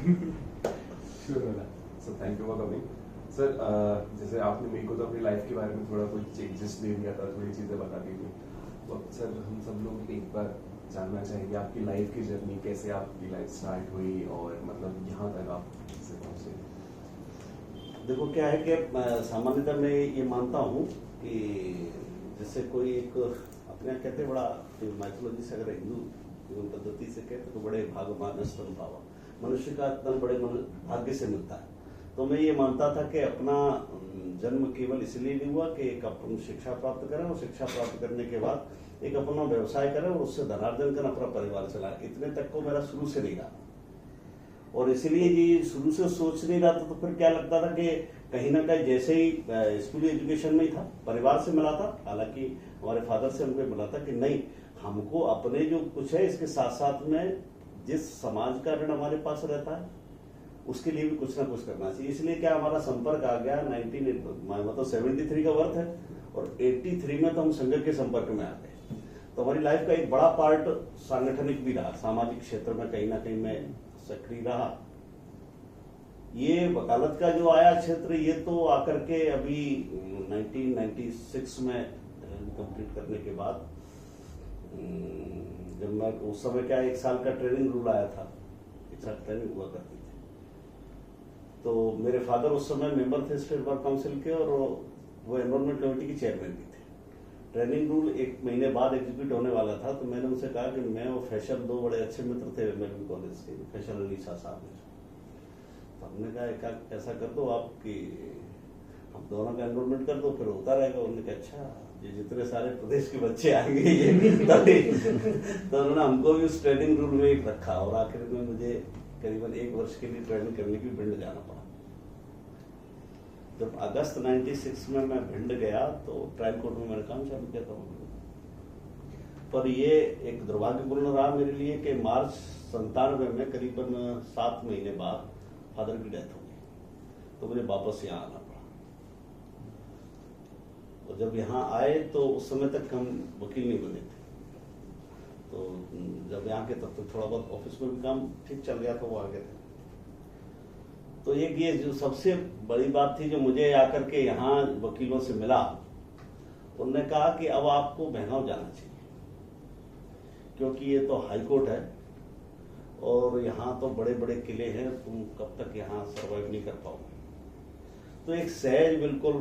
Sure वाला। So thank you for coming sir. जैसे आपने मेरे को तो अपनी लाइफ के बारे में थोड़ा कुछ चेंजेस दे दिया था, थोड़ी चीज़ें बता दी थी, तो सर हम सब लोग एक बार जानना चाहेंगे आपकी लाइफ की जर्नी, कैसे आपकी लाइफ स्टार्ट हुई और मतलब यहाँ तक आप कैसे पहुँचे। देखो क्या है कि सामान्यतः मैं ये मानता हूँ कि जैसे कोई एक अपने यहाँ कहते बड़ा माइथोलॉजी से अगर हिंदू जीवन पद्धति से कहते तो बड़े भागवान स्तन भावा, मनुष्य का तन बड़े भाग्य से मिलता है। तो मैं ये मानता था कि अपना जन्म केवल इसलिए नहीं हुआ कि एक अपन शिक्षा प्राप्त करें और शिक्षा प्राप्त करने के बाद एक अपना व्यवसाय करें और उससे धनार्जन कर अपना परिवार चलाएं, इतने तक को मेरा शुरू से नहीं रहा। और इसलिए ये शुरू से सोच नहीं रहा था तो फिर क्या लगता था कि कहीं ना कहीं जैसे ही स्कूली एजुकेशन में ही था, परिवार से मिला था, हालांकि हमारे फादर से हमको मिला था कि नहीं, हमको अपने जो कुछ है इसके साथ साथ में जिस समाज का ऋण हमारे पास रहता है उसके लिए भी कुछ ना कुछ करना चाहिए। इसलिए क्या हमारा संपर्क आ गया 73 का वर्थ है और 83 में तो हम संघ के संपर्क में आ गए। तो हमारी लाइफ का एक बड़ा पार्ट सांगठनिक भी रहा, सामाजिक क्षेत्र में कहीं ना कहीं मैं सक्रिय रहा। ये वकालत का जो आया क्षेत्र ये तो आकर के अभी 1996 में कंप्लीट करने के बाद, जब मैं उस समय क्या 1 साल का ट्रेनिंग रूल आया था, 1 साल ट्रेनिंग हुआ करती थी। तो मेरे फादर उस समय मेंबर थे स्टेट बार काउंसिल के और वो एनवायरमेंट कमेटी के चेयरमैन भी थे। ट्रेनिंग रूल 1 महीने बाद एग्जीक्यूट होने वाला था, तो मैंने उनसे कहा कि मैं और फैशन 2 बड़े अच्छे मित्र थे मेरे कॉलेज के, फैशन अली शाह साहब ने। तो हमने कहा ऐसा कर दो आप कि हम दोनों का एनरोलमेंट कर दो, फिर होता रहेगा। उन्होंने कहा अच्छा, ये जितने सारे प्रदेश के बच्चे आएंगे ये तो उन्होंने हमको भी उस ट्रेनिंग रूल में एक रखा और आखिर में मुझे करीबन 1 वर्ष के लिए ट्रेनिंग करने की भिंड जाना पड़ा। जब अगस्त 96 में मैं भिंड गया तो ट्रायल कोर्ट में मैंने काम चालू किया था। पर ये एक दुर्भाग्यपूर्ण रहा मेरे लिए कि मार्च 97 में करीबन 7 महीने बाद फादर की डेथ हो गई, तो मुझे वापस यहाँ आना पड़ा। और जब यहाँ आए तो उस समय तक हम वकील नहीं बने थे, तो जब यहाँ के तब तक थोड़ा बहुत ऑफिस में भी काम ठीक चल गया, तो वो आगे थे। तो एक ये जो सबसे बड़ी बात थी जो मुझे आकर के यहाँ वकीलों से मिला, उन्होंने कहा कि अब आपको बहनाव जाना चाहिए क्योंकि ये तो हाई कोर्ट है और यहाँ तो बड़े बड़े किले हैं, तुम कब तक यहाँ सर्वाइव नहीं कर पाओगे। तो एक सहज बिल्कुल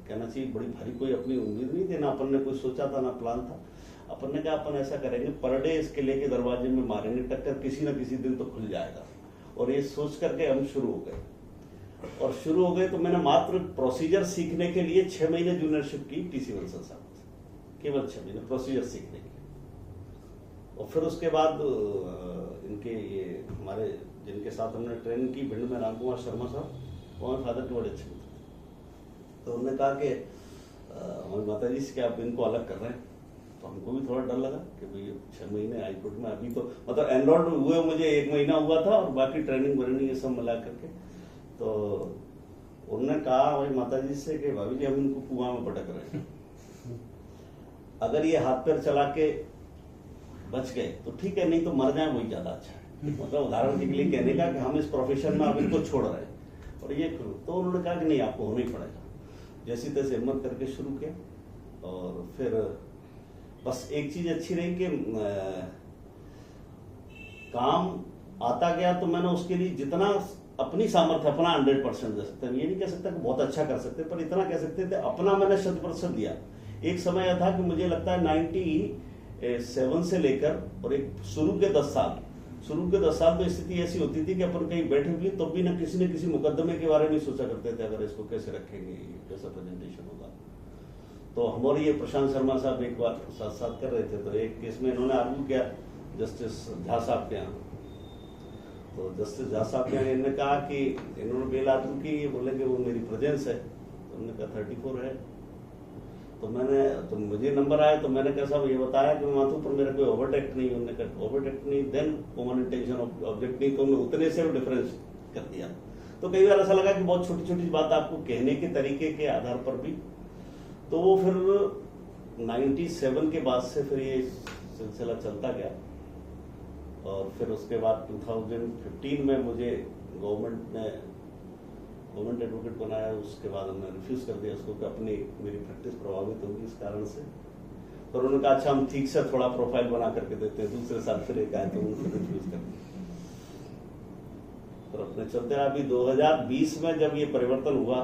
कहना चाहिए बड़ी भारी कोई अपनी उम्मीद नहीं थी, ना अपन ने कुछ सोचा था ना प्लान था। अपन ने कहा अपन ऐसा करेंगे, पर डे इस किले के दरवाजे में मारेंगे टक्कर, किसी ना किसी दिन तो खुल जाएगा। और ये सोच करके हम शुरू हो गए और शुरू हो गए। तो मैंने मात्र प्रोसीजर सीखने के लिए 6 महीने जूनियरशिप की टीसी वंसल साहब से, केवल 6 महीने प्रोसीजर सीखने के लिए। और फिर उसके बाद इनके ये हमारे जिनके साथ हमने ट्रेनिंग की भिंड में, राम कुमार शर्मा साहब, वो हमारे फादर के बड़े अच्छे मित्र थे। तो उन्होंने कहा कि हमारी माता जी से कि आप इनको अलग कर रहे हैं। तो हमको भी थोड़ा डर लगा कि भाई 6 महीने हाईकोर्ट में, अभी तो मतलब एनरोल्ड हुए मुझे 1 महीना हुआ था और बाकी ट्रेनिंग वरेनिंग ये सब मिला करके। तो उन्होंने कहा हमारी माता जी से कि भाभी जी हम इनको कुआं में पटक रहे हैं, अगर ये हाथ पैर चला के बच गए तो ठीक है, नहीं तो मर जाए वही ज्यादा अच्छा है। मतलब उदाहरण के लिए कहने का कि हम इस प्रोफेशन में अब इनको छोड़ रहे हैं और ये तो उन्होंने कहा कि नहीं आपको होना ही पड़ेगा। जैसी तैसे हिम्मत करके शुरू किया और फिर बस एक चीज अच्छी रही कि काम आता गया तो मैंने उसके लिए जितना अपनी सामर्थ्य अपना 100% दे सकते हैं, ये नहीं कह सकता कि बहुत अच्छा कर सकते, पर इतना कह सकते थे अपना मैंने 100% दिया। एक समय यह था कि मुझे लगता है 97 से लेकर और एक शुरू के 10 साल में स्थिति ऐसी होती थी कि अपन कहीं बैठे हुए तब भी न किसी मुकदमे के बारे में सोचा करते थे, अगर इसको कैसे रखेंगे, कैसा प्रेजेंटेशन होगा। तो हमारे ये प्रशांत शर्मा साहब एक बार साथ कर रहे थे, तो एक केस में इन्होंने आर्ग्यू किया जस्टिस झा साहब के यहाँ। तो जस्टिस झा साहब के यहाँ इन्होंने कहा कि इन्होंने बेल आर्ग्यू की, ये बोले कि वो मेरी प्रेजेंस है। तो उन्होंने कहा 34 है। तो मुझे नंबर आया तो मैंने कहा साहब ये बताया कि माथू पर मेरा कोई ओवरटेक्ट नहीं। उन्होंने कहा ओवरटेक्ट नहीं, देन कॉमन इंटेंशन ऑब्जेक्ट नहीं, तो उन्होंने उतने से डिफरेंस कर दिया। तो कई बार ऐसा लगा कि बहुत छोटी छोटी बात आपको कहने के तरीके के आधार पर भी। तो वो फिर 97 के बाद से फिर ये सिलसिला चलता गया और फिर उसके बाद 2015 में मुझे गवर्नमेंट एडवोकेट बनाया। उसके बाद हमने रिफ्यूज कर दिया उसको कि अपनी मेरी प्रैक्टिस प्रभावित होगी इस कारण से। पर उन्होंने कहा अच्छा हम ठीक से थोड़ा प्रोफाइल बना करके देते हैं, दूसरे साल फिर एक आए तो उनको रिफ्यूज कर दिया। पर अपने चलते अभी 2020 में जब ये परिवर्तन हुआ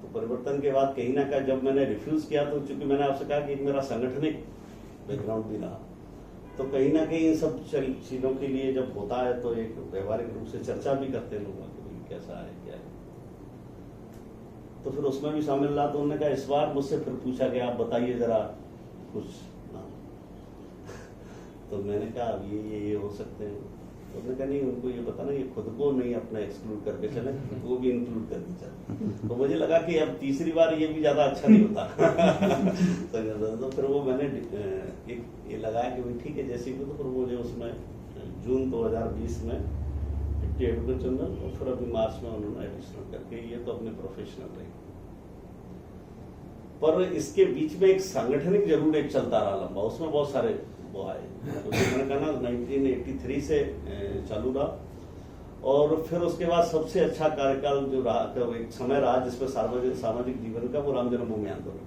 तो परिवर्तन के बाद कहीं ना कहीं जब मैंने रिफ्यूज किया तो चूंकि मैंने आपसे कहा कि एक मेरा संगठनिक बैकग्राउंड भी रहा, तो कहीं ना कहीं इन सब चीजों के लिए जब होता है तो एक व्यवहारिक रूप से चर्चा भी करते हैं लोग कि कैसा है क्या है। तो फिर उसमें भी शामिल रहा। तो उन्होंने कहा इस बार मुझसे फिर पूछा कि आप बताइए जरा कुछ ना। तो मैंने कहा अब ये हो सकते हैं। तो उन्होंने कहा नहीं उनको ये बताना ये खुद को नहीं अपना एक्सक्लूड करके चले, वो भी इंक्लूड करके चले। तो मुझे लगा कि अब तीसरी बार ये भी ज्यादा अच्छा नहीं होता। तो फिर वो मैंने एक ये लगाया कि भाई ठीक है जैसे भी। तो फिर मुझे उसमें जून 2020 में 50 एडवोकेट जनरल और फिर अभी मार्च में उन्होंने एडिशनल करके ये तो अपने प्रोफेशनल रहे। पर इसके बीच में एक सांगठनिक जरूर एक चलता रहा लंबा, उसमें बहुत सारे वो आए। तो मैंने कहा ना 1983 से चालू रहा। और फिर उसके बाद सबसे अच्छा कार्यकाल जो रहा एक समय रहा जिसमें सामाजिक जीवन का वो राम जन्मभूमि आंदोलन।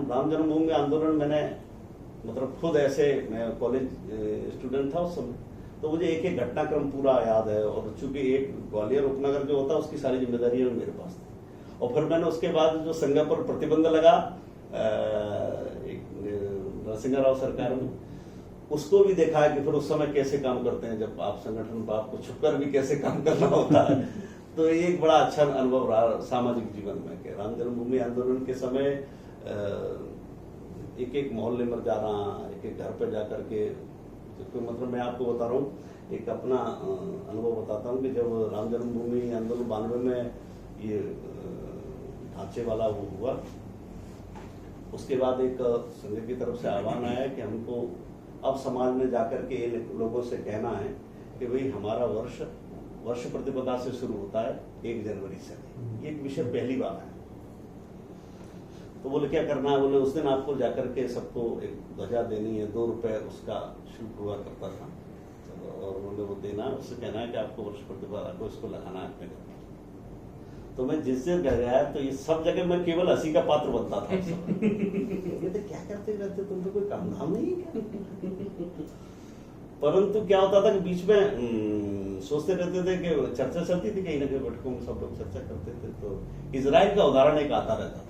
राम जन्मभूमि आंदोलन मैंने मतलब खुद ऐसे मैं कॉलेज स्टूडेंट था उस समय, तो मुझे एक एक घटनाक्रम पूरा याद है। और चूंकि एक ग्वालियर उपनगर जो होता उसकी सारी जिम्मेदारियां मेरे पास थी। और फिर मैंने उसके बाद जो संघ पर प्रतिबंध लगा नरसिंह राव सरकार में, उसको भी देखा है कि फिर उस समय कैसे काम करते हैं जब आप संगठन पर आपको छुपकर भी कैसे काम करना होता है। तो ये एक बड़ा अच्छा अनुभव रहा सामाजिक जीवन में कि राम जन्मभूमि आंदोलन के समय एक एक मोहल्ले में जाना, एक एक घर पे जाकर के। तो मतलब मैं आपको बता रहा हूँ एक अपना अनुभव बताता हूँ कि जब राम जन्मभूमि आंदोलन 92 में ये ढांचे वाला वो हुआ, उसके बाद एक संघ की तरफ से आह्वान आया कि हमको अब समाज में जाकर के लोगों से कहना है कि भाई हमारा वर्ष प्रतिपदा से शुरू होता है 1 जनवरी से। ये एक विषय पहली बार है। तो बोले क्या करना है? बोले उस दिन आपको जाकर के सबको एक ध्वजा देनी है, 2 रुपए उसका शुल्क हुआ करता था। और उन्होंने वो देना है, उससे कहना है कि आपको वर्ष प्रतिपदा को इसको लगाना है अपने घर। तो मैं जिस दिन घर गया तो ये सब जगह मैं केवल हंसी का पात्र बनता था। तो क्या करते रहते तुम, तो कोई काम धाम नहीं है क्या? परंतु क्या होता था कि बीच में सोचते रहते थे कि चर्चा चलती थी कहीं ना कहीं बैठकों में, सब लोग चर्चा करते थे। तो इजराइल का उदाहरण एक आता रहता था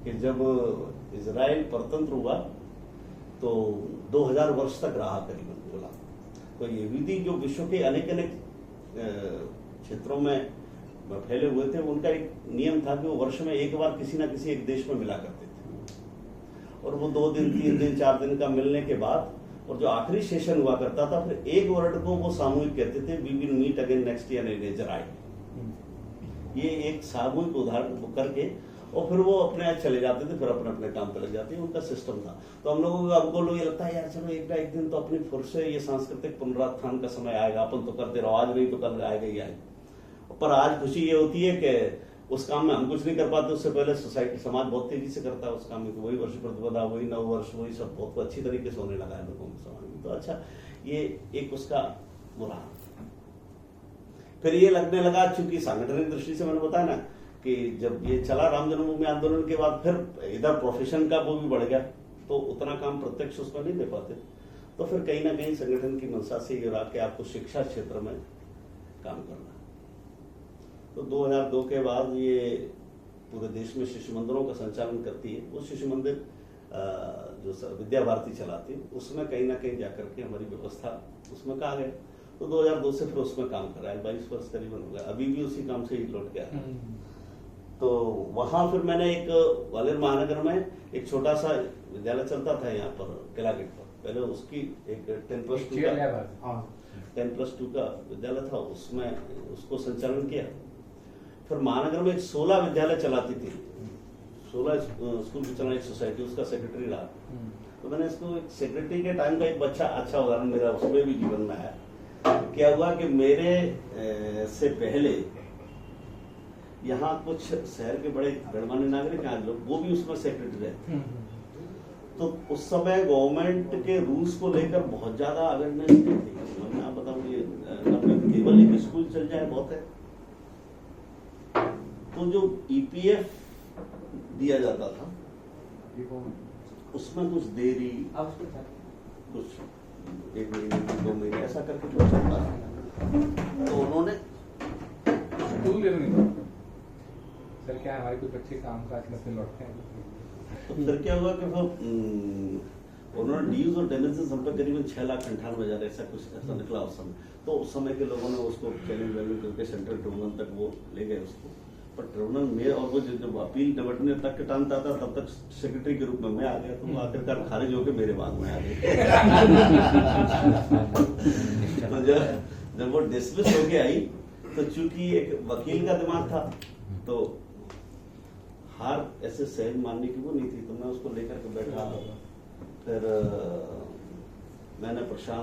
कि जब इजराइल परतंत्र हुआ तो 2000 वर्ष तक रहा करीबन बोला। तो यहूदी जो विश्व के अनेक क्षेत्रों में फैले हुए थे, उनका एक नियम था कि वो वर्ष में एक बार किसी ना किसी एक देश में मिला करते थे। और वो 2 दिन 3 दिन 4 दिन का मिलने के बाद और जो आखिरी सेशन हुआ करता था, फिर एक वर्ड को वो सामूहिक कहते थे, we will meet again next year in Israel. ये एक सामूहिक उदाहरण करके और फिर वो अपने यहाँ चले जाते थे, फिर अपने अपने काम पे लग जाते, उनका सिस्टम था। तो हम लोगों को हमको लोग ये लगता है यार चलो एक दिन तो अपनी फिर से ये सांस्कृतिक पुनरुत्थान का समय आएगा, अपन तो करते रहो, आज नहीं तो कल आएगा ही आएगा। पर आज खुशी ये होती है कि उस काम में हम कुछ नहीं कर पाते, उससे पहले सोसाइटी समाज बहुत तेजी से करता है उस काम में। तो वही वर्ष प्रतिपदा, वही नव वर्ष, वही सब बहुत अच्छी तरीके से होने लगा है लोगों के समाज में। तो अच्छा ये एक उसका वो रहा। फिर ये लगने लगा, चूंकि सांगठनिक दृष्टि से मैंने बताया ना कि जब ये चला राम जन्मभूमि आंदोलन के बाद फिर इधर प्रोफेशन का वो भी बढ़ गया, तो उतना काम प्रत्यक्ष उसमें नहीं दे पाते। तो फिर कहीं ना कहीं संगठन की मंशा से ये रहा कि आपको शिक्षा क्षेत्र में काम करना। तो 2002 के बाद ये पूरे देश में शिशु मंदिरों का संचालन करती है। वो शिशु मंदिर जो विद्या भारती चलाती है, उसमें कहीं ना कहीं जाकर के हमारी व्यवस्था उसमें कहा गया। तो 2002 से फिर उसमें काम कर रहा है, 22 वर्ष करीबन हो गया। अभी भी उसी काम से ही लौट गया। तो वहां फिर मैंने एक ग्वालियर महानगर में एक छोटा सा विद्यालय चलता था यहाँ पर किला गेट पर। पहले उसकी एक 10+2 का विद्यालय था, उसमें उसको संचालन किया। फिर महानगर में एक 16 विद्यालय चलाती थी, 16 स्कूल की चलाने एक सोसाइटी, उसका सेक्रेटरी रहा। तो मैंने इसको एक सेक्रेटरी के टाइम का एक अच्छा उदाहरण मेरा उसमें भी जीवन में आया। क्या हुआ कि मेरे से पहले यहाँ कुछ शहर के बड़े गणमान्य नागरिक आज लोग, वो भी उसमें सेक्रेटरी रहे। तो उस समय गवर्नमेंट के रूल्स को लेकर बहुत ज्यादा अवेयरनेस नहीं थी। मैं आप बताऊं ये केवल एक स्कूल चल जाए बहुत है। तो जो ईपीएफ दिया जाता था उसमें कुछ देरी, कुछ 1 महीने 2 महीने ऐसा करके कुछ चलता था। तो उन्होंने सर क्या है, हमारे कुछ बच्चे काम काज में लौटते हैं तो फिर क्या हुआ कि फिर उन्होंने ड्यूज और डेमेजेस हम पे करीबन 6,98,000 ऐसा कुछ ऐसा निकला उस समय। तो उस समय के लोगों ने उसको चैलेंज वैल्यू करके सेंट्रल ट्रिब्यूनल तक वो ले गए उसको। पर ट्रिब्यूनल में और वो जब अपील निपटने तक के टाइम था तब तक सेक्रेटरी के रूप में मैं आ गया। तो वो आखिरकार खारिज होकर मेरे बाद में आ गए। तो जब वो डिसमिस होके आई तो चूंकि एक वकील का दिमाग था तो हार ऐसे सहज मानने की वो नहीं थी। तो मैं उसको लेकर के बैठा। फिर मैंने प्रशांत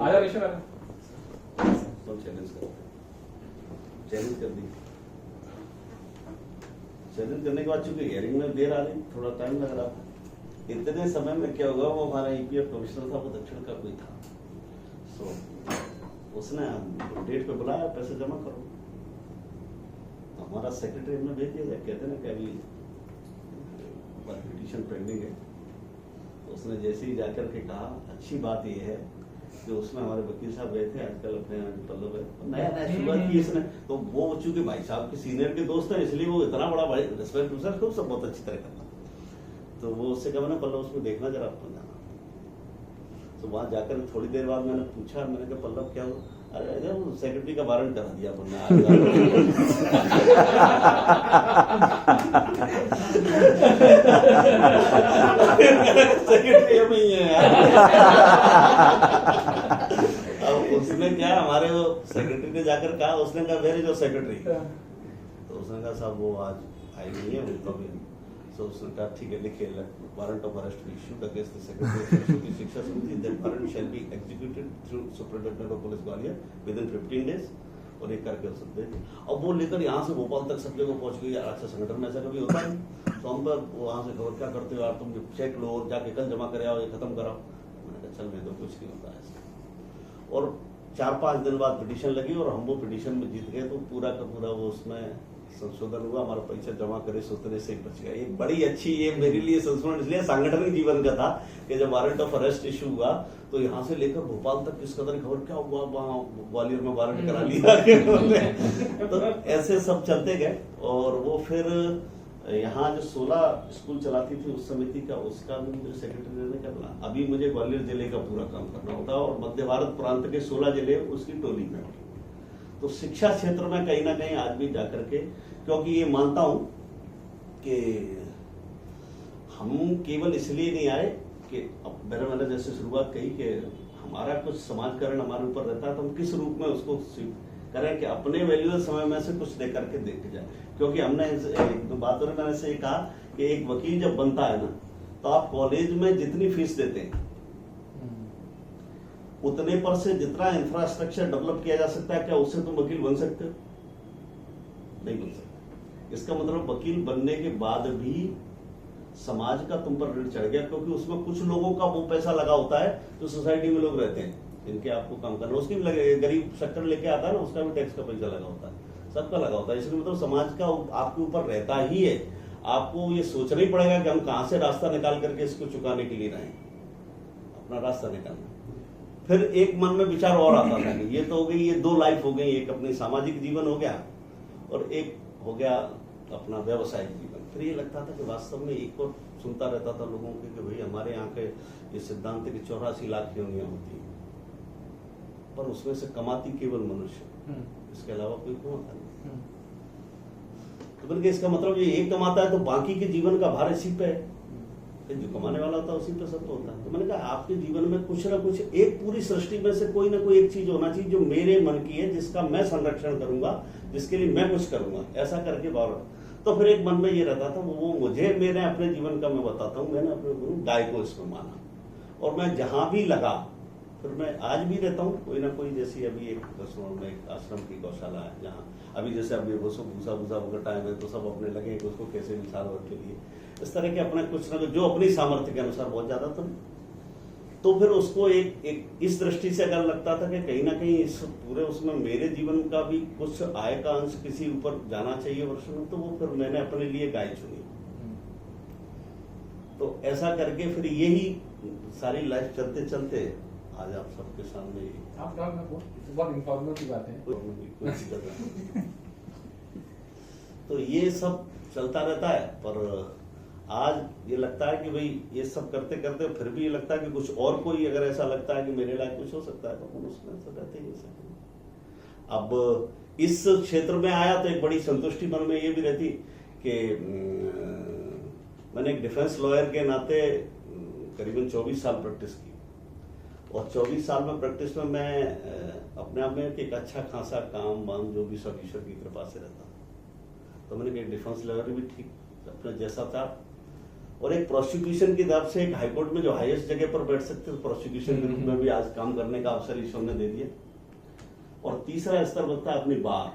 चैलेंज कर दी। चैलेंज करने के बाद चूंकि हियरिंग में देर आ रही, थोड़ा टाइम लग रहा था। इतने समय में क्या होगा, वो हमारा ईपीएफ कमिश्नर था, वो दक्षिण का कोई था। सो उसने डेट पे बुलाया, पैसे जमा करो। हमारा सेक्रेटरी हमने भेज दिया, कहते ना कि अभी पिटीशन पेंडिंग है। तो उसने जैसे ही जाकर के कहा, अच्छी बात यह है कि उसमें हमारे वकील साहब गए थे आजकल अपने पल्लव है नया नया शुरुआत की इसने। तो वो चूंकि भाई साहब के सीनियर के दोस्त है इसलिए वो इतना बड़ा भाई रिस्पेक्ट उसका खूब सब बहुत अच्छी तरह करना। तो वो उससे कहा, मैंने पल्लव उसमें देखना जरा आपको जाना। तो वहां जाकर थोड़ी देर बाद मैंने पूछा, मैंने कहा पल्लव क्या हुआ? अरे वो सेक्रेटरी का वारंट करा दिया अपन सेक्रेटरी में ही है यार। अब उसने क्या, हमारे वो सेक्रेटरी ने जाकर कहा, उसने कहा वेयर इज योर सेक्रेटरी? तो उसने कहा साहब वो आज आई नहीं है वो कभी। तो उसने कहा ठीक है, लिखिए warrant of arrest issued against the secretary की शिक्षा समिति, that warrant shall be executed through superintendent of police Gwalior with in 15 days. और एक करके उस दे। अब वो लेकर यहाँ से भोपाल तक सब जगह पहुंच गई। यार अच्छा संगठन में ऐसा कभी होता है? तो हम पर वहां से खबर क्या करते हो यार, तुम चेक लो जाके कल जमा करे आओ, ये खत्म कराओ। मैंने कहा चल मैं तो कुछ नहीं होता ऐसा। और 4-5 दिन बाद पिटीशन लगी और हम वो पिटीशन में जीत गए। तो पूरा का पूरा वो उसमें संशोधन हुआ, हमारा पैसा जमा करे सोचने से ही बच गया। ये बड़ी अच्छी, ये मेरे लिए संशोधन इसलिए सांगठनिक जीवन का था कि जब वारंट ऑफ अरेस्ट इशू हुआ तो यहाँ से लेकर भोपाल तक किस कदर खबर क्या हुआ, वहाँ ग्वालियर में वारंट करा लिया। तो ऐसे सब चलते गए। और वो फिर यहाँ जो 16 स्कूल चलाती थी उस समिति का, उसका भी मुझे सेक्रेटरी ने करना। अभी मुझे ग्वालियर जिले का पूरा काम करना होता और मध्य भारत प्रांत के 16 जिले उसकी टोली में। तो शिक्षा क्षेत्र में कहीं ना कहीं आज भी जाकर के, क्योंकि ये मानता हूं कि हम केवल इसलिए नहीं आए कि अब मैंने जैसे शुरुआत कही कि हमारा कुछ समाजकरण हमारे ऊपर रहता है तो हम किस रूप में उसको करें कि अपने वैल्यूएबल समय में से कुछ दे करके देख जाए। क्योंकि हमने एक दो बातों में मैंने से कहा कि एक वकील जब बनता है ना तो आप कॉलेज में जितनी फीस देते हैं उतने पर से जितना इंफ्रास्ट्रक्चर डेवलप किया जा सकता है, क्या उससे तुम वकील बन सकते हो? नहीं बन सकते। इसका मतलब वकील बनने के बाद भी समाज का तुम पर ऋण चढ़ गया, क्योंकि उसमें कुछ लोगों का वो पैसा लगा होता है जो सोसाइटी में लोग रहते हैं जिनके आपको काम करना, उसकी भी गरीब सेक्टर लेके आता है ना, उसका भी टैक्स का पैसा लगा होता है, सबका लगा होता है। इसलिए मतलब समाज का आपके ऊपर रहता ही है। आपको ये सोचना ही पड़ेगा कि हम कहां से रास्ता निकाल करके इसको चुकाने के लिए रहें, अपना रास्ता निकालना। फिर एक मन में विचार और आता था कि ये तो हो गई, ये 2 लाइफ हो गई, एक अपनी सामाजिक जीवन हो गया और एक हो गया अपना व्यवसायिक जीवन। फिर ये लगता था कि वास्तव में एक और सुनता रहता था लोगों के कि भाई हमारे यहाँ के ये सिद्धांत की 84 लाख योनियां होती है, पर उसमें से कमाती केवल मनुष्य, इसके अलावा कोई कमाता नहीं। तो बल्कि इसका मतलब ये एक कमाता है तो बाकी के जीवन का भार इसी पे है, जो कमाने वाला होता है उसी पे सब होता है। तो मैंने कहा आपके जीवन में कुछ ना कुछ एक पूरी सृष्टि में से कोई ना कोई एक चीज होना चाहिए जो मेरे मन की है, जिसका मैं संरक्षण करूंगा, जिसके लिए मैं कुछ करूंगा, ऐसा करके बार। तो फिर एक मन में ये रहता था वो मुझे, मैंने अपने जीवन का मैं बताता हूँ, मैंने अपने गुरु गाय को इसमें माना और मैं जहां भी लगा फिर मैं आज भी रहता हूँ कोई ना कोई। जैसी अभी एक में एक आश्रम की गौशाला है जहाँ अभी जैसे अभी भूसा भूसा का टाइम है तो सब अपने लगे उसको कैसे भी साल भर के लिए इस तरह के अपने कुछ ना कुछ जो अपनी सामर्थ्य के अनुसार, बहुत ज्यादा तो फिर उसको एक इस दृष्टि से अगर लगता था कि कहीं ना कहीं इस पूरे उसमें मेरे जीवन का भी कुछ आय का अंश किसी ऊपर जाना चाहिए वर्ष में, तो वो फिर मैंने अपने लिए गाय चुनी। तो ऐसा करके फिर यही सारी लाइफ चलते चलते आज आप सबके सामने आप बहुत इन्फॉर्मल की बात है। कोई दिक्कत नहीं। तो ये सब चलता रहता है, पर आज ये लगता है कि भाई ये सब करते करते फिर भी ये लगता है कि कुछ और कोई अगर ऐसा लगता है कि मेरे लायक कुछ हो सकता है तो हम उसमें तो रहते ही सकते। अब इस क्षेत्र में आया तो एक बड़ी संतुष्टि मन में ये भी रहती कि मैंने एक डिफेंस लॉयर के नाते करीबन 24 साल प्रैक्टिस की, और 24 साल में प्रैक्टिस में मैं अपने आप में एक अच्छा खासा काम वाम जो भी सब ईश्वर की कृपा से रहता, तो मैंने कहा डिफेंस लॉयर भी ठीक अपना जैसा था, और एक प्रोसिक्यूशन की तरफ से एक हाईकोर्ट में जो हाईएस्ट जगह पर बैठ सकते थे प्रोसिक्यूशन के रूप में भी आज काम करने का अवसर ईश्वर ने दे दिया। और तीसरा स्तर बनता है अपनी बार,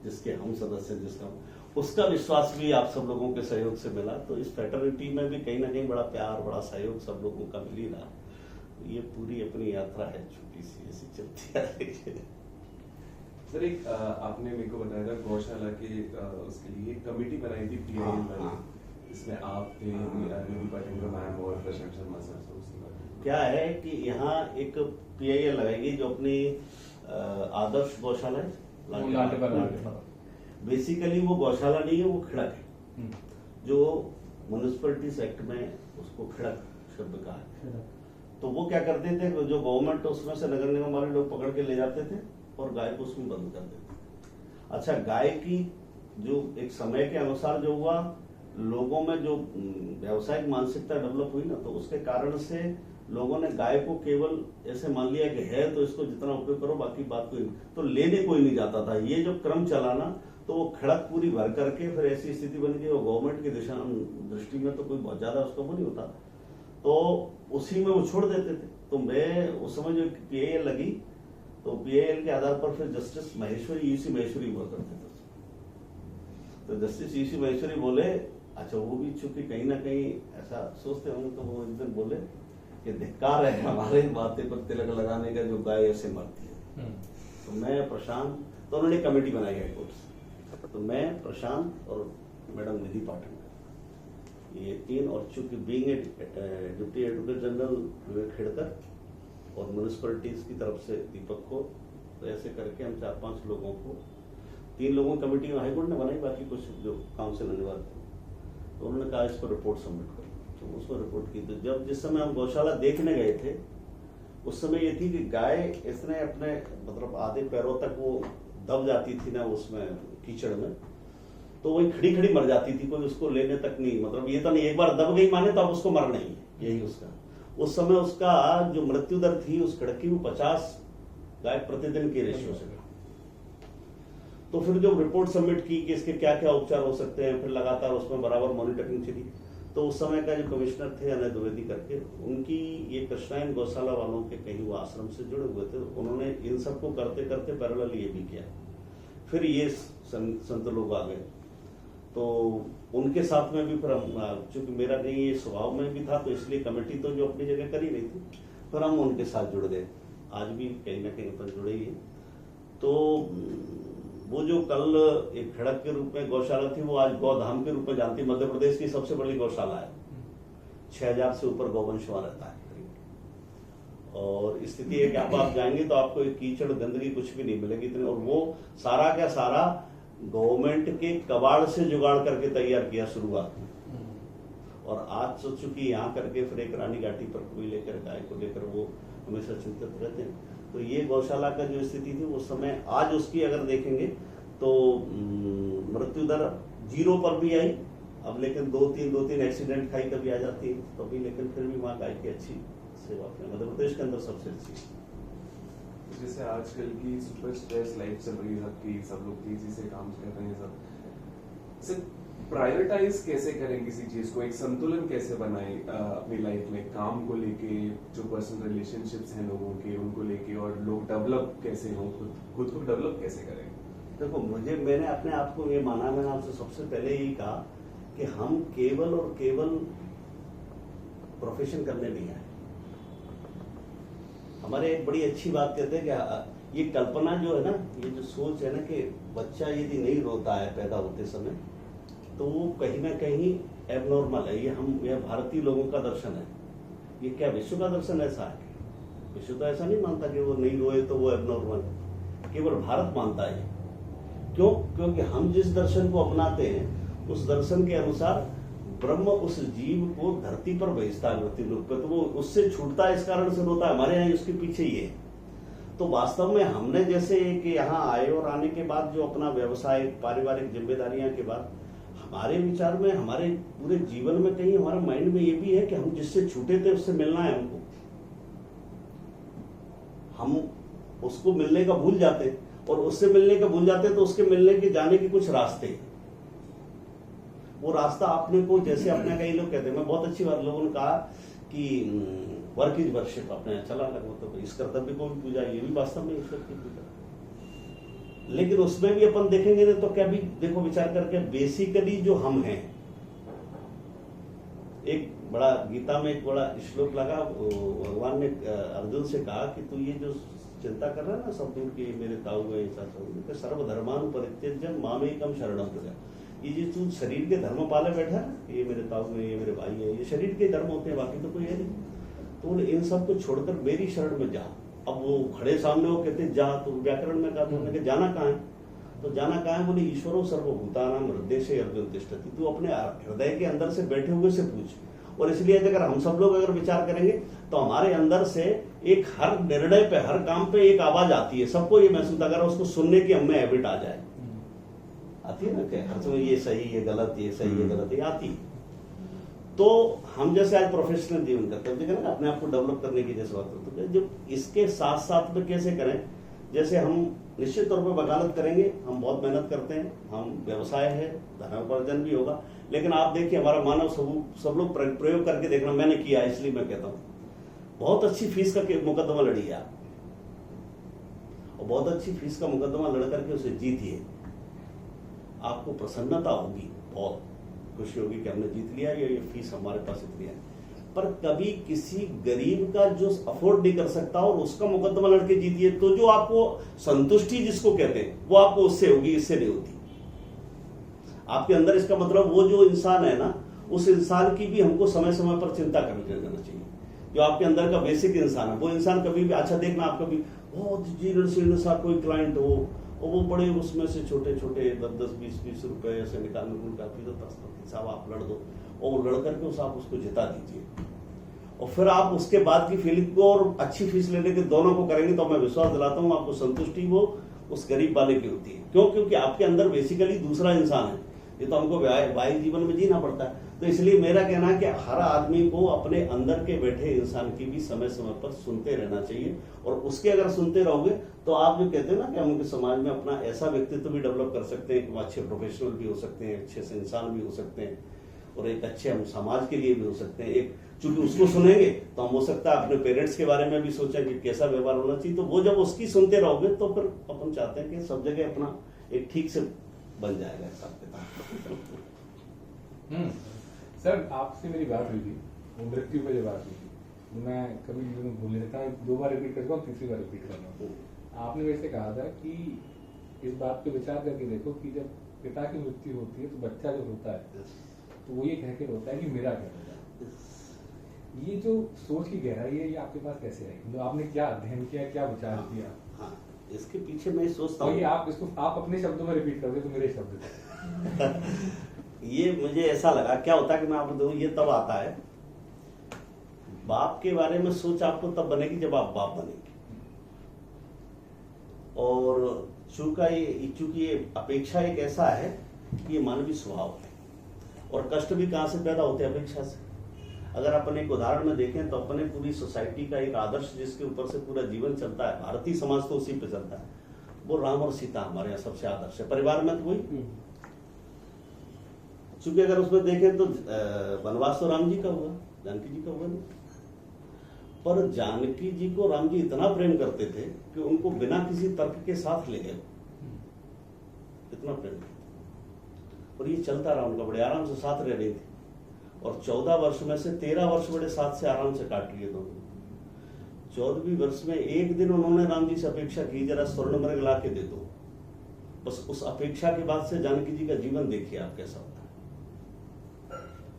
जिसके हम सदस्य जिसका उसका विश्वास भी आप सब लोगों के सहयोग से मिला। तो इस फ्रेटर्निटी में भी कहीं ना कहीं बड़ा प्यार, बड़ा सहयोग सब लोगों का मिल ही रहा। ये पूरी अपनी यात्रा है, छोटी सी ऐसी चलती है। सर एक आपने मेरे को बताया था गौशाला के उसके लिए एक कमेटी बनाई थी PIL वाली, इसमें आप थे, निधि पाटिल मैम और प्रशांत शर्मा सर। क्या है कि यहाँ एक PIL लगाएगी जो अपनी आदर्श गौशाला है। बेसिकली वो गौशाला नहीं है, वो खिड़क है, जो म्युनिसिपैलिटीज एक्ट में उसको खिड़क शब्द का है। तो वो क्या करते थे, जो गवर्नमेंट उसमें से नगर निगम वाले लोग पकड़ के ले जाते थे और गाय को उसमें बंद कर देते। अच्छा, गाय की जो एक समय के अनुसार जो हुआ, लोगों में जो व्यावसायिक मानसिकता डेवलप हुई ना, तो उसके कारण से लोगों ने गाय को केवल ऐसे मान लिया कि है तो इसको जितना उपयोग करो, बाकी बात कोई नहीं, तो लेने कोई नहीं जाता था। ये जो क्रम चला ना, तो वो खड़क पूरी भर करके फिर ऐसी स्थिति बन गई, वो गवर्नमेंट की दिशा दृष्टि में तो कोई बहुत ज्यादा उसका वो नहीं होता, तो उसी में वो छोड़ देते थे। तो मैं उस समय जो PIL लगी, तो PIL के आधार पर फिर जस्टिस महेश्वरी UC महेश्वरी हुआ करते थे। तो जस्टिस UC महेश्वरी बोले, अच्छा वो भी चूंकि कहीं ना कहीं ऐसा सोचते होंगे, तो वो एक दिन बोले कि धिक्कार है हमारे बातें पर तिलक लगाने का, जो गाय ऐसे मरती है। तो मैं प्रशांत, तो उन्होंने कमेटी बनाई हाईकोर्ट से, तो मैं प्रशांत और मैडम निधि पाटिल, ये तीन, और चूंकि बीइंग डिप्टी एडवोकेट जनरल विवेक खेड़कर और म्युनिसिपैलिटीज की तरफ से दीपक को, तो ऐसे करके हम 4-5 लोगों को, 3 लोगों की कमेटी हाईकोर्ट ने बनाई, बाकी कुछ जो काउंसिल अनिवार्य थे, तो उन्होंने कहा इस पर रिपोर्ट सबमिट करो, तो उसको रिपोर्ट की। तो जब जिस समय हम गौशाला देखने गए थे, उस समय ये थी कि गाय इसने अपने मतलब आधे पैरों तक वो दब जाती थी ना उसमें कीचड़ में, तो वही खड़ी खड़ी मर जाती थी, कोई उसको लेने तक नहीं, मतलब ये तो नहीं एक बार दब गई माने तो अब उसको मरना ही है, यही उसका। उस समय उसका जो मृत्यु दर थी उस खड़क की, वो 50 गाय प्रतिदिन के रेशियो से। तो फिर जब रिपोर्ट सबमिट की कि इसके क्या क्या उपचार हो सकते हैं, फिर लगातार उसमें बराबर मॉनिटरिंग चली, तो उस समय का जो कमिश्नर थे अनय द्विवेदी करके, उनकी ये कृष्णायन गौशाला वालों के कहीं वो आश्रम से जुड़े हुए थे, उन्होंने इन सबको करते करते पैरेलल ये भी किया। फिर ये संत लोग आ गए, तो उनके साथ में भी फिर हम, चूंकि मेरा कहीं ये स्वभाव में भी था, तो इसलिए कमेटी तो जो अपनी जगह कर ही रही थी, फिर हम उनके साथ जुड़ गए, आज भी कहीं ना कहीं पर जुड़े ही है। तो वो जो कल एक खड़क के रूप में गौशाला थी, वो आज गौधाम के रूप में जानती, मध्य प्रदेश की सबसे बड़ी गौशाला है, 6000 से ऊपर गौवंश वहां रहता है। और स्थिति है कि आप जाएंगे तो आपको एक कीचड़ गंदगी कुछ भी नहीं मिलेगी इतने, और वो सारा का सारा गवर्नमेंट के कबाड़ से जुगाड़ करके तैयार किया शुरुआत में। और आज तो चूंकि यहाँ करके फिर एक रानी घाटी पर कोई लेकर गाय को लेकर वो हमेशा चिंतित रहते हैं। तो ये गौशाला का जो स्थिति थी उस समय, आज उसकी अगर देखेंगे तो मृत्यु दर 0 पर भी आई, अब लेकिन 2-3 एक्सीडेंट खाई कभी आ जाती है तो भी, लेकिन फिर भी वहाँ गाय की अच्छी सेवा है, मध्य प्रदेश के अंदर सबसे अच्छी। जैसे आजकल की सुपर स्ट्रेस लाइफ चल रही है सबकी, सब लोग तेजी से काम कर रहे हैं, सब प्रायोरिटाइज कैसे करें किसी चीज को, एक संतुलन कैसे बनाएं अपनी लाइफ में, काम को लेके, जो पर्सनल रिलेशनशिप्स हैं लोगों के उनको लेके, और लोग डेवलप कैसे हो, खुद को डेवलप कैसे करें। देखो मैंने अपने आप को ये माना, मैंने आपसे सबसे पहले यही कहा कि हम केवल और केवल प्रोफेशन करने नहीं आए। हमारे एक बड़ी अच्छी बात कहते हैं कि ये कल्पना जो है ना, ये जो सोच है ना कि बच्चा यदि नहीं रोता है पैदा होते समय, तो वो कहीं ना कहीं एबनॉर्मल है। यह भारतीय लोगों का दर्शन है। ये क्या विश्व का दर्शन ऐसा है? विश्व तो ऐसा नहीं मानता कि वो नहीं रोए तो वो एबनॉर्मल है। केवल भारत मानता है। क्यों? क्योंकि हम जिस दर्शन को अपनाते हैं उस दर्शन के अनुसार ब्रह्म उस जीव को धरती पर भेजता है मृत्यु लोक पे, तो वो उससे छूटता है, इस कारण से रोता है। हमारे यहाँ उसके पीछे ये है। तो वास्तव में हमने जैसे कि यहाँ आए और आने के बाद जो अपना व्यवसाय, पारिवारिक जिम्मेदारियां के बाद हमारे विचार में, हमारे पूरे जीवन में कहीं हमारे माइंड में ये भी है कि हम जिससे छूटे थे उससे मिलना है हमको। हम उसको मिलने का भूल जाते, और उससे मिलने का भूल जाते तो उसके मिलने के जाने के कुछ रास्ते, वो रास्ता आपने को, जैसे अपने कई लोग कहते हैं, मैं बहुत अच्छी बात लोगों ने कहा कि वर्क इज वर्शिप, अपने चला लगा तो इस कर्तव्य को भी पूजा, ये भी वास्तव में ईश्वर की पूजा। लेकिन उसमें भी अपन देखेंगे ना तो क्या भी देखो विचार करके, बेसिकली जो हम हैं, एक बड़ा गीता में एक बड़ा श्लोक लगा, भगवान ने अर्जुन से कहा कि तू ये जो चिंता कर रहा है ना सब दूर की मेरे ताऊ में ऐसा सब, सर्वधर्मान परित्यज्य मामेकम शरणम व्रज। ये जो तू शरीर के धर्म पाले बैठा है, ये मेरे ताऊ में, ये मेरे भाई है, ये शरीर के धर्म होते हैं, बाकी तो कोई है नहीं। तो इन सब को छोड़कर मेरी शरण में जा। अब वो खड़े सामने वो कहते जा, तो व्याकरण में कहा उन्होंने कि जाना कहाँ है? तो जाना कहाँ है? बोले ईश्वरो सर्वभूतानां हृदय से अर्जुन तिष्ठति। तू अपने हृदय के अंदर से बैठे हुए से पूछ। और इसलिए अगर हम सब लोग अगर विचार करेंगे तो हमारे अंदर से एक हर निर्णय पे, हर काम पे एक आवाज आती है। सबको ये महसूस, अगर उसको सुनने की हमें हैबिट आ जाए, आती है ना कि हर समय ये सही, ये गलत, ये सही, ये गलत, ये आती है। तो हम जैसे आज प्रोफेशनल जीवन करते हैं ना, अपने आप को डेवलप करने की जैसे बात होती है, जब इसके साथ साथ में कैसे करें, जैसे हम निश्चित तौर पर वकालत करेंगे, हम बहुत मेहनत करते हैं, हम व्यवसाय है, धनोपार्जन भी होगा, लेकिन आप देखिए हमारा मानव सब लोग प्रयोग करके देखना, मैंने किया इसलिए मैं कहता हूँ, बहुत अच्छी फीस का मुकदमा लड़िए आप, और बहुत अच्छी फीस का मुकदमा लड़ करके उसे जीतिए, आपको प्रसन्नता होगी, बहुत खुशी होगी कि हमने जीत लिया, ये फीस हमारे पास इतनी है। पर कभी किसी गरीब का जो अफोर्ड नहीं कर सकता और उसका मुकदमा लड़के जीतिए, तो जो आपको संतुष्टि जिसको कहते हैं वो आपको उससे होगी, इससे नहीं होती। आपके अंदर, इसका मतलब वो जो इंसान है ना, उस इंसान की भी हमको समय समय पर चिंता करने देना चाहिए। जो आपके अंदर का बेसिक इंसान है, वो इंसान कभी भी, अच्छा देखना, आप कभी बहुत जीर्ण शीर्ण सा कोई क्लाइंट हो और वो बड़े उसमें से छोटे छोटे 10-10, 20-20 रुपए ऐसे निकालने को काफी, तो 10 साहब आप लड़ दो, और लड़ करके आप उसको जिता दीजिए, और फिर आप उसके बाद की फीलिंग को और अच्छी फीस लेने के दोनों को करेंगे, तो मैं विश्वास दिलाता हूँ आपको संतुष्टि वो उस गरीब वाले की होती है। क्यों? क्योंकि आपके अंदर बेसिकली दूसरा इंसान है, ये तो हमको वायु जीवन में जीना पड़ता है। तो इसलिए मेरा कहना है कि हर आदमी को अपने अंदर के बैठे इंसान की भी समय समय पर सुनते रहना चाहिए, और उसके अगर सुनते रहोगे तो आप जो कहते हैं ना कि हम समाज में अपना ऐसा व्यक्तित्व भी डेवलप कर सकते हैं, अच्छे प्रोफेशनल भी हो सकते हैं, अच्छे से इंसान भी हो सकते हैं, और एक अच्छे हम समाज के लिए भी हो सकते हैं। एक चूंकि उसको सुनेंगे तो हम हो सकता है अपने पेरेंट्स के बारे में भी सोचें कि कैसा व्यवहार होना चाहिए, तो वो जब उसकी सुनते रहोगे तो फिर अपन चाहते हैं कि सब जगह अपना एक ठीक से बन जाएगा हिसाब किताब। सर आपसे मेरी बात हुई थी, वो मृत्यु पर जो बात हुई थी, मैं कभी भूल नहीं सकता, 2 बार रिपीट कर रहा हूँ, 3री बार रिपीट कर रहा हूँ। आपने मेरे से कहा था कि इस बात पे विचार करके देखो कि जब पिता की मृत्यु होती है तो बच्चा जो होता है तो वो ये कह के होता है कि मेरा क्या होगा। ये जो सोच की गहराई है, ये आपके पास कैसे आई? मतलब आपने क्या अध्ययन किया, क्या विचार किया? हाँ, इसके पीछे मैं सोचता हूँ, आप इसको आप अपने शब्दों में रिपीट कर दे तो मेरे शब्द ये मुझे ऐसा लगा, क्या होता है कि मैं आपको देखूं, ये तब आता है, बाप के बारे में सोच आपको तब बनेगी जब आप बाप बनेंगे, और चूंकि ये अपेक्षा एक ऐसा है कि ये मानवीय स्वभाव है, और कष्ट भी कहां से पैदा होते हैं? अपेक्षा से। अगर अपन एक उदाहरण में देखें तो अपने पूरी सोसाइटी का एक आदर्श जिसके ऊपर से पूरा जीवन चलता है, भारतीय समाज तो उसी पे चलता है, वो राम और सीता हमारे यहाँ सबसे आदर्श है। परिवार में तो वही, चूंकि अगर उसमें देखें तो वनवास तो राम जी का हुआ, जानकी जी का हुआ नहीं, पर जानकी जी को राम जी इतना प्रेम करते थे कि उनको बिना किसी तर्क के साथ ले गए, इतना प्रेम। और ये चलता रहा उनका, बड़े आराम से साथ रह रही थी। और 14 वर्ष में से 13 वर्ष बड़े साथ से आराम से काट लिए दोनों। 14वीं वर्ष में एक दिन उन्होंने राम जी से अपेक्षा की, जरा स्वर्ण मृग ला के दे दो। बस उस अपेक्षा के बाद से जानकी जी का जीवन देखिए आप कैसा होता है।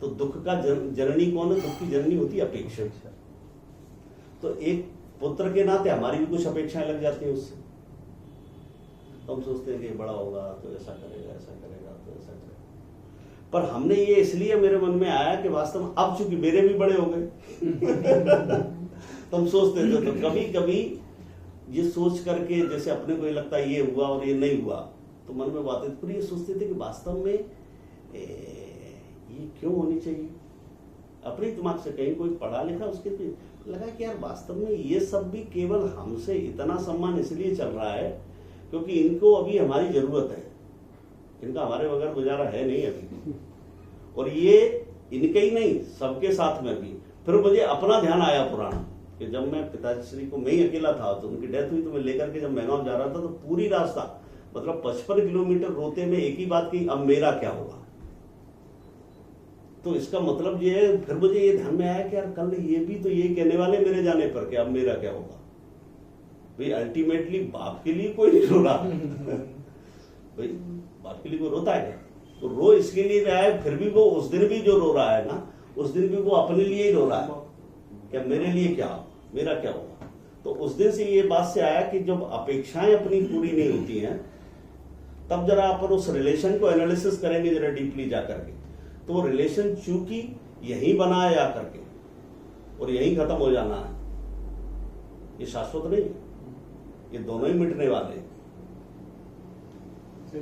तो दुख का जननी कौन है? दुख की जननी होती है अपेक्षा। तो एक पुत्र के नाते हमारी भी कुछ अपेक्षाएं लग जाती हैं उससे। तो हम सोचते हैं कि बड़ा होगा तो ऐसा करेगा, ऐसा करेगा तो ऐसा करेगा। पर हमने ये इसलिए मेरे मन में आया कि वास्तव में अब चूंकि मेरे भी बड़े हो गए तो हम सोचते थे, तो कभी कभी ये सोच करके जैसे अपने को ये लगता है ये हुआ और ये नहीं हुआ, तो मन में बातें, फिर ये सोचते थे कि वास्तव में ये क्यों होनी चाहिए। अपने दिमाग से कहीं कोई पढ़ा लिखा उसके भी लगा कि यार वास्तव में ये सब भी केवल हमसे इतना सम्मान इसलिए चल रहा है क्योंकि इनको अभी हमारी जरूरत है, इनका हमारे बगैर गुजारा है नहीं अभी। और ये इनके ही नहीं सबके साथ में भी। फिर मुझे अपना ध्यान आया पुराना कि जब मैं पिताजी श्री को मैं ही अकेला था, तो उनकी डेथ हुई, तो मैं लेकर के जब मैगांव जा रहा था तो पूरी रास्ता मतलब 55 किलोमीटर रोते में एक ही बात की, अब मेरा क्या होगा। तो इसका मतलब ये है, फिर मुझे ये ध्यान में आया कि यार कल ये भी तो ये कहने वाले मेरे जाने पर कि अब मेरा क्या होगा। भाई अल्टीमेटली बाप के लिए कोई नहीं रो रहा भाई बाप के लिए कोई रोता है क्या? तो रो इसके लिए रहा है, फिर भी वो उस दिन भी जो रो रहा है ना, उस दिन भी वो अपने लिए ही रो रहा है क्या मेरे लिए क्या, मेरा क्या होगा। तो उस दिन से ये बात से आया कि जब अपेक्षाएं अपनी पूरी नहीं होती हैं तब जरा अपन उस रिलेशन को एनालिसिस करेंगे जरा डीपली जा करके, तो वो रिलेशन चूंकि यही बना है जा करके और यही खत्म हो जाना है, ये शाश्वत नहीं है, ये दोनों ही मिटने वाले हैं।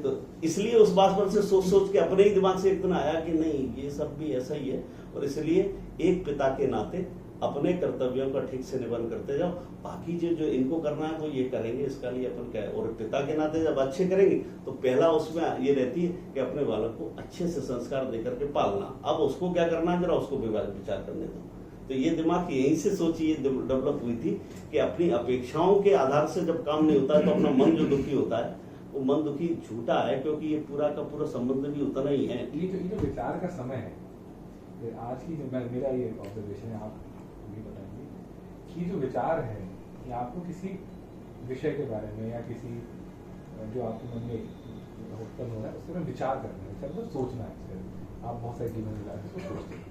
तो इसलिए उस बात पर से सोच सोच के अपने ही दिमाग से एक दिन आया कि नहीं ये सब भी ऐसा ही है। और इसलिए एक पिता के नाते अपने कर्तव्यों का ठीक से निबंध करते जाओ, बाकी जो इनको करना है तो ये करेंगे, इसका लिए अपन क्या है। और पिता के नाते जब अच्छे करेंगे तो पहला उसमें ये रहती है कि अपने बालक को अच्छे से संस्कार देकर के पालना। अब उसको क्या करना है जरा उसको विचार करने दो। तो ये दिमाग यहीं से सोची डेवलप हुई थी कि अपनी अपेक्षाओं के आधार से जब काम नहीं होता है तो अपना मन जो दुखी होता है वो मन दुखी झूठा है, क्योंकि ये पूरा का पूरा संबंध भी उतना ही है। ये जो विचार का समय है, आज की जो मेरा ये ऑब्जर्वेशन है, आप भी बताएंगे कि जो विचार है ये आपको किसी विषय के बारे में या किसी जो आपके मन में उत्पन्न हो रहा है उसके में विचार करना है, विचार मतलब सोचना है। आप बहुत सारी चीजें सोचते हैं,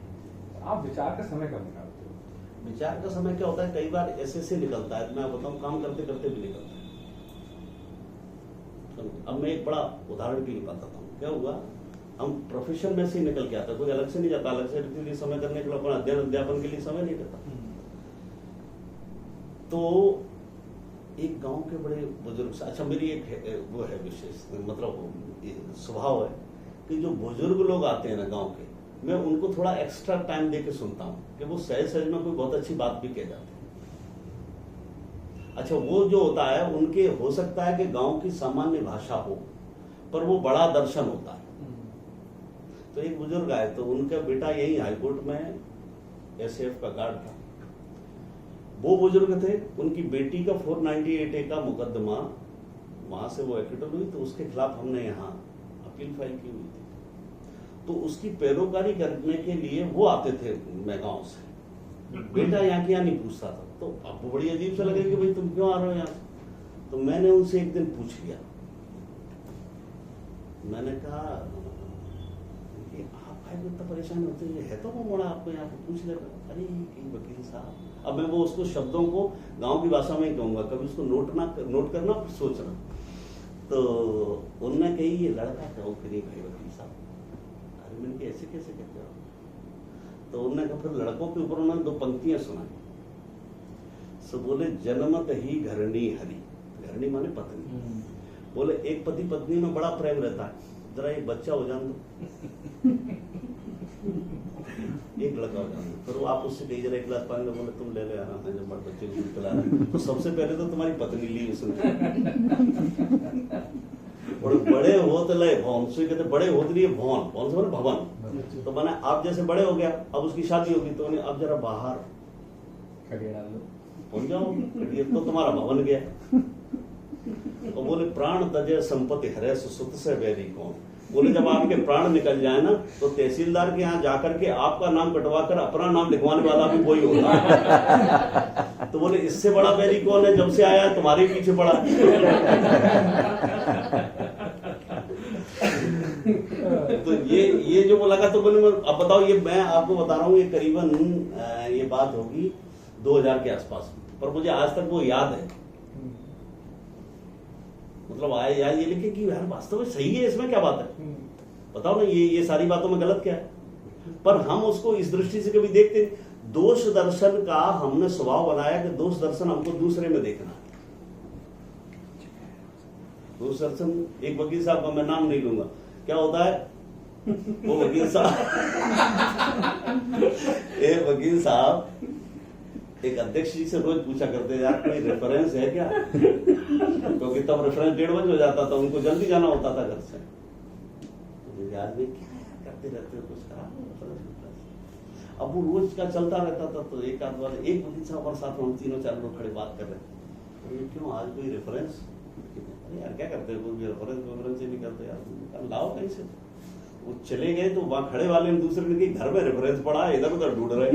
आप विचार का समय कब निकालते हो? विचार का समय क्या होता है, कई बार ऐसे निकलता है, मैं बताऊं काम करते करते भी निकलता है। अब मैं एक बड़ा उदाहरण के लिए बताता हूँ। क्या हुआ, हम प्रोफेशन में से निकल के आता, कोई अलग से नहीं जाता, अलग से के लिए समय करने के लिए अपना अध्यापन के लिए समय नहीं देता। तो एक गांव के बड़े बुजुर्ग से, अच्छा मेरी एक वो है विशेष मतलब स्वभाव है कि जो बुजुर्ग लोग आते हैं ना गांव के, मैं उनको थोड़ा एक्स्ट्रा टाइम दे के सुनता हूँ कि वो सहज सहज में कोई बहुत अच्छी बात भी कह जाते हैं। अच्छा वो जो होता है उनके हो सकता है कि गांव की सामान्य भाषा हो पर वो बड़ा दर्शन होता है। तो एक बुजुर्ग आए, तो उनका बेटा यही हाईकोर्ट में एसएफ का गार्ड था। वो बुजुर्ग थे, उनकी बेटी का 498A का मुकदमा वहां से वो एक्विटल हुई, तो उसके खिलाफ हमने यहाँ अपील फाइल की हुई थी। तो उसकी पैरोकारी करने के लिए वो आते थे मैगांव से, बेटा यहाँ के यहाँ नहीं पूछता था। तो आपको बड़ी अजीब सा लगे कि भाई तुम क्यों आ रहे हो यहाँ से। तो मैंने उनसे एक दिन पूछ लिया, मैंने कहा कि आप भाई को इतना परेशान होते है तो वो मोड़ा आपको यहाँ पे पूछ लेगा। अरे वकील साहब, अब मैं वो उसको शब्दों को गांव की भाषा में ही कहूंगा, कभी उसको नोट करना फिर सोचना। तो उन्होंने कही ये लड़का कहो कि नहीं भाई वकील साहब। अरे मैंने ऐसे कैसे कहते हो। तो उन्होंने कहा, फिर लड़कों के ऊपर उन्होंने 2 पंक्तियां सुनाई। सो बोले जन्मत ही घरणी हरी, घरणी माने पत्नी। बोले एक पति पत्नी में बड़ा प्रेम रहता है, जरा एक बच्चा हो जान दो एक लड़का हो जान दो। फिर वो आप उससे कही जरा 1 गिलास पानी में, बोले तुम ले ले आना है जब बड़े बच्चे को पिला रहे। तो सबसे पहले तो तुम्हारी पत्नी ली उसने और बड़े हो तो ले भवन, सुई कहते बड़े हो तो लिए भवन, भवन से मैंने भवन। तो मैंने आप जैसे बड़े हो गया, अब उसकी शादी होगी तो उन्हें अब जरा बाहर पहुंच जाओ, तो तुम्हारा भवन गया। और बोले प्राण तजे संपत्ति हरे सुत से बैरी कौन, बोले जब आपके प्राण निकल जाए ना तो तहसीलदार के यहाँ जाकर के आपका नाम कटवा कर अपना नाम लिखवाने वाला भी कोई होगा। तो बोले इससे बड़ा बैरी कौन है, जब से आया है तुम्हारे पीछे पड़ा। तो ये जो लगा, तो बोले अब बताओ, ये मैं आपको बता रहा हूँ, ये करीबन ये बात होगी 2000 के आसपास, पर मुझे आज तक वो याद है। मतलब आए यार ये लिखे कि यार वास्तव में सही है, इसमें क्या बात है, बताओ ना, ये सारी बातों में गलत क्या है। पर हम उसको इस दृष्टि से कभी देखते नहीं। दोष दर्शन का हमने स्वभाव बनाया कि दोष दर्शन हमको दूसरे में देखना है। दोष दर्शन, एक वकील साहब का मैं नाम नहीं लूंगा, क्या होता है वो वकील साहब एक वकील साहब एक अध्यक्ष जी से रोज पूछा करते यार कोई रेफरेंस है क्या, क्योंकि तब रेफरेंस 1:30 बजे हो जाता था, उनको जल्दी जाना होता था घर से। तो यार में क्या करते रहते हो, कुछ खराब। अब वो रोज का चलता रहता था। तो एक आध बार एक वकील साहब और साथ में हम 3-4 लोग खड़े बात कर रहे थे, तो क्यों आज कोई रेफरेंस, अरे यार क्या करते हो, कोई रेफरेंस ही नहीं करते यार, लाओ कहीं से। वो चले गए तो वहां खड़े वाले ने दूसरे ने घर में रेफरेंस पढ़ा, इधर उधर ढूंढ रहे।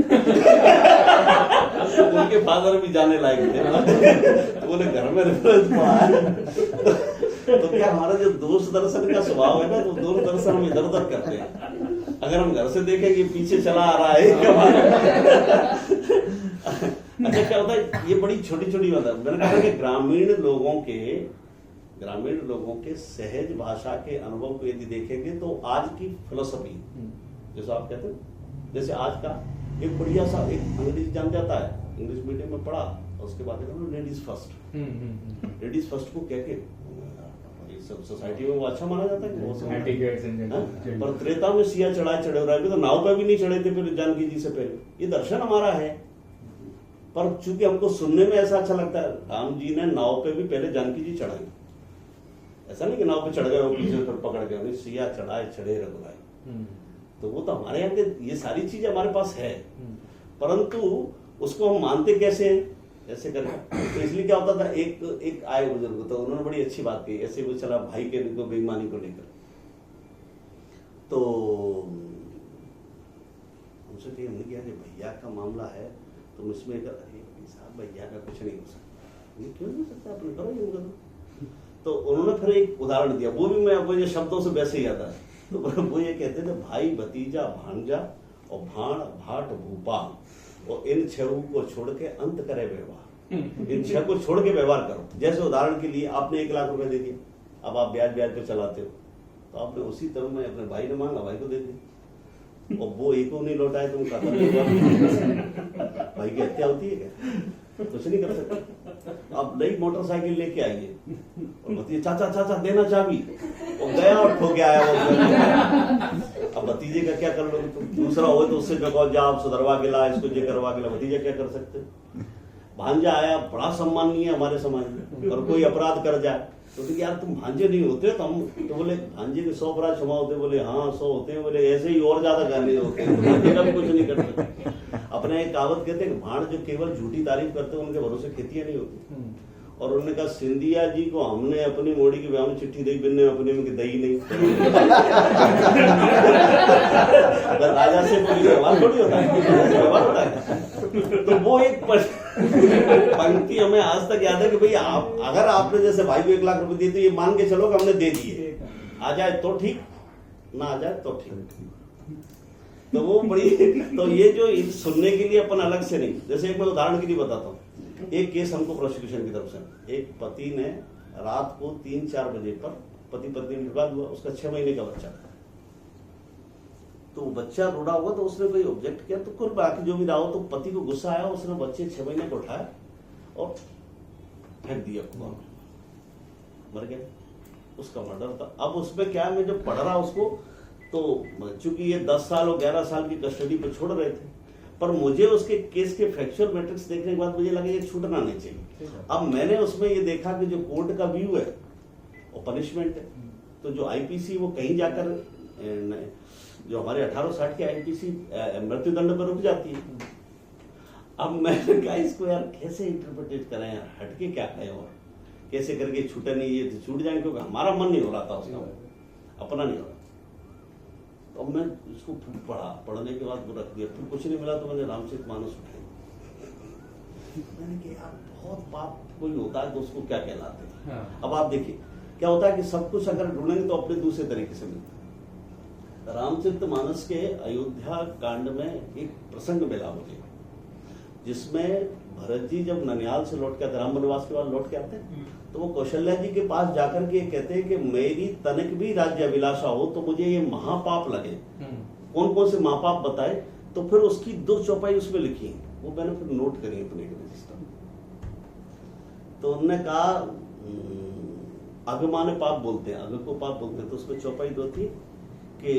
उनके फादर भी जाने लायक थे, तो बोले घर में रेफरेंस पढ़ा है। तो क्या हमारा जो दोष दर्शन का स्वभाव है ना, तो दोष दर्शन हम इधर उधर करते हैं। अगर हम घर से देखेंगे पीछे चला आ रहा है अच्छा क्या होता है, ये बड़ी छोटी छोटी बात है। मैंने कहा कि ग्रामीण लोगों के सहज भाषा के अनुभव को यदि देखेंगे तो आज की फिलोसफी, जैसे आप कहते हैं, जैसे आज का एक बढ़िया सा एक अंग्रेजी जान जाता है, इंग्लिश मीडियम में पढ़ा, और उसके बाद लेडीज फर्स्ट। लेडीज फर्स्ट को कह के सोसाइटी में वो अच्छा माना जाता है कि वो पर त्रेता में सिया चढ़े हो रहा है, तो नाव पे भी नहीं चढ़े थे फिर जानकी जी से पहले। ये दर्शन हमारा है, पर चूंकि हमको सुनने में ऐसा अच्छा लगता है, राम जी ने नाव पे भी पहले जानकी जी चढ़ाई। ऐसा नहीं कि नाव पे चढ़ गए और पीछे फिर पकड़ गए, सिया चढ़े रघुराई। तो वो तो हमारे यहाँ के ये सारी चीजें हमारे पास है, परंतु उसको हम मानते कैसे हैं, ऐसे करके। तो इसलिए क्या होता था, एक आए बुजुर्ग, तो उन्होंने बड़ी अच्छी बात कही, ऐसे वो चला भाई के बेईमानी को लेकर। तो हमसे कही, हमने किया कि भैया का मामला है, तुम इसमें अरे साहब भैया का कुछ नहीं हो सकता। क्यों नहीं हो सकता, अपने करो ये करो। तो उन्होंने फिर एक उदाहरण दिया, वो भी मैं आपको ये शब्दों से वैसे ही आता है। तो वो ये कहते थे, भाई भतीजा भांजा और भाण भाट भूपाल, और इन 6 को छोड़ के अंत करे व्यवहार। इन 6 को छोड़ के व्यवहार करो। जैसे उदाहरण के लिए आपने 1 लाख रुपए दे दिए, अब आप ब्याज पे चलाते हो, तो आपने उसी तरह में अपने भाई ने मांगा, भाई को दे दिया, और वो एक को नहीं लौटाए, तुम खाता नहीं हुआ। भाई की हत्या होती है क्या? कुछ नहीं कर सकते। आप नई मोटरसाइकिल लेके आइए और भतीजे चाचा देना चाबी, और गया और ठोक के आया वो। अब भतीजे का क्या कर लो, दूसरा हो तो उससे कहो जा आप सुधरवा के ला, इसको ये करवा के ला, भतीजा क्या कर सकते। भांजा आया, बड़ा सम्मानीय है हमारे समाज में, और कोई अपराध कर जाए तो यार तुम भांजे नहीं होते, तो हम तो बोले भांजे के 100 अपराध क्षमा होते, बोले हाँ 100 होते हैं, बोले ऐसे ही और ज्यादा गाने होते हैं, भांजे का भी कुछ नहीं कर सकते। अपने एक कहावत कहते हैं, भाण जो केवल झूठी तारीफ करते हैं उनके भरोसे खेतियां नहीं होती। और उन्होंने कहा, सिंधिया जी को हमने अपनी मोड़ी के ब्याह में चिट्ठी दी, बिन्ने अपने में दही नहीं। राजा से कोई व्यवहार थोड़ी होता है, व्यवहार होता है। तो वो एक पंक्ति हमें आज तक याद है कि भाई अगर आपने जैसे भाई को 1 लाख रुपए दिए, तो ये मान के चलो कि हमने दे दिए, आ जाए तो ठीक, ना आ जाए तो ठीक। तो वो बड़ी, तो ये जो सुनने के लिए अपन अलग से नहीं, जैसे एक मैं उदाहरण के लिए बताता हूँ। एक केस हमको प्रोसिक्यूशन की तरफ से, एक पति ने रात को 3-4 बजे पर पति पत्नी में विवाद हुआ, उसका 6 महीने का बच्चा था। तो बच्चा रोड़ा हुआ, तो उसने कोई ऑब्जेक्ट किया, तो कुल बाकी जो भी रहा हो, तो पति को गुस्सा आया, उसने बच्चे 6 महीने को उठाया और फेंक दिया कुआं में, मर गया। उसका मर्डर था। अब उसमें क्या है, मैं जब पढ़ रहा उसको, तो चूंकि ये 10 साल और 11 साल की कस्टडी पे छोड़ रहे थे, पर मुझे उसके केस के फैक्चुअल मैट्रिक्स देखने के बाद मुझे लगा ये छूटना नहीं चाहिए। अब मैंने उसमें ये देखा कि जो कोर्ट का व्यू है वो पनिशमेंट है, तो जो आईपीसी वो कहीं जाकर जो हमारे 1860 की आईपीसी मृत्युदंड पर रुक जाती है। अब मैंने कहा इसको यार कैसे इंटरप्रिटेट करें यार, हटके क्या कहें और कैसे करके छूटे नहीं, ये छूट जाएंगे, क्योंकि हमारा मन नहीं हो रहा था उसका, अपना नहीं हो रहा। तो अब मैं इसको फिर पढ़ने के बाद वो रख दिया, फिर कुछ नहीं मिला तो मैंने रामचरितमानस उठाई। मैंने कहा यार बहुत पाप कोई होता है तो उसको क्या कहलाते हैं। हाँ। अब आप देखिए क्या होता है कि सब कुछ अगर ढूंढेंगे तो अपने दूसरे तरीके से मिलता है। रामचरितमानस के अयोध्या कांड में एक प्रसंग मिला मुझे, जिसमें भरत जी जब ननिहाल से लौट के आते, राम वनवास के बाद लौट के आते हैं, तो वो कौशल्या जी के पास जाकर के कहते हैं कि मेरी तनिक भी राज्य अभिलाषा हो तो मुझे ये महापाप लगे। कौन कौन से महापाप बताए, तो फिर उसकी 2 चौपाई उसमें लिखी है, वो मैंने फिर नोट करी अपने रजिस्टर में। तो उन्होंने कहा अगमाने पाप बोलते हैं, अग को पाप बोलते हैं, तो उसमें चौपाई 2 थी कि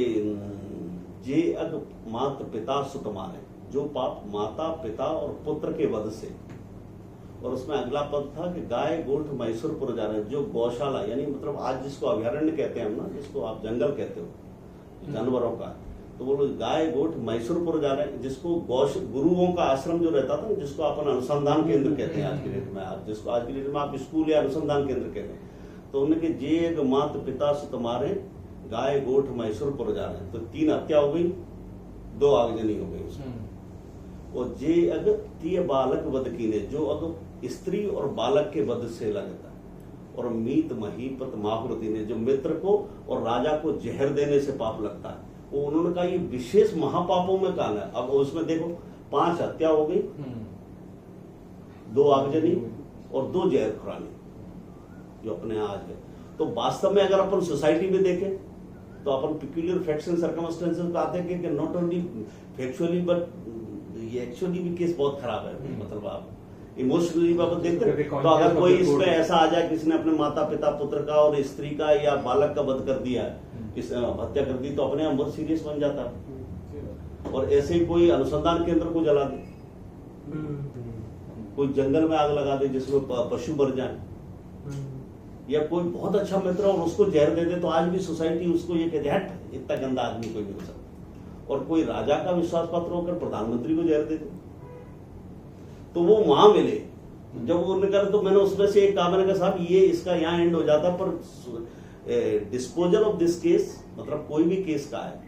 जे अग मात पिता सुत मारे, जो पाप माता पिता और पुत्र के वध से। और उसमें अगला पद था कि गाय गोठ मैसूरपुर जा रहे हैं, जो गौशाला यानी मतलब आज जिसको अभयारण्य कहते हैं हम ना, जिसको आप जंगल कहते हो जानवरों का, तो वो लोग गाय गोठ मैसूरपुर जा रहे हैं, जिसको गुरुओं का आश्रम जो रहता था, जिसको अपन अनुसंधान केंद्र कहते हैं आज की डेट में, आप जिसको आज की डेट में आप स्कूल या अनुसंधान केंद्र कहते हैं। तो उनके जेग मात पिता से तुम्हारे गाय गोठ मैसूरपुर जा रहे हैं, तो 3 हत्या हो गई, 2 आगजनी हो गई उसमें। और जे अग तीय बालक वध कीने, जो अग स्त्री और बालक के वध से लगता है। और मीत महीपत माहुरती ने, जो मित्र को और राजा को जहर देने से पाप लगता है, वो उन्होंने कहा ये विशेष महापापों में कान है। अब उसमें देखो 5 हत्या हो गई, 2 आगजनी और 2 जहर खुरानी जो अपने आज है। तो वास्तव में अगर अपन सोसाइटी में देखें तो अपन पिक्यूलियर फैक्ट्स एंड सर्कमस्टेंसेस को आते हैं कि नॉट ओनली फैक्चुअली बट ये एक्चुअली भी केस बहुत खराब है। मतलब आप इमोशनली बाबत देखते हैं तो अगर कोई इसमें ऐसा आ जाए किसी ने अपने माता पिता पुत्र का और स्त्री का या बालक का वध कर दिया है, हत्या कर दी, तो अपने आप बहुत सीरियस बन जाता है। और ऐसे ही कोई अनुसंधान केंद्र को जला दे, कोई जंगल में आग लगा दे जिसमें पशु मर जाए, या कोई बहुत अच्छा मित्र और उसको जहर दे दे, तो आज भी सोसाइटी उसको ये कहते हैं हट इतना गंदा आदमी कोई नहीं हो सकता। और कोई राजा का विश्वास पात्र होकर प्रधानमंत्री को जहर दे दे तो वो वहां मिले। जब उन्होंने कहा तो मैंने उसमें से एक कहा, मैंने कहा साहब ये इसका यहाँ एंड हो जाता, पर डिस्पोजल ऑफ दिस केस, मतलब कोई भी केस का है,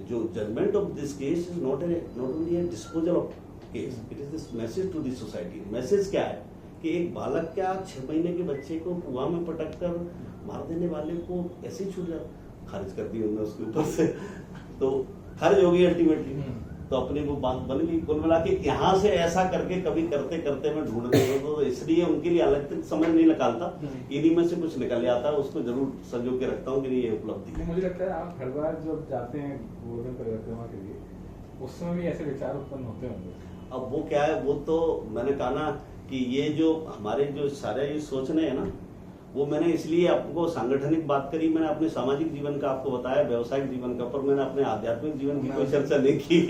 जो judgement of this case is not only a disposal of case, it is this message to this society. Message क्या है कि एक बालक क्या 6 महीने के बच्चे को कुआं में पटक कर मार देने वाले को ऐसे ही छूट जाता, खारिज कर दी उन्होंने उसके ऊपर से, तो खारिज हो गई अल्टीमेटली। तो अपनी वो बात बन गई। कुल मिला के यहाँ से ऐसा करके कभी करते करते मैं ढूंढते हूँ, तो इसलिए उनके लिए अलग तक समय नहीं निकालता, इन्हीं में से कुछ निकल आता है, उसको जरूर संजो के रखता हूँ कि ये उपलब्धि है। मुझे लगता है आप हर बार जब जाते हैं गोवर्धन परिक्रमा के लिए, उस समय भी ऐसे विचार उत्पन्न होते होंगे। अब वो क्या है, वो तो मैंने कहा ना कि ये जो हमारे जो सारे ये सोचने हैं ना, वो मैंने इसलिए आपको सांगठनिक बात करी, मैंने अपने सामाजिक जीवन का आपको बताया, व्यवसायिक जीवन का, पर मैंने अपने आध्यात्मिक जीवन की कोई चर्चा नहीं की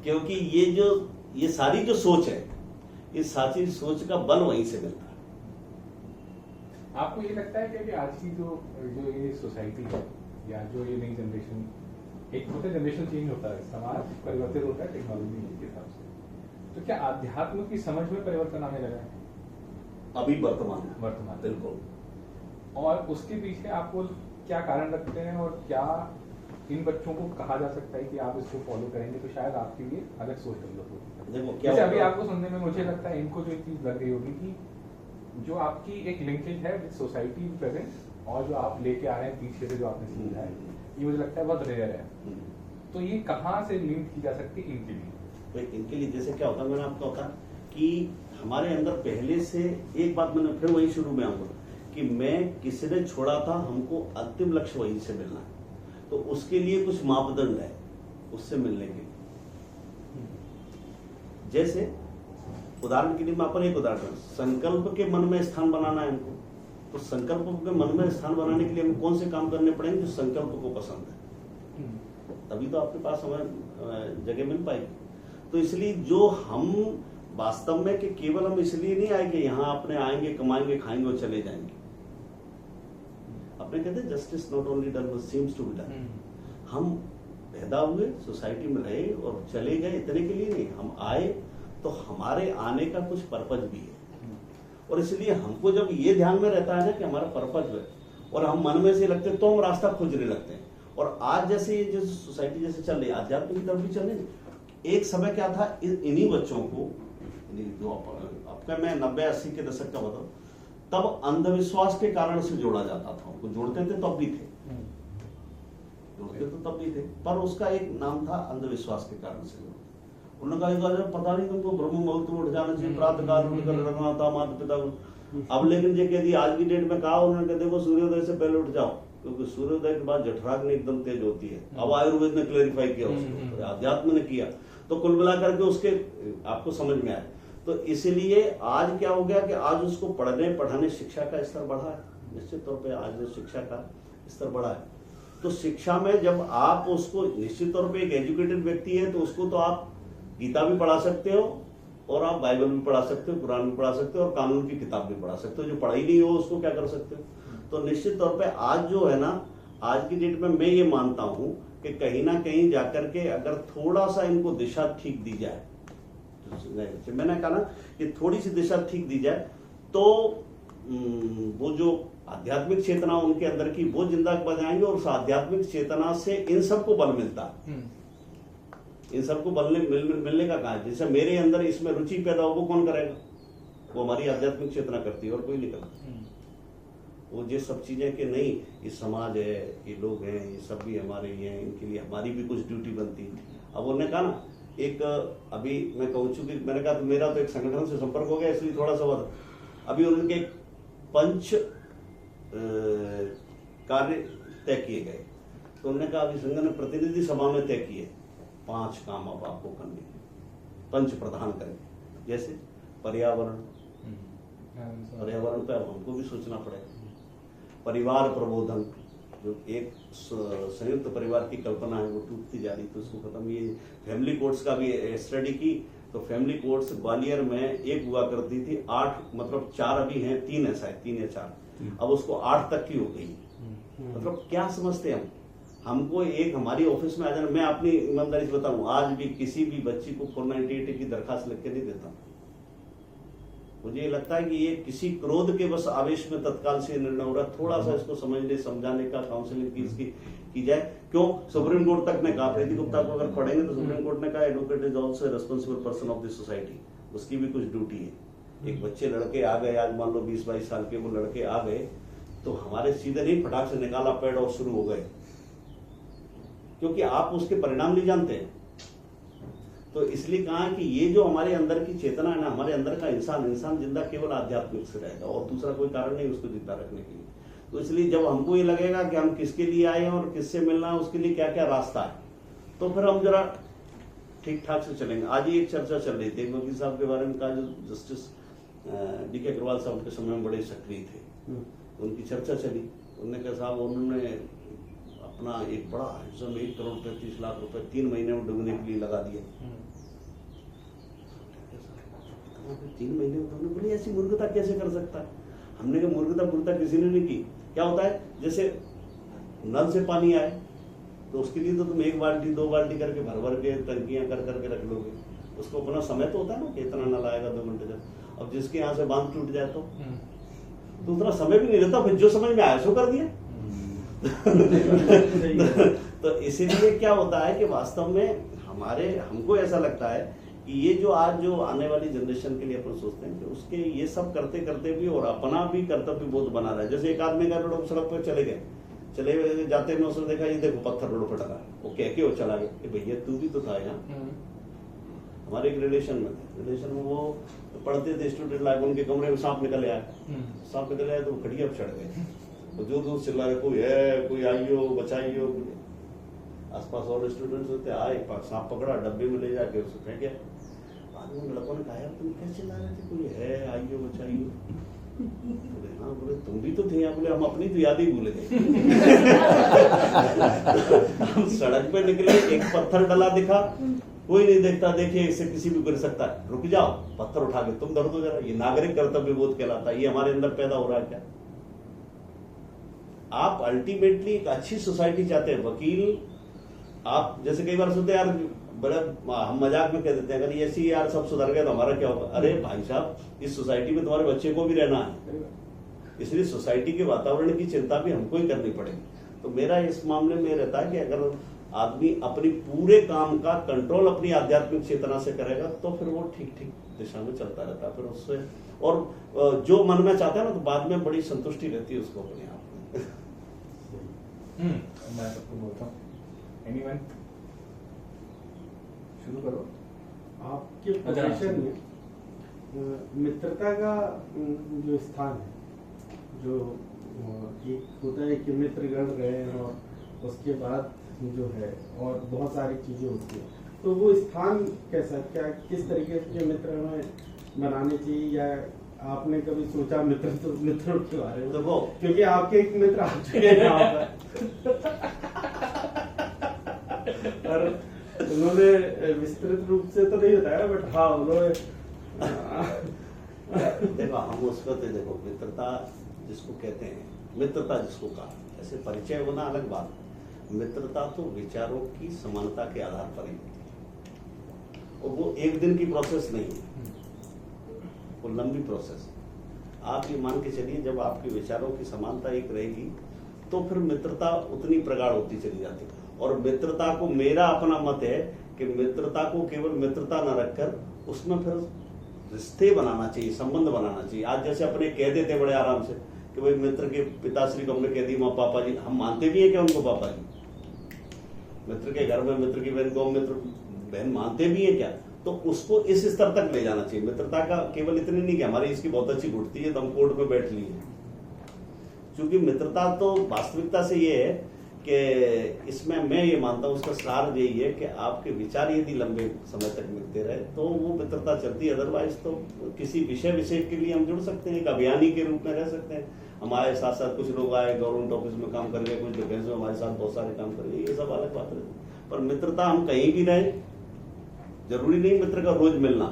क्योंकि ये सारी जो सोच है, इस सारी सोच का बल वहीं से मिलता है। आपको ये लगता है कि आज की जो ये सोसाइटी है या जो ये नई जनरेशन, एक होता है जनरेशन चेंज होता है, समाज परिवर्तित होता है टेक्नोलॉजी के हिसाब से, तो क्या आध्यात्म की समझ में परिवर्तन आने लगा है अभी वर्तमान बिल्कुल? और उसके पीछे आपको क्या कारण लगते हैं, और क्या इन बच्चों को कहा जा सकता है कि आप इसको फॉलो करेंगे तो शायद आपके लिए अलग सोच डेवलप होगी? देखो क्या जैसे अभी आपको सुनने में मुझे लगता है इनको जो एक चीज लग रही होगी कि जो आपकी एक लिंकेज है विद सोसाइटी प्रेजेंट, और जो आप लेके आ रहे हैं पीछे से जो आपने सीखा है, ये मुझे लगता है बहुत रेयर है। तो ये कहाँ से लिंक की जा सकती है इनके लिए? तो इनके लिए जैसे क्या होता है, मैंने आपको कहा कि हमारे अंदर पहले से एक बात, मैंने फिर वही शुरू में आऊंगा कि मैं किसी ने छोड़ा था, हमको अंतिम लक्ष्य वहीं से मिलना है, तो उसके लिए कुछ मापदंड है उससे मिलने के लिए। जैसे उदाहरण के लिए मैं अपन एक उदाहरण, संकल्प के मन में स्थान बनाना है हमको, तो संकल्प के मन में स्थान बनाने के लिए हमें कौन से काम करने पड़ेंगे जो संकल्प को पसंद है, तभी तो आपके पास हमें जगह मिल पाएगी। तो इसलिए जो हम वास्तव में कि केवल हम इसलिए नहीं आए कि यहाँ अपने आएंगे कमाएंगे खाएंगे और चले जाएंगे, अपने कहते हैं justice not only done but seems to be done. हम पैदा हुए, सोसाइटी में रहे और चले गए, इतने के लिए नहीं, हम आए तो हमारे आने का कुछ पर्पज भी है। और इसलिए हमको जब ये ध्यान में रहता है ना कि हमारा पर्पज है, और हम मन में से लगते तो हम रास्ता खोजने लगते हैं। और आज जैसे ये जो सोसाइटी जैसे चल रही है आध्यात्म की तरफ भी चल रही है। एक समय क्या था, इन्हीं बच्चों को जो आपका मैं 90-80 के दशक का बताऊं, तब अंधविश्वास के कारण से जोड़ा जाता था। उनको जोड़ते थे तब भी थे, जोड़ते तो तब भी थे, पर उसका एक नाम था अंधविश्वास के कारण से। उन्होंने कहा पता नहीं तुमको ब्रह्म मुहूर्त में उठ जाना चाहिए, प्रातः काल उठ कर रखना था माता पिता को। अब लेकिन ये कह दिया आज की डेट में कहा उन्होंने, कहा देखो सूर्योदय से पहले उठ जाओ, क्योंकि सूर्योदय के बाद जठराग्नि एकदम तेज होती है। अब आयुर्वेद ने क्लेरिफाई किया उसको, अध्यात्म ने किया, तो कुल मिलाकर के उसके आपको समझ में आए। तो इसलिए आज क्या हो गया कि आज उसको पढ़ने पढ़ाने शिक्षा का स्तर बढ़ा है, निश्चित तौर पे आज शिक्षा का स्तर बढ़ा है। तो शिक्षा में जब आप उसको, निश्चित तौर पे एक एजुकेटेड व्यक्ति है तो उसको तो आप गीता भी पढ़ा सकते हो और आप बाइबल भी पढ़ा सकते हो, कुरान भी पढ़ा सकते हो और कानून की किताब भी पढ़ा सकते हो। जो पढ़ाई नहीं हो उसको क्या कर सकते हो। तो निश्चित तौर पे आज जो है ना, आज की डेट में मैं ये मानता हूं कि कहीं ना कहीं जाकर के अगर थोड़ा सा इनको दिशा ठीक दी जाए, तो मैंने कहा ना कि थोड़ी सी दिशा ठीक दी जाए तो वो जो आध्यात्मिक चेतना उनके अंदर की वो जिंदा बजाएंगे। और उस आध्यात्मिक चेतना से इन सबको बल मिलता है, इन सबको मिलने का कहा है। जैसे मेरे अंदर इसमें रुचि पैदा हो, वो कौन करेगा, वो हमारी आध्यात्मिक चेतना करती है और कोई नहीं करता। वो ये सब चीजें कि नहीं ये समाज है, ये लोग हैं, ये सब भी हमारे ही हैं, इनके लिए हमारी भी कुछ ड्यूटी बनती है। अब उन्होंने कहा ना एक, अभी मैं कहूँ चूंकि मैंने कहा तो मेरा तो एक संगठन से संपर्क हो गया इसलिए थोड़ा सा बात, अभी उनके पंच कार्य तय किए गए। तो उन्होंने कहा अभी संघ ने प्रतिनिधि सभा में तय किए 5 काम अब आपको करने, पंच प्रधान करेंगे। जैसे पर्यावरण, पर्यावरण पे अब हमको भी सोचना पड़ेगा। परिवार प्रबोधन, जो एक संयुक्त परिवार की कल्पना है वो टूटती जा रही, तो उसको खत्म। ये फैमिली कोर्ट्स का भी स्टडी की तो फैमिली कोर्ट्स ग्वालियर में एक हुआ करती थी 8, मतलब 4 अभी हैं, 3 है शायद, 3 या 4, अब उसको 8 तक की हो गई। मतलब क्या समझते हैं हमको एक हमारी ऑफिस में आ जाना। मैं अपनी ईमानदारी से बताऊं, आज भी किसी भी बच्ची को 498 की दरखास्त लिख के नहीं देता। मुझे लगता है कि ये किसी क्रोध के बस आवेश में तत्काल से निर्णय हो रहा। थोड़ा सा इसको समझने समझाने का काउंसलिंग की इसकी की जाए। क्यों सुप्रीम कोर्ट तक ने कहा, प्रीति गुप्ता को अगर पढ़ेंगे तो सुप्रीम कोर्ट ने कहा advocate is also responsible person of the society, उसकी भी कुछ ड्यूटी है। एक बच्चे लड़के आ गए, आज मान लो 20-22 साल के वो लड़के आ गए, तो हमारे सीधे नहीं फटाक से निकाला पैड और शुरू हो गए, क्योंकि आप उसके परिणाम नहीं जानते हैं। तो इसलिए कहा कि ये जो हमारे अंदर की चेतना है ना, हमारे अंदर का इंसान जिंदा केवल आध्यात्मिक से रहेगा और दूसरा कोई कारण नहीं उसको जिंदा रखने के लिए। तो इसलिए जब हमको ये लगेगा कि हम किसके लिए आए हैं और किससे मिलना है, उसके लिए क्या क्या रास्ता है, तो फिर हम जरा ठीक ठाक से चलेंगे। आज ही एक चर्चा चल रही थी वकील साहब के बारे में, कहा जो जस्टिस डी के अग्रवाल साहब के समय में बड़े सक्रिय थे, उनकी चर्चा चली। उन्होंने कहा साहब उन्होंने अपना एक बड़ा हिस्सा में 1 करोड़ 35 लाख रुपए 3 महीने में डूबने के लिए लगा दिए। 3 महीने में उन्होंने बोले ऐसी मूर्खता कैसे कर सकता है। हमने कहा मूर्खता किसी ने नहीं की। क्या होता है, जैसे नल से पानी आए तो उसके लिए तो तुम 1 बाल्टी 2 बाल्टी करके भर के टंकियां कर करके रख लोगे, उसको अपना समय तो होता है ना कि इतना नल आएगा 2 घंटे तक। अब जिसके यहाँ से बांध टूट जाए तो उतना समय भी नहीं रहता, फिर जो समझ में आया सो कर दिया। तो इसीलिए क्या होता है कि वास्तव में हमको ऐसा लगता है कि ये जो आज जो आने वाली जनरेशन के लिए अपन सोचते हैं कि उसके ये सब करते करते भी और अपना भी कर्तव्य बोध बना रहा है। जैसे एक आदमी का रोड सड़क पर चले जाते में उसने देखा ये देखो पत्थर रोड पर डला है, वो कह के वो चला गया, भैया तू भी तो था यहाँ। हमारे एक रिलेशन में वो पढ़ते थे स्टूडेंट लाइफ, उनके कमरे में सांप निकल आया, तो खटिया पर चढ़ गए, तो जो दूर चिल्ला रहे कोई है, कोई आइयो बचाइयो। आसपास और स्टूडेंट्स होते आए, सांप पकड़ा, डब्बे में ले जाके उसे फेंक गया। बाद में लड़कों ने कहा तुम क्या चिल्ला रहे थे, कोई है आइयो बचाइयो। बोले हाँ, बोले तुम भी तो थे यहाँ। बोले हम अपनी तो याद ही भूल गए। हम सड़क पे निकले, एक पत्थर डला दिखा, कोई नहीं देखता, देखिए इससे किसी भी गिर सकता है, रुक जाओ, पत्थर उठा के तुम धर दो जरा। ये नागरिक कर्तव्य बोध कहलाता है। ये हमारे अंदर पैदा हो रहा है क्या? आप अल्टीमेटली एक अच्छी सोसाइटी चाहते हैं। वकील आप जैसे कई बार सुनते हैं यार, बड़ा हम मजाक में कह देते हैं अगर ये ऐसी यार सब सुधर गए तो हमारा क्या होगा। अरे भाई साहब, इस सोसाइटी में तुम्हारे बच्चे को भी रहना है, इसलिए सोसाइटी के वातावरण की चिंता भी हमको ही करनी पड़ेगी। तो मेरा इस मामले में रहता है कि अगर आदमी अपनी पूरे काम का कंट्रोल अपनी आध्यात्मिक चेतना से करेगा तो फिर वो ठीक ठीक दिशा में चलता रहता है, फिर उससे और जो मन में चाहता है ना तो बाद में बड़ी संतुष्टि रहती है उसको अपने आप में। मैं सबको बोलता हूँ, एनीवन शुरू करो। आपके अच्छा, प्रोफेशन में मित्रता का जो स्थान है, जो एक होता है कि मित्रगण रहे हैं और उसके बाद जो है और बहुत सारी चीजें होती हैं, तो वो स्थान कैसा, क्या किस तरीके के मित्र हमें बनाने चाहिए, या आपने कभी सोचा मित्रों के बारे में? देखो, क्योंकि आपके एक मित्र आ चुके हैं यहाँ पर और उन्होंने विस्तृत रूप से तो नहीं बताया, बट हाँ उन्होंने देखो हम उसको तो देखो मित्रता जिसको कहते हैं, मित्रता जिसको कहा, ऐसे परिचय होना अलग बात है। मित्रता तो विचारों की समानता के आधार पर ही होती है और वो एक दिन की प्रोसेस नहीं है, वो लंबी प्रोसेस है। आप ये मान के चलिए जब आपके विचारों की समानता एक रहेगी तो फिर मित्रता उतनी प्रगाढ़ होती चली जाती है। और मित्रता को, मेरा अपना मत है कि मित्रता को केवल मित्रता न रखकर उसमें फिर रिश्ते बनाना चाहिए, संबंध बनाना चाहिए। आज जैसे अपने कह देते बड़े आराम से कि भाई मित्र के पिताश्री को हमने कह दी माँ पापा जी, हम मानते भी हैं क्या उनको पापा जी? मित्र के घर में मित्र की बहन को मित्र बहन मानते भी हैं क्या? तो उसको इस स्तर तक ले जाना चाहिए। मित्रता का केवल इतनी नहीं कि हमारी इसकी बहुत अच्छी घुटती है तो हम कोर्ट में बैठ लिए, क्योंकि मित्रता तो वास्तविकता से ये है कि इसमें मैं ये मानता हूँ उसका सार यही है कि आपके विचार यदि लंबे समय तक मिलते रहे तो वो मित्रता चलती है। अदरवाइज तो किसी विषय के लिए हम जुड़ सकते हैं, एक अभियानी के रूप में रह सकते हैं। हमारे साथ साथ कुछ लोग आए गवर्नमेंट ऑफिस में काम कर गए, कुछ डिफेंस में हमारे साथ बहुत सारे काम कर गए, ये सब अलग बात रहती। पर मित्रता हम कहीं भी रहे, जरूरी नहीं मित्र का रोज मिलना,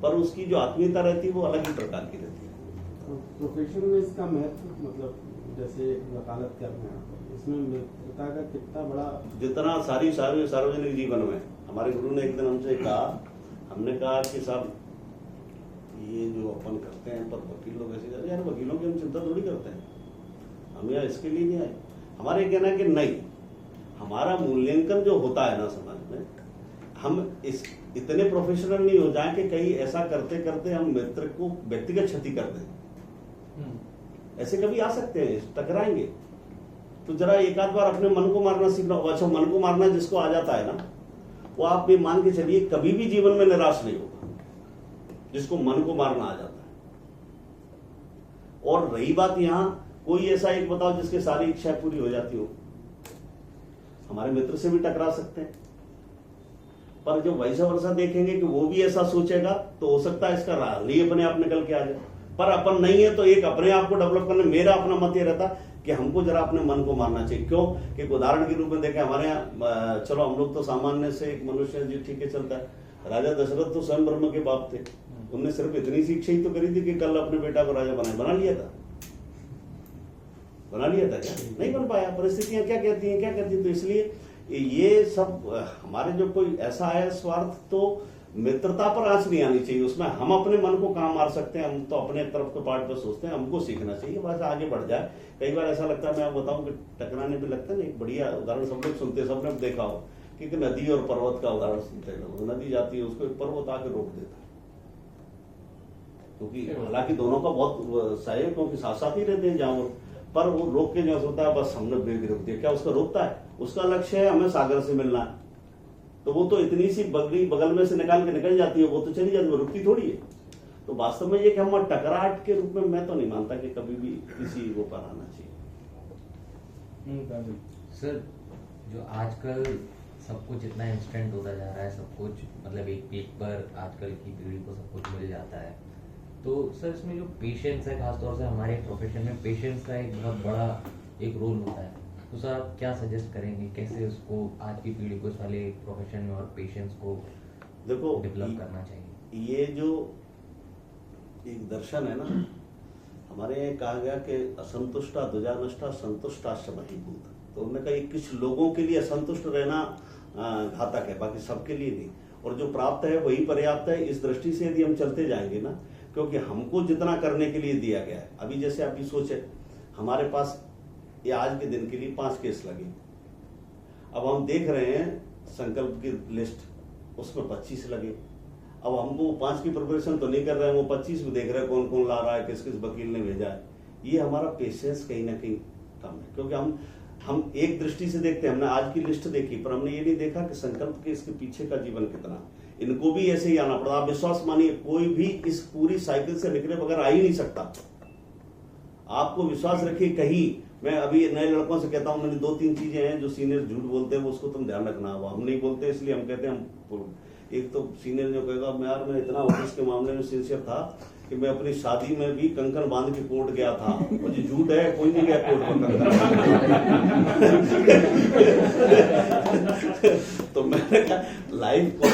पर उसकी जो आत्मीयता रहती है वो अलग ही प्रकार की रहती है। प्रोफेशन में इसका महत्व, मतलब जैसे वकालत करना है, इसमें मित्रता का कितना बड़ा, जितना सारी सार्वजनिक जीवन में, हमारे गुरु ने एक दिन हमसे कहा, हमने कहा कि साहब ये जो अपन करते हैं पर वकील लोग ऐसे करते हैं, यार वकीलों की हम चिंता थोड़ी करते हैं, हम यहाँ इसके लिए नहीं आए। हमारे कहना है कि नहीं, हमारा मूल्यांकन जो होता है ना समाज में, हम इस इतने प्रोफेशनल नहीं हो जाए कि कहीं ऐसा करते करते हम मित्र को व्यक्तिगत क्षति कर दें। ऐसे कभी आ सकते हैं, टकराएंगे, तो जरा एक आध बार अपने मन को मारना सीखना। अच्छा, मन को मारना जिसको आ जाता है ना, वो आप ये मान के चलिए कभी भी जीवन में निराश नहीं होगा, जिसको मन को मारना आ जाता है। और रही बात यहां, कोई ऐसा एक बताओ जिसके सारी इच्छाएं पूरी हो जाती हो। हमारे मित्र से भी टकरा सकते हैं, पर जब वैसा वर्षा देखेंगे कि वो भी ऐसा सोचेगा तो हो सकता है इसका राह ही अपने आप निकल के आ जाए। पर अपन नहीं है तो एक अपने आप को डेवलप करने, मेरा अपना मत ये रहता कि हमको जरा अपने मन को मारना चाहिए। क्यों कि उदाहरण के रूप में देखें, हमारे यहाँ चलो हम लोग तो सामान्य से एक मनुष्य जी ठीक है चलता है, राजा दशरथ तो स्वयं ब्रह्म के बाप थे, उनने सिर्फ इतनी सी इच्छा ही तो करी थी कि कल अपने बेटा को राजा बना लिया था। क्या नहीं बन पाया, परिस्थितियां क्या कहती हैं। तो इसलिए ये सब हमारे जो कोई ऐसा है स्वार्थ, तो मित्रता पर आंच नहीं आनी चाहिए। उसमें हम अपने मन को कहाँ मार सकते हैं, हम तो अपने तरफ के पार्ट पर सोचते हैं, हमको सीखना चाहिए, बस आगे बढ़ जाए। कई बार ऐसा लगता है, मैं बताऊं कि टकराने भी लगता है ना, एक बढ़िया उदाहरण सब लोग सुनते हैं, सबने देखा हो कि नदी और पर्वत का उदाहरण सुनते हैं लोग। नदी जाती है, उसको एक पर्वत आके रोक देता है, क्योंकि हालांकि दोनों का बहुत सहयोग, क्योंकि साथ साथ ही रहते हैं जहां, पर वो रोक के जो होता है बस हमने ब्रेक रोक दिया। क्या उसका रोकता है? उसका लक्ष्य है हमें सागर से मिलना है, तो वो तो इतनी सी बगल में से निकाल के निकल जाती है, वो तो चली जाती है, वो रुकती थोड़ी है। तो वास्तव में ये कि हम टकराहट के रूप में मैं तो नहीं मानता कि कभी भी किसी वो पर आना चाहिए। सर, जो आजकल सब कुछ इतना इंस्टेंट होता जा रहा है, सब कुछ मतलब एक क्लिक पर आजकल की पीढ़ी को सब कुछ मिल जाता है, तो सर इसमें जो पेशेंस है, खासतौर से हमारे प्रोफेशन में पेशेंस का एक बहुत बड़ा एक रोल होता है। तो सर आप क्या सजेस्ट करेंगे, कैसे उसको आज की पीढ़ी को इस वाले प्रोफेशन में और पेशेंस को देखो डेवलप करना चाहिए? ये जो एक दर्शन है ना, हमारे यहाँ कहा गया कि असंतुष्टा दुजा नष्टा संतुष्टा समहि भूत। तो उन्होंने कहा कुछ लोगों के लिए असंतुष्ट रहना घातक है, बाकी सबके लिए नहीं, और जो प्राप्त है वही पर्याप्त है। इस दृष्टि से यदि हम चलते जाएंगे ना, क्योंकि हमको जितना करने के लिए दिया गया है, अभी जैसे अभी सोचे हमारे पास ये आज के दिन के लिए 5 केस लगे, अब हम देख रहे हैं संकल्प की लिस्ट, उसमें 25 लगे। अब हमको 5 की प्रिपरेशन तो नहीं कर रहे हैं, वो 25 भी देख रहे हैं कौन कौन ला रहा है, किस किस वकील ने भेजा है। ये हमारा पेशेंस कहीं ना कहीं कम है, क्योंकि हम एक दृष्टि से देखते हैं, हमने आज की लिस्ट देखी पर हमने ये नहीं देखा कि संकल्प के इसके पीछे का जीवन कितना। इनको भी ऐसे ही आना पड़ा। आप विश्वास मानिए, कोई भी इस पूरी साइकिल से निकले बगैर आ ही नहीं सकता। आपको विश्वास रखिए, कहीं मैं अभी नए लड़कों से कहता हूं, मैंने 2-3 चीजें हैं जो सीनियर झूठ बोलते हैं, वो उसको तुम ध्यान रखना। वो हम नहीं बोलते, इसलिए हम कहते हैं हम। एक तो सीनियर जो कहेगा मैं इतना ऑफिस के मामले में सिंसियर था कि मैं अपनी शादी में भी कंकण बांध के कोर्ट गया था। मुझे झूठ है, कोई नहीं गया कोर्ट में कंकण। तो मैंने कहा लाइफ को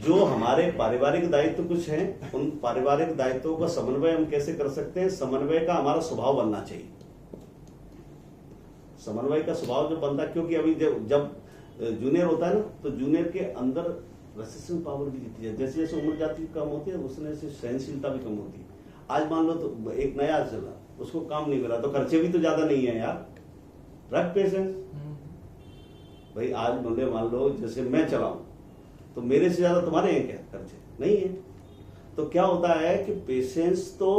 जो हमारे पारिवारिक दायित्व कुछ हैं, उन पारिवारिक दायित्वों का समन्वय हम कैसे कर सकते हैं, समन्वय का हमारा स्वभाव बनना चाहिए। समन्वय का स्वभाव जब बनता, क्योंकि अभी जब जूनियर होता है ना, तो जूनियर के अंदर रेसिस्टेंस पावर भी जीती है। जैसे जैसे उम्र जाती कम होती है, उसने से सहनशीलता भी कम होती है। आज मान लो तो एक नया चला, उसको काम नहीं मिला, तो खर्चे भी तो ज्यादा नहीं है यार, रख पेशेंस भाई। आज मुझे मान लो जैसे मैं चलाऊं, तो मेरे से ज्यादा तुम्हारे हैं क्या खर्चे? नहीं है। तो क्या होता है कि पेशेंस तो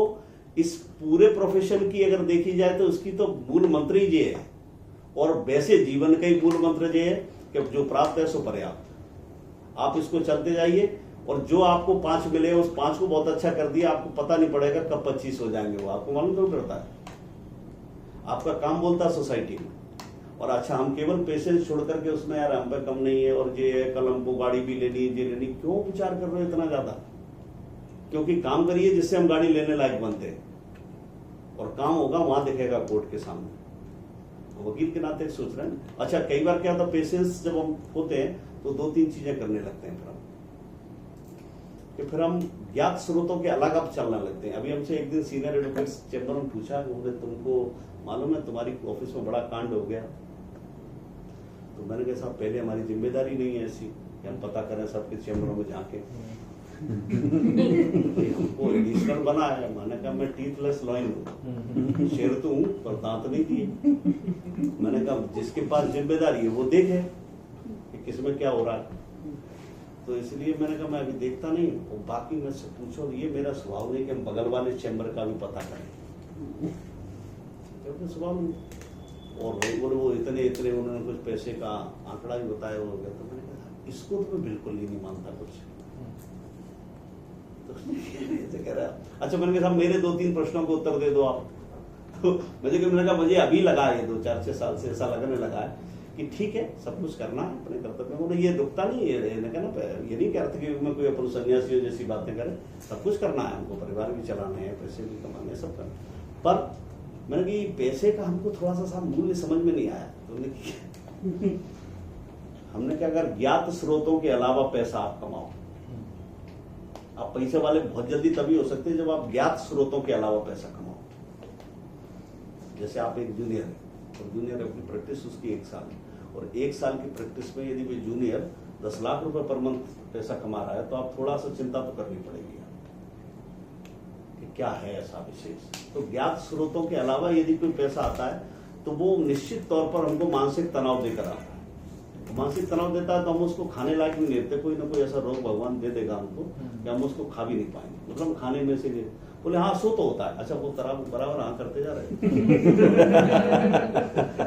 इस पूरे प्रोफेशन की अगर देखी जाए तो उसकी तो मूल मंत्र ही ये है, और वैसे जीवन का ही मूल मंत्र ये है कि जो प्राप्त है सो पर्याप्त। आप इसको चलते जाइए, और जो आपको 5 मिले उस 5 को बहुत अच्छा कर दिया, आपको पता नहीं पड़ेगा कब 25 हो जाएंगे, वो आपको मालूम क्यों पड़ता है? आपका काम बोलता है सोसाइटी में। और अच्छा, हम केवल पेशेंस छोड़ करके उसमें यार हम पे कम नहीं है और ये है, कल हमको गाड़ी भी लेनी है, ये लेनी, क्यों विचार कर रहे हो इतना ज्यादा? क्योंकि काम करिए जिससे हम गाड़ी लेने लायक बनते हैं, और काम होगा वहां दिखेगा कोर्ट के सामने। वकील के नाते सोच रहे हैं। अच्छा, कई बार क्या होता है, पेशेंस जब हम होते हैं तो 2-3 चीजें करने लगते हैं फिर हम ज्ञात स्रोतों के अलग अब चलने लगते हैं। अभी हमसे एक दिन सीनियर एडवोकेट चैम्बर में पूछा, तुमको मालूम है तुम्हारी ऑफिस में बड़ा कांड हो गया? तो मैंने कहा साहब, पहले हमारी जिम्मेदारी नहीं है ऐसी कि हम पता करें सबके चैम्बरों में जाके। हमको एडिशनल बना है। मैंने कहा मैं टीथलेस लॉइन हूँ, शेर तो हूँ पर दांत नहीं दिए। मैंने कहा जिसके पास जिम्मेदारी है वो देखे कि किसमें क्या हो रहा है। तो इसलिए मैंने कहा मैं अभी देखता नहीं, और बाकी मैं से पूछो, ये मेरा स्वभाव नहीं कि हम बगल वाले चैम्बर का भी पता करें, क्योंकि स्वभाव नहीं। और बोले वो इतने उन्होंने कुछ पैसे का आंकड़ा भी बताया हो गया। तो मैंने कहा इसको तो मैं बिल्कुल ही नहीं मानता कुछ। तो कह रहा अच्छा, मैंने कहा मेरे 2-3 प्रश्नों को उत्तर दे दो आप। तो मैंने कहा मुझे अभी लगा है 2-4-6 साल से ऐसा लगने लगा है कि ठीक है, सब कुछ करना है अपने कर्तव्य में। ये दुखता नहीं है, ये नहीं कहते कि मैं कोई अपन सन्यासियों जैसी बातें करें। सब कुछ करना है हमको, परिवार भी चलाने हैं, पैसे भी कमाने हैं, सब करना। पर मैंने कि पैसे का हमको थोड़ा सा मूल्य समझ में नहीं आया। तो हमने क्या, अगर ज्ञात स्रोतों के अलावा पैसा आप कमाओ, आप पैसे वाले बहुत जल्दी तभी हो सकते हैं जब आप ज्ञात स्रोतों के अलावा पैसा कमाओ। जैसे आप एक जूनियर है, और जूनियर अपनी प्रैक्टिस उसकी 1 साल, और 1 साल की प्रैक्टिस में यदि कोई जूनियर 10 लाख रुपए पर मंथ पैसा कमा रहा है, तो आप थोड़ा सा चिंता तो करनी पड़ेगी कि क्या है ऐसा विशेष। तो ज्ञात स्रोतों के अलावा यदि कोई पैसा आता है तो वो निश्चित तौर पर हमको मानसिक तनाव देकर आता है। मानसिक तनाव देता है तो हम उसको खाने लायक नहीं देते, कोई ना कोई ऐसा रोग भगवान दे देगा हमको कि हम उसको खा भी नहीं पाएंगे, मतलब हम खाने में से बोले हाँ सो तो होता है। अच्छा, वो बराबर हाँ करते जा रहे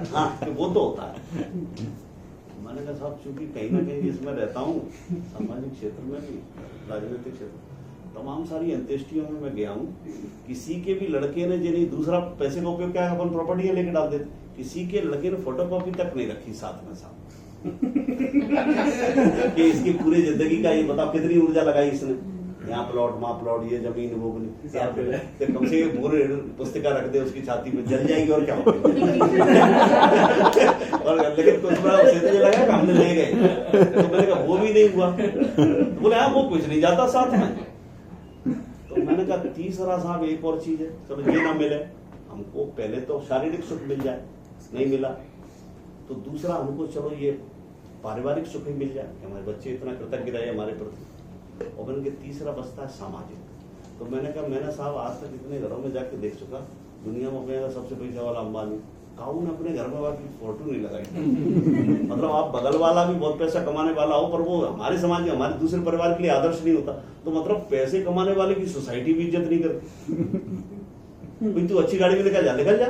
हाँ, वो तो होता है। मैंने कहा साहब, चूंकि कहीं ना कहीं इसमें रहता हूँ, सामाजिक क्षेत्र में भी, राजनीतिक क्षेत्र, तमाम सारी अंत्येष्टियों में मैं गया हूँ। किसी के भी लड़के ने जो नहीं, दूसरा पैसे का उपयोग क्या है, अपन प्रॉपर्टी लेके डाल देते। किसी के लड़के ने फोटोकॉपी तक नहीं रखी साथ में साथ कि इसकी पूरी जिंदगी का ये बताओ कितनी ऊर्जा लगाई इसने, यहाँ प्लॉट वहाँ प्लॉट, ये जमीन वो तो कम से कम पूरे पुस्तिका रख दे उसकी छाती में, जल जाएगी और क्या होगा। और लेकिन कुछ लगा कि हमने ले गए, तो मैंने कहा वो भी नहीं हुआ। तो बोले हाँ वो कुछ नहीं जाता साथ में। तो मैंने कहा तीसरा साहब एक और चीज है, चलो ये ना मिले हमको, पहले तो शारीरिक सुख मिल जाए, नहीं मिला तो दूसरा हमको चलो ये पारिवारिक सुख ही मिल जाए, हमारे बच्चे इतना कृतज्ञ रहे हमारे प्रति। और मैंने तीसरा बचता है सामाजिक। तो मैंने कहा मैंने साहब आज तक इतने घरों में जाके देख चुका, दुनिया में अपने सबसे पैसा वाला अंबानी, काऊ ने अपने घर में वाकई फोटो नहीं लगाई। मतलब आप बगल वाला भी बहुत पैसा कमाने वाला हो, पर वो हमारे समाज में, हमारे दूसरे परिवार के लिए आदर्श नहीं होता। तो मतलब पैसे कमाने वाले की सोसाइटी भी इज्जत नहीं करती। भाई तू अच्छी गाड़ी में निकल जा।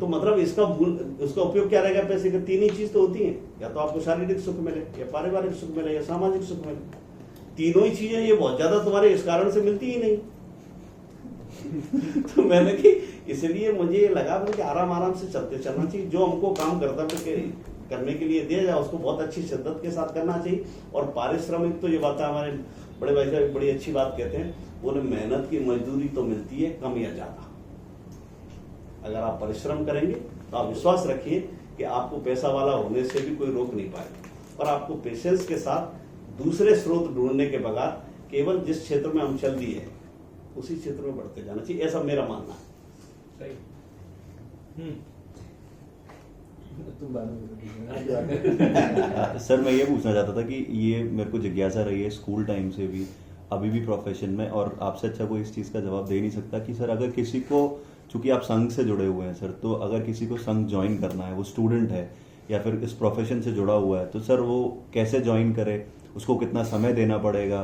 तो मतलब उसका उपयोग क्या रहेगा पैसे का? तीन ही चीज तो होती है, या तो आपको शारीरिक सुख मिले, या पारिवारिक सुख मिले, या सामाजिक सुख मिले। तीनों ही चीजें ये बहुत ज्यादा तुम्हारे इस कारण से मिलती ही नहीं। तो मैंने कि इसलिए मुझे ये लगा कि आराम आराम से चलते चलना चाहिए। जो हमको काम करने के लिए दिया जाए उसको बहुत अच्छी शिद्दत के साथ करना चाहिए। और पारिश्रमिक तो ये बात है, हमारे बड़े भाई साहब बड़ी अच्छी बात कहते हैं, बोले मेहनत की मजदूरी तो मिलती है कम या ज्यादा। अगर आप परिश्रम करेंगे तो आप विश्वास रखिए कि आपको पैसा वाला होने से भी कोई रोक नहीं पाएगा। और आपको पेशेंस के साथ दूसरे स्रोत ढूंढने के बगैर केवल जिस क्षेत्र में हम चल दिए उसी क्षेत्र में बढ़ते जाना चाहिए, ऐसा मेरा मानना है। सर मैं ये पूछना चाहता था कि ये मेरे को जिज्ञासा रही है स्कूल टाइम से भी, अभी भी प्रोफेशन में, और आपसे अच्छा कोई इस चीज़ का जवाब दे नहीं सकता कि सर अगर किसी को, चूंकि आप संघ से जुड़े हुए हैं सर, तो अगर किसी को संघ ज्वाइन करना है, वो स्टूडेंट है या फिर इस प्रोफेशन से जुड़ा हुआ है, तो सर वो कैसे ज्वाइन करे, उसको कितना समय देना पड़ेगा,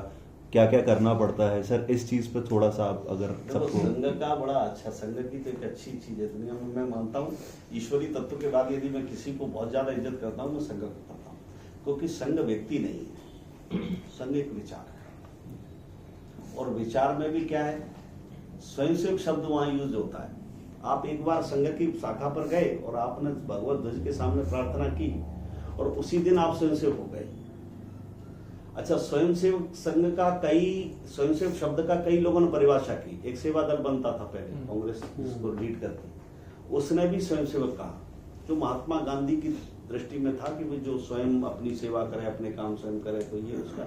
क्या क्या करना पड़ता है सर? इस चीज पर थोड़ा सा आप अगर सबको। संघ का बड़ा अच्छा, संघ की तो एक अच्छी चीज है दुनिया में। मैं मानता हूँ ईश्वरीय तत्व के बाद यदि मैं किसी को बहुत ज्यादा इज्जत करता हूँ, मैं संघ को करता हूँ। क्योंकि संघ व्यक्ति नहीं है, संघ एक विचार है। और विचार में भी क्या है, स्वयंसेवक शब्द वहां यूज होता है। आप एक बार संघ की शाखा पर गए और आपने भगवत ध्वज के सामने प्रार्थना की और उसी दिन आप स्वयंसेवक हो गए। अच्छा, स्वयंसेवक संघ का स्वयंसेवक शब्द का कई लोगों ने परिभाषा की। एक सेवा दल बनता था पहले, कांग्रेस जिसको लीड करती, उसने भी स्वयंसेवक कहा, जो महात्मा गांधी की दृष्टि में था कि जो स्वयं अपनी सेवा करे, अपने काम स्वयं करे, तो ये उसका।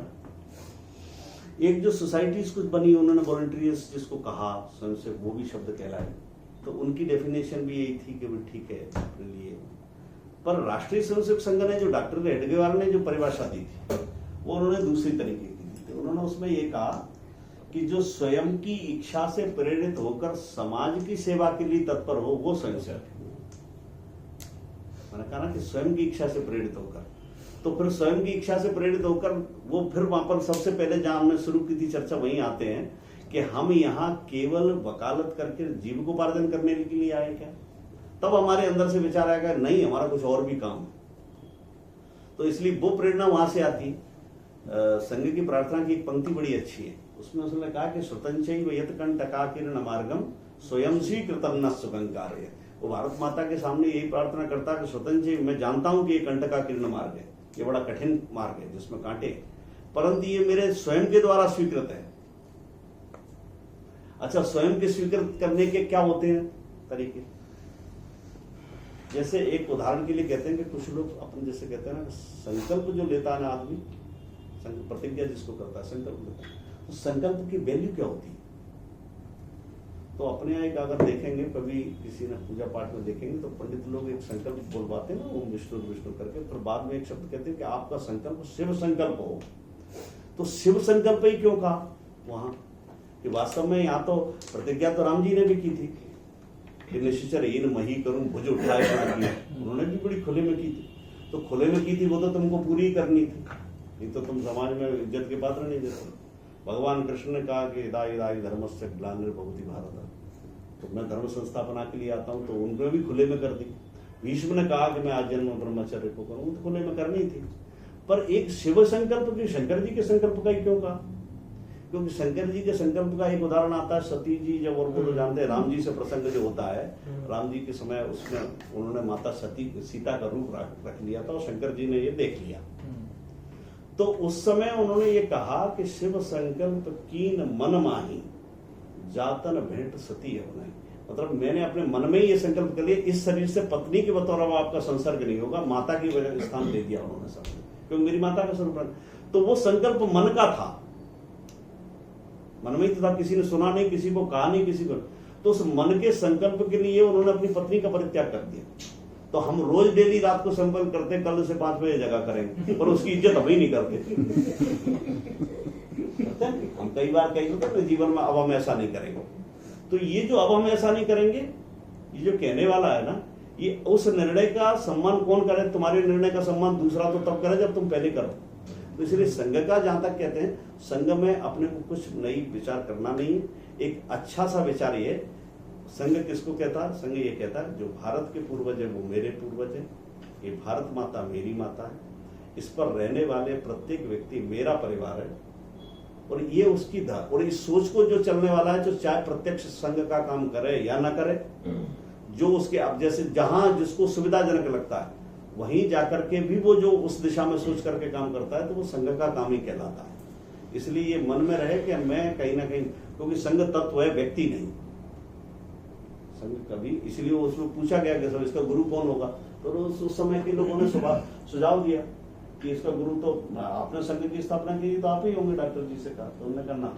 एक जो सोसाइटीज कुछ बनी, उन्होंने वॉलंटियर्स जिसको कहा स्वयंसेवक, वो भी शब्द कहलाए। तो उनकी डेफिनेशन भी यही थी कि वो ठीक है अपने लिए। पर राष्ट्रीय स्वयंसेवक संघ ने, जो डॉक्टर हेडगेवार ने जो परिभाषा दी थी, वो उन्होंने दूसरी तरीके की दी थी। उन्होंने उसमें ये कहा कि जो स्वयं की इच्छा से प्रेरित होकर समाज की सेवा के लिए तत्पर हो, वो स्वयंसेवक है। मैंने कहा ना कि स्वयं की इच्छा से प्रेरित होकर, तो फिर स्वयं की इच्छा से प्रेरित होकर वो फिर वहां पर सबसे पहले जहां हमने शुरू की थी चर्चा, वहीं आते हैं कि हम यहाँ केवल वकालत करके जीविकोपार्जन करने के लिए आए क्या? तब हमारे अंदर से विचार आएगा नहीं, हमारा कुछ और भी काम। तो इसलिए वो प्रेरणा वहां से आती। संघ की प्रार्थना की एक पंक्ति बड़ी अच्छी है, उसमें उसने कहा कि स्वतंचैव यत्कंटकाकीर्ण मार्गम स्वयं स्वीकृतं न सुखंकार्य। वो भारत माता के सामने यही प्रार्थना करता कि स्वतंचैव, मैं जानता हूं कि ये कंटकाकीर्ण मार्ग है, ये बड़ा कठिन मार्ग है जिसमें कांटे, परंतु ये मेरे स्वयं के द्वारा स्वीकृत है। अच्छा, स्वयं के स्वीकृत करने के क्या होते हैं तरीके? जैसे एक उदाहरण के लिए कहते हैं कि कुछ लोग अपन जैसे कहते हैं ना, संकल्प जो लेता है ना आदमी, प्रतिज्ञा जिसको करता है, संकल्प लेता है, तो संकल्प की वैल्यू क्या होती है? तो अपने यहाँ एक अगर देखेंगे, कभी किसी ने पूजा पाठ में देखेंगे तो पंडित लोग एक संकल्प बोलवाते हैं ना, ओम विष्णु विष्णु करके, फिर बाद में एक शब्द कहते हैं कि आपका संकल्प शिव संकल्प हो। तो शिव संकल्प ही क्यों कहा वहां? कि वास्तव में यहाँ तो प्रतिज्ञा तो राम जी ने भी की थी कि निश्चर हीन मही करूं भुज उठाए किया, उन्होंने भी बड़ी खुले में की थी। तो खुले में की थी वो तो तुमको पूरी ही करनी थी, नहीं तो तुम समाज में इज्जत के पात्र नहीं देते। भगवान कृष्ण ने कहा कि इदाई इदाई धर्मस्य ग्लानिर्भवति भारत, तो मैं धर्म संस्थापना के लिए आता हूँ, तो उनको भी खुले में कर दी। भीष्म ने कहा कि मैं आजन्म ब्रह्मचर्य को करूँ, तो खुले में करनी थी। पर एक शिव संकल्प की शंकर जी के संकल्प का ही क्यों कहा? क्योंकि शंकर जी के संकल्प का एक उदाहरण आता है, सती जी जब, और वो तो जानते हैं राम जी से प्रसंग जो होता है, राम जी के समय उसमें उन्होंने माता सीता का रूप रख लिया था और शंकर जी ने ये देख लिया। तो उस समय उन्होंने ये कहा कि शिव संकल्प कीन मन माही जातन भेंट सती है बनाई। मतलब मैंने अपने मन में ये संकल्प कर लिया, इस शरीर से पत्नी के बतौर अब आपका संसर्ग नहीं होगा, माता की वजह स्थान दे दिया उन्होंने सब, क्योंकि मेरी माता का स्वरूप। तो वो संकल्प मन का था, मन में ही था, किसी ने सुना नहीं, किसी को कहा नहीं, किसी को। तो उस मन के संकल्प के लिए उन्होंने अपनी पत्नी का परित्याग कर दिया। तो हम रोज डेली रात को संकल्प करते कल से 5 बजे जगह करेंगे, पर उसकी इज्जत हम ही नहीं करते। हम कई बार कहीं होता है जीवन में, अब हम ऐसा नहीं करेंगे। तो ये जो अब हम ऐसा नहीं करेंगे, ये जो कहने वाला है ना, ये उस निर्णय का सम्मान कौन करे? तुम्हारे निर्णय का सम्मान दूसरा तो तब करे जब तुम पहले करो। तो इसलिए संघ का जहां तक कहते हैं, संघ में अपने को कुछ नई विचार करना नहीं है, एक अच्छा सा विचार ये। संघ किसको कहता है? संघ ये कहता है जो भारत के पूर्वज है वो मेरे पूर्वज है, ये भारत माता मेरी माता है, इस पर रहने वाले प्रत्येक व्यक्ति मेरा परिवार है, और ये उसकी और इस सोच को जो चलने वाला है, जो चाहे प्रत्यक्ष संघ का काम करे या ना करे, जो उसके अब जैसे जहां जिसको सुविधाजनक लगता है वहीं जाकर के भी वो जो उस दिशा में सोच करके काम करता है, तो वो संघ का काम ही कहलाता है। इसलिए ये मन में रहे कि मैं कहीं ना कहीं, क्योंकि संघ तत्व है, व्यक्ति नहीं। संघ कभी, इसलिए उसमें पूछा गया कि सब इसका गुरु कौन होगा, तो उस समय के लोगों ने सुझाव दिया कि इसका गुरु तो आपने संघ की स्थापना की तो आप ही होंगे, डॉक्टर जी से कहा। तो उन्होंने कहा ना,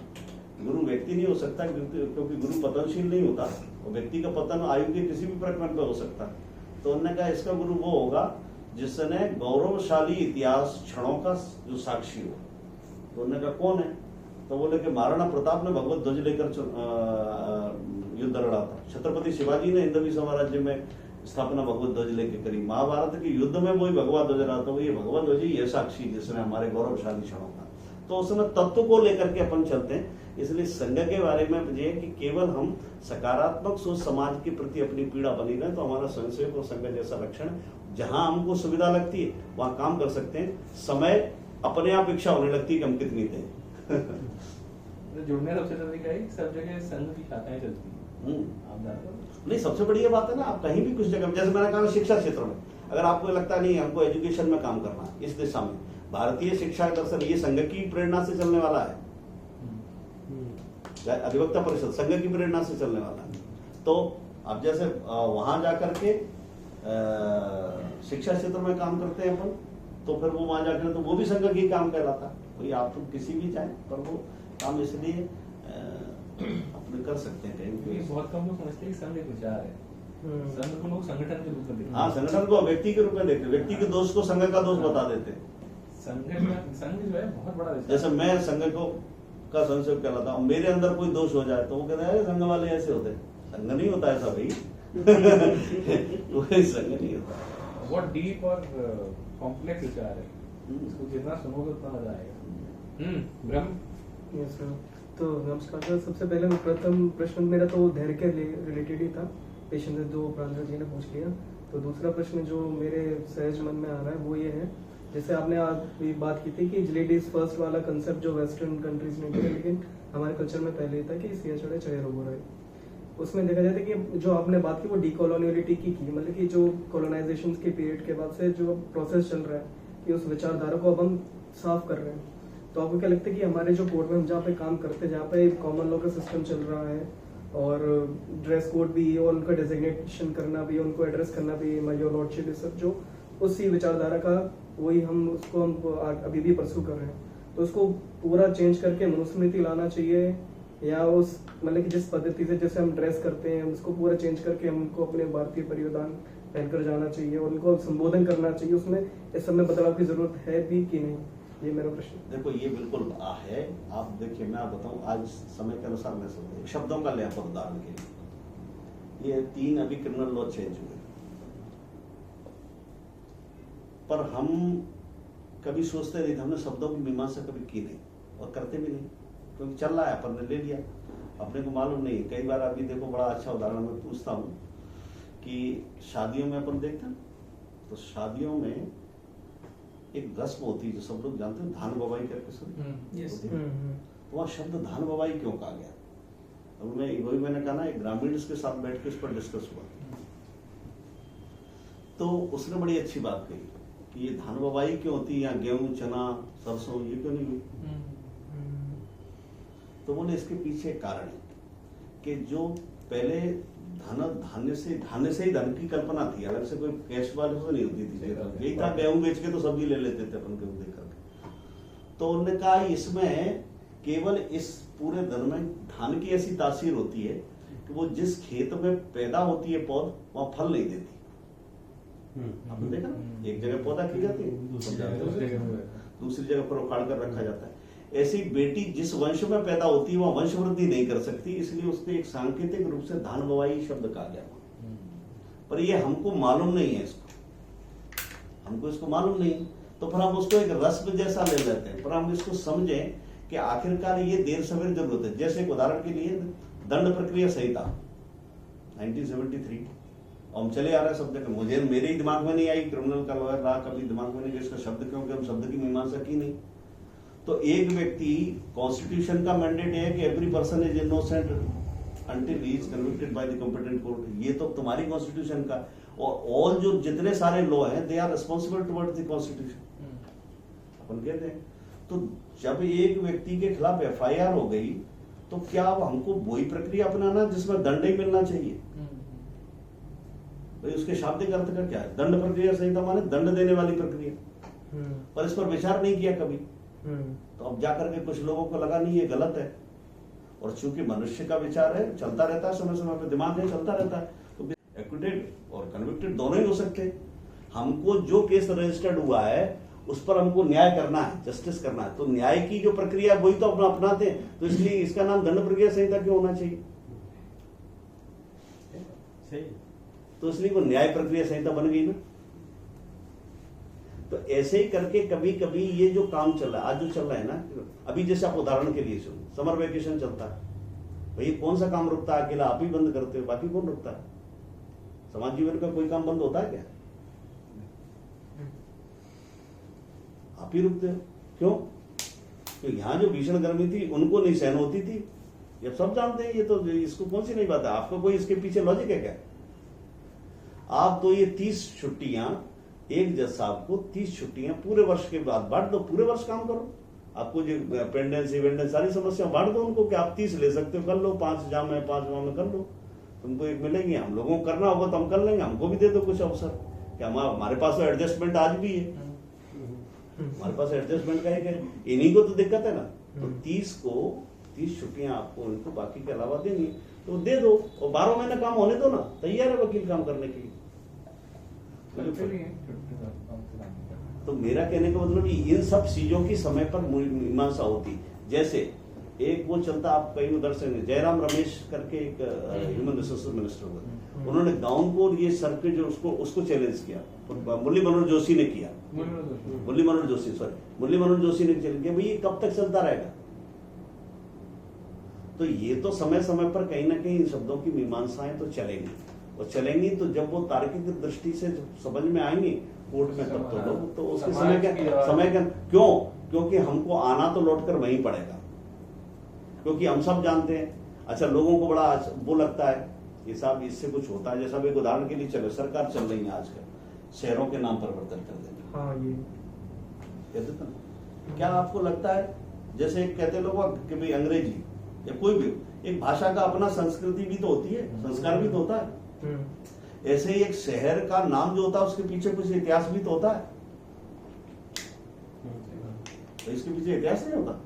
गुरु व्यक्ति नहीं हो सकता, क्योंकि गुरु पतनशील नहीं होता, और व्यक्ति का पतन आयु के किसी भी प्रकरण पर हो सकता है। तो उन्होंने कहा इसका गुरु वो होगा जिसने गौरवशाली इतिहास क्षणों का जो साक्षी हो। तो उन्होंने कहा कौन है? तो बोले कि महाराणा प्रताप ने भगवत ध्वज लेकर युद्ध लड़ा था, छत्रपति शिवाजी ने हिंदवी साम्राज्य में स्थापना भगवत ध्वज लेकर करी, महाभारत के युद्ध में वही भगवत ध्वज रहा था, वो ये भगवत ध्वज ही ये साक्षी जिसने हमारे गौरवशाली क्षणों का। तो उस समय तत्व को लेकर के अपन चलते हैं। इसलिए संघ के बारे में ये कि केवल हम सकारात्मक सोच समाज के प्रति अपनी पीड़ा बनी रहे, तो हमारा स्वयंसेवक और संघ जैसा लक्षण, जहां हमको सुविधा लगती है वहां काम कर सकते हैं, समय अपने आप इच्छा होने लगती है कि हम कितनी दें। जुड़ने का सबसे तरीका है, सब जगह संघ की शाखाएं चलती हैं। आप जानते हो? नहीं, सबसे बढ़िया बात है ना, आप कहीं भी कुछ जगह, जैसे मैंने कहा शिक्षा क्षेत्र में, अगर आपको लगता नहीं हमको एजुकेशन में काम करना है इस दिशा में, भारतीय शिक्षा दर्शन ये संघ की प्रेरणा से चलने वाला है, अधिवक्ता परिषद संघ की प्रेरणा से चलने वाला है। तो अब जैसे वहां जाकर के शिक्षा क्षेत्र में काम करते हैं अपन, तो फिर वो वहां जाकर तो वो भी संघ की काम कहलाता है। वही आप तो किसी भी जाए, पर वो काम इसलिए अपने कर सकते हैं कहीं। बहुत कम लोग समझते हैं कि संघ एक विचार है, संघ को लोग संगठन के रूप में देखते हैं। हाँ, संगठन को व्यक्ति के रूप में देखते हैं, व्यक्ति के दोष को संघ का दोष बता देते हैं। संघ जो है बहुत बड़ा विचार। जैसे मैं संघ को का संक्षेप कहलाता हूँ, मेरे अंदर कोई दोष हो जाए तो वो कहता है संघ वाले ऐसे होते हैं। संघ नहीं होता ऐसा भाई। वही संघ नहीं होता। बहुत डीप और कॉम्प्लेक्स विचार है, इसको जितना सुनोगे उतना मजा आएगा। ब्रह्म। यस सर, तो नमस्कार सर। सबसे पहले प्रथम प्रश्न मेरा तो धैर्य के रिलेटेड ही था, पेशेंट जो प्रांजल जी ने पूछ लिया। तो दूसरा प्रश्न जो मेरे सहज मन में आ रहा है वो ये है, जैसे आपने अभी बात की थी कि लेडीज फर्स्ट वाला कंसेप्ट जो वेस्टर्न कंट्रीज ने किया, लेकिन हमारे कल्चर में पहले ही था कि सिया चढ़े चाहे रोगो रहे। उसमें देखा जाता है कि जो आपने बात की वो डीकोलोनियलिटी की, मतलब कि जो कॉलोनाइजेशन के पीरियड के बाद से जो प्रोसेस चल रहा है कि उस विचारधारा को अब हम साफ कर रहे हैं। तो आपको क्या लगता है कि हमारे जो कोर्ट में हम जहाँ पे काम करते हैं, जहाँ पे कॉमन लॉ का सिस्टम चल रहा है और ड्रेस कोड भी और उनका डेजिग्नेशन करना भी, उनको एड्रेस करना भी, माय योर लॉर्डशिप, सब जो उसी विचारधारा का वही हम उसको हम अभी भी परस्यू कर रहे हैं, तो उसको पूरा चेंज करके मनुस्मृति लाना चाहिए, या उस मतलब कि जिस पद्धति से जैसे हम ड्रेस करते हैं उसको पूरा चेंज करके हमको अपने भारतीय परिधान पहनकर जाना चाहिए और उनको संबोधन करना चाहिए, उसमें इस समय बदलाव की जरूरत है भी कि नहीं? ये मेरा प्रश्न। देखो ये बिल्कुल है। आप देखिए, मैं बताऊं आज समय के अनुसार मैं समझ शब्दों का लिया उदाहरण के लिए, ये 3 अभी क्रिमिनल लॉ चेंज हुए, पर हम कभी सोचते नहीं थे, हमने शब्दों की मीमांसा कभी की नहीं और करते भी नहीं, क्योंकि चल रहा है, अपन ने ले लिया, अपने को मालूम नहीं। कई बार अभी देखो, बड़ा अच्छा उदाहरण मैं पूछता हूँ कि शादियों में अपन देखते हैं, तो शादियों में एक रस्म होती है जो सब लोग जानते हैं, धान बवाई करके सुन। तो वहाँ शब्द धान बवाई क्यों कहा गया? अब वही मैंने कहा ना, एक ग्रामीण के साथ बैठ के इस पर डिस्कस हुआ, तो उसने बड़ी अच्छी बात कही कि ये धान बवाई क्यों होती है, यहाँ गेहूं चना सरसों ये क्यों नहीं हुई? तो बोले इसके पीछे कारण है कि जो पहले धान्य से ही धन की कल्पना थी, अलग से कोई कैश वाले से नहीं होती थी। यही था, गेहूं बेच के तो सब्जी ले लेते थे अपन गेहूं देकर के। तो उन्होंने कहा इसमें केवल इस पूरे धन में धान की ऐसी तासीर होती है कि वो जिस खेत में पैदा होती है पौध, वहां फल नहीं देती। आपने देखा ना, एक जगह पौधा की जाती है, दूसरी जगह पर उखाड़ कर रखा जाता है। ऐसी बेटी जिस वंश में पैदा होती है वह वंश वृद्धि नहीं कर सकती, इसलिए उसने एक सांकेतिक रूप से धान बवाई शब्द कहा गया, पर ये हमको मालूम नहीं है, हमको इसको मालूम नहीं, तो फिर हम उसको एक रस्म जैसा ले लेते हैं। पर हम इसको समझें कि आखिरकार ये देर सवेर जरूरत है। जैसे एक उदाहरण के लिए दंड प्रक्रिया संहिता 1973, और हम चले आ रहे हैं शब्द के, मुझे मेरे ही दिमाग में नहीं आई, क्रिमिनल का लॉयर रहा, कभी दिमाग में नहीं इसका शब्द, क्योंकि हम शब्द की मीमांसा की नहीं। तो एक व्यक्ति, कॉन्स्टिट्यूशन का मैंडेट है कि every person is innocent until he is convicted by the competent court, ये तो तुम्हारी कॉन्स्टिट्यूशन का, और ऑल जो जितने सारे लॉ हैं they are responsible towards the constitution, अपन कहते हैं। तो जब एक व्यक्ति के खिलाफ एफआईआर हो गई तो क्या अब हमको वही प्रक्रिया अपनाना जिसमें दंड ही मिलना चाहिए? भाई उसके शाब्दिक अर्थ का क्या है? दंड प्रक्रिया संहिता माने दंड देने वाली प्रक्रिया, पर इस पर विचार नहीं किया कभी। तो अब जाकर के कुछ लोगों को लगा नहीं ये गलत है, और चूंकि मनुष्य का विचार है, चलता रहता है, समय समय पर दिमाग है, चलता रहता है, तो एक्विटेड और कन्विक्टेड दोनों ही हो सकते हैं। हमको जो केस रजिस्टर्ड हुआ है उस पर हमको न्याय करना है, जस्टिस करना है, तो न्याय की जो प्रक्रिया वही तो अपना अपनाते हैं, तो इसलिए इसका नाम दंड प्रक्रिया संहिता क्यों होना चाहिए? सही। तो इसलिए वो न्याय प्रक्रिया संहिता बन गई ना। तो ऐसे ही करके कभी कभी ये जो काम चल रहा है, आज जो चल रहा है ना, अभी जैसे आप उदाहरण के लिए सुनो, समर वेकेशन चलता है, भाई कौन सा काम रुकता है? अकेला आप ही बंद करते हो, बाकी कौन रुकता है? समाज जीवन का कोई काम बंद होता है क्या? आप ही रुकते हो। क्यों? तो यहां जो भीषण गर्मी थी उनको नहीं सहन होती थी, ये सब जानते हैं, ये तो इसको कौन सी नहीं बात है, आपको कोई इसके पीछे लॉजिक है क्या? आप तो ये 30 छुट्टियां, एक जज साहब को 30 छुट्टियां पूरे वर्ष के बाद बांट दो, पूरे वर्ष काम करो, आपको जो अपेंडेंस इवेंडेंस सारी समस्या बांट दो उनको कि आप 30 ले सकते हो, कर लो, 5 जाम है 5 माह में कर लो, तुमको एक मिलेंगे, हम लोगों को करना होगा तो हम कर लेंगे, हमको भी दे दो कुछ अवसर, क्या हमारे पास तो एडजस्टमेंट आज भी है, हमारे पास एडजस्टमेंट का है, इन्हीं को तो दिक्कत है ना। तो 30 छुट्टियां आपको उनको बाकी के अलावा देनी, तो दे दो, और 12 महीने काम होने दो ना, तैयार है वकील काम करने के लिए। तो मेरा कहने का मतलब इन सब चीजों की समय पर मीमांसा होती। जैसे एक वो चलता, आप कई उधर से, जयराम रमेश करके एक ह्यूमन रिसोर्सेज मिनिस्टर हुए, उन्होंने गाउन को ये सर पे जो उसको चैलेंज किया, मुरली मनोहर जोशी ने किया, मुरली मनोहर जोशी ने चैलेंज किया, भाई ये कब तक चलता रहेगा? तो ये तो समय समय पर कहीं ना कहीं इन शब्दों की मीमांसाएं तो चलेंगी, और चलेंगी तो जब वो तार्किक दृष्टि से समझ में आएंगी कोर्ट में, तब तो लोग तो उसके समय का क्यों? क्योंकि हमको आना तो लौटकर वहीं पड़ेगा, क्योंकि हम सब जानते हैं। अच्छा, लोगों को बड़ा वो लगता है ये साहब इससे कुछ होता है, जैसा एक उदाहरण के लिए चलो, सरकार चल रही है आजकल शहरों के नाम परिवर्तन कर देना, हाँ ये कहते थे ना। क्या आपको लगता है, जैसे कहते लोग कि भाई अंग्रेजी या कोई भी एक भाषा का अपना संस्कृति भी तो होती है, संस्कार भी तो होता है, ऐसे ही एक शहर का नाम जो होता है उसके पीछे कुछ इतिहास भी तो होता है, तो इसके पीछे इतिहास नहीं होता।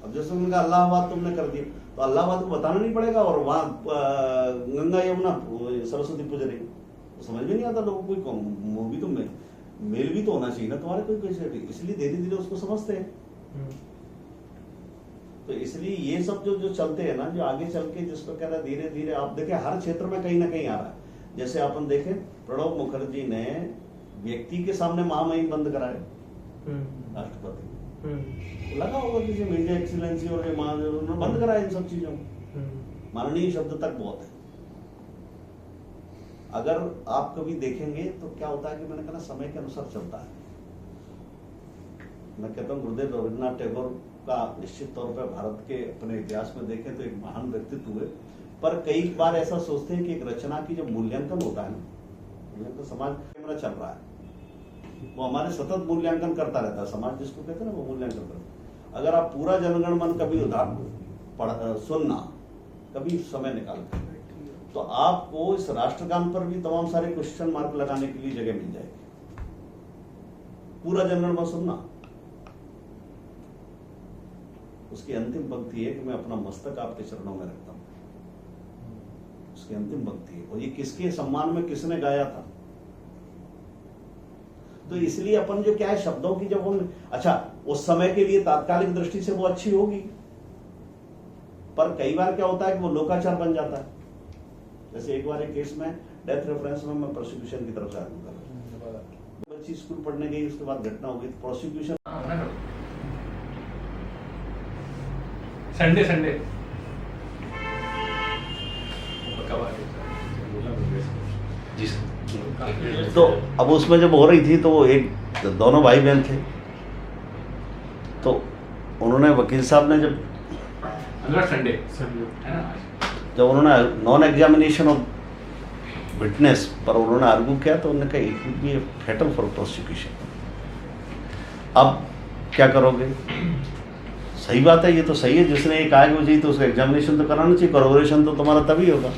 अब जैसे उन्होंने कहा इलाहाबाद तुमने कर दिया, तो इलाहाबाद को बताना नहीं पड़ेगा, और वहां गंगा यमुना सरस्वती पूज रही, तो समझ में नहीं आता लोगों को, मूवी तो मेल भी तो होना चाहिए ना तुम्हारे कोई कैसे, इसलिए धीरे धीरे उसको समझते हैं। तो इसलिए ये सब जो चलते हैं ना, जो आगे चल के जिसको कह रहा है धीरे धीरे, आप देखें हर क्षेत्र में कहीं ना कहीं आ रहा है। जैसे अपन देखें, प्रणब मुखर्जी ने व्यक्ति के सामने महामहिम बंद कराए, राष्ट्रपति लगा होगा किसी में इंडिया एक्सीलेंसी और ये बंद कराए इन सब चीजों में, माननीय शब्द तक बहुत है। अगर आप कभी देखेंगे तो क्या होता है कि मैंने कहा समय के अनुसार चलता है। मैं कहता हूँ गुरुदेव रविन्द्रनाथ टैगोर का निश्चित तौर पर भारत के अपने इतिहास में देखें तो एक महान व्यक्तित्व हुए, पर कई बार ऐसा सोचते हैं कि एक रचना की जब मूल्यांकन होता है ना, तो समाज कैमरा चल रहा है, वो हमारे सतत मूल्यांकन करता रहता है समाज, जिसको कहते हैं ना वो मूल्यांकन करता है। अगर आप पूरा जनगण मन कभी उदाहरण सुनना कभी समय निकाल, तो आपको इस राष्ट्रगान पर भी तमाम सारे क्वेश्चन मार्क लगाने के लिए जगह मिल जाएगी। पूरा जनगण मन सुनना, उसकी अंतिम पंक्ति है कि मैं अपना मस्तक आपके चरणों में रखता हूं, उसकी अंतिम पंक्ति है, और ये किसके सम्मान में किसने गाया था। तो इसलिए अपन जो क्या है शब्दों की जब हम, अच्छा उस समय के लिए तात्कालिक दृष्टि से वो अच्छी होगी, पर कई बार क्या होता है कि वो लोकाचार बन जाता है। जैसे एक बार एक केस में डेथ रेफरेंस में मैं प्रोसिक्यूशन की तरफ से आर्ग्यू कर रहा था। बच्ची स्कूल पढ़ने गई, उसके बाद घटना हो गई, तो प्रोसिक्यूशन संडे जी सर। तो अब उसमें जब हो रही थी तो वो एक दोनों भाई बहन थे, तो उन्होंने वकील साहब ने संडे जब उन्होंने नॉन एग्जामिनेशन ऑफ विटनेस पर उन्होंने आर्ग्यू किया, तो उन्होंने कहा it will be fatal for prosecution. अब क्या करोगे? सही बात है, ये तो सही है, जिसने ये कहा कि मुझे तो उसका एग्जामिनेशन तो कराना चाहिए, कोलैबोरेशन तो तुम्हारा तभी होगा।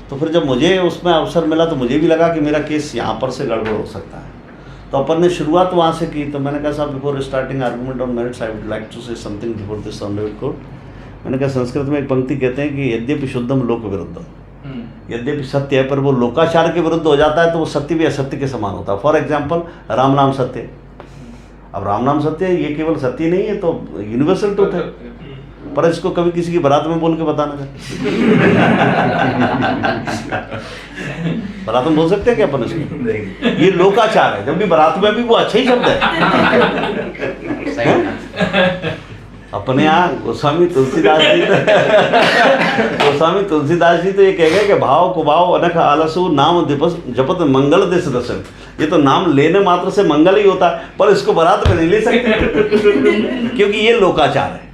तो फिर जब मुझे उसमें अवसर मिला तो मुझे भी लगा कि मेरा केस यहाँ पर से गड़बड़ हो सकता है, तो अपन ने शुरुआत वहाँ से की। तो मैंने कहा साहब, before starting argument on merits I would like to say something before this honourable court. मैंने कहा संस्कृत में एक पंक्ति कहते हैं कि यद्यपि शुद्धम लोक विरुद्धम, यद्यपि सत्य है पर वो लोकाचार के विरुद्ध हो जाता है तो वो सत्य भी असत्य के समान होता है। फॉर एग्जाम्पल राम नाम सत्य, अब राम नाम सत्य है, ये केवल सत्य नहीं है, तो यूनिवर्सल ट्रुथ है, पर इसको कभी किसी की बारात में बोल के बताना चाहिए। बारात में बोल सकते हैं क्या अपन इसको? ये लोकाचार है, जब भी बारात में भी वो अच्छा ही शब्द है। अपने यहाँ गोस्वामी तुलसीदास जी तो ये कह गए कि भाव कुभाव अनख आलसु नाम दिपस जपत मंगल दिस दर्शन। ये तो नाम लेने मात्र से मंगल ही होता है, पर इसको बारात में नहीं ले सकते क्योंकि ये लोकाचार है।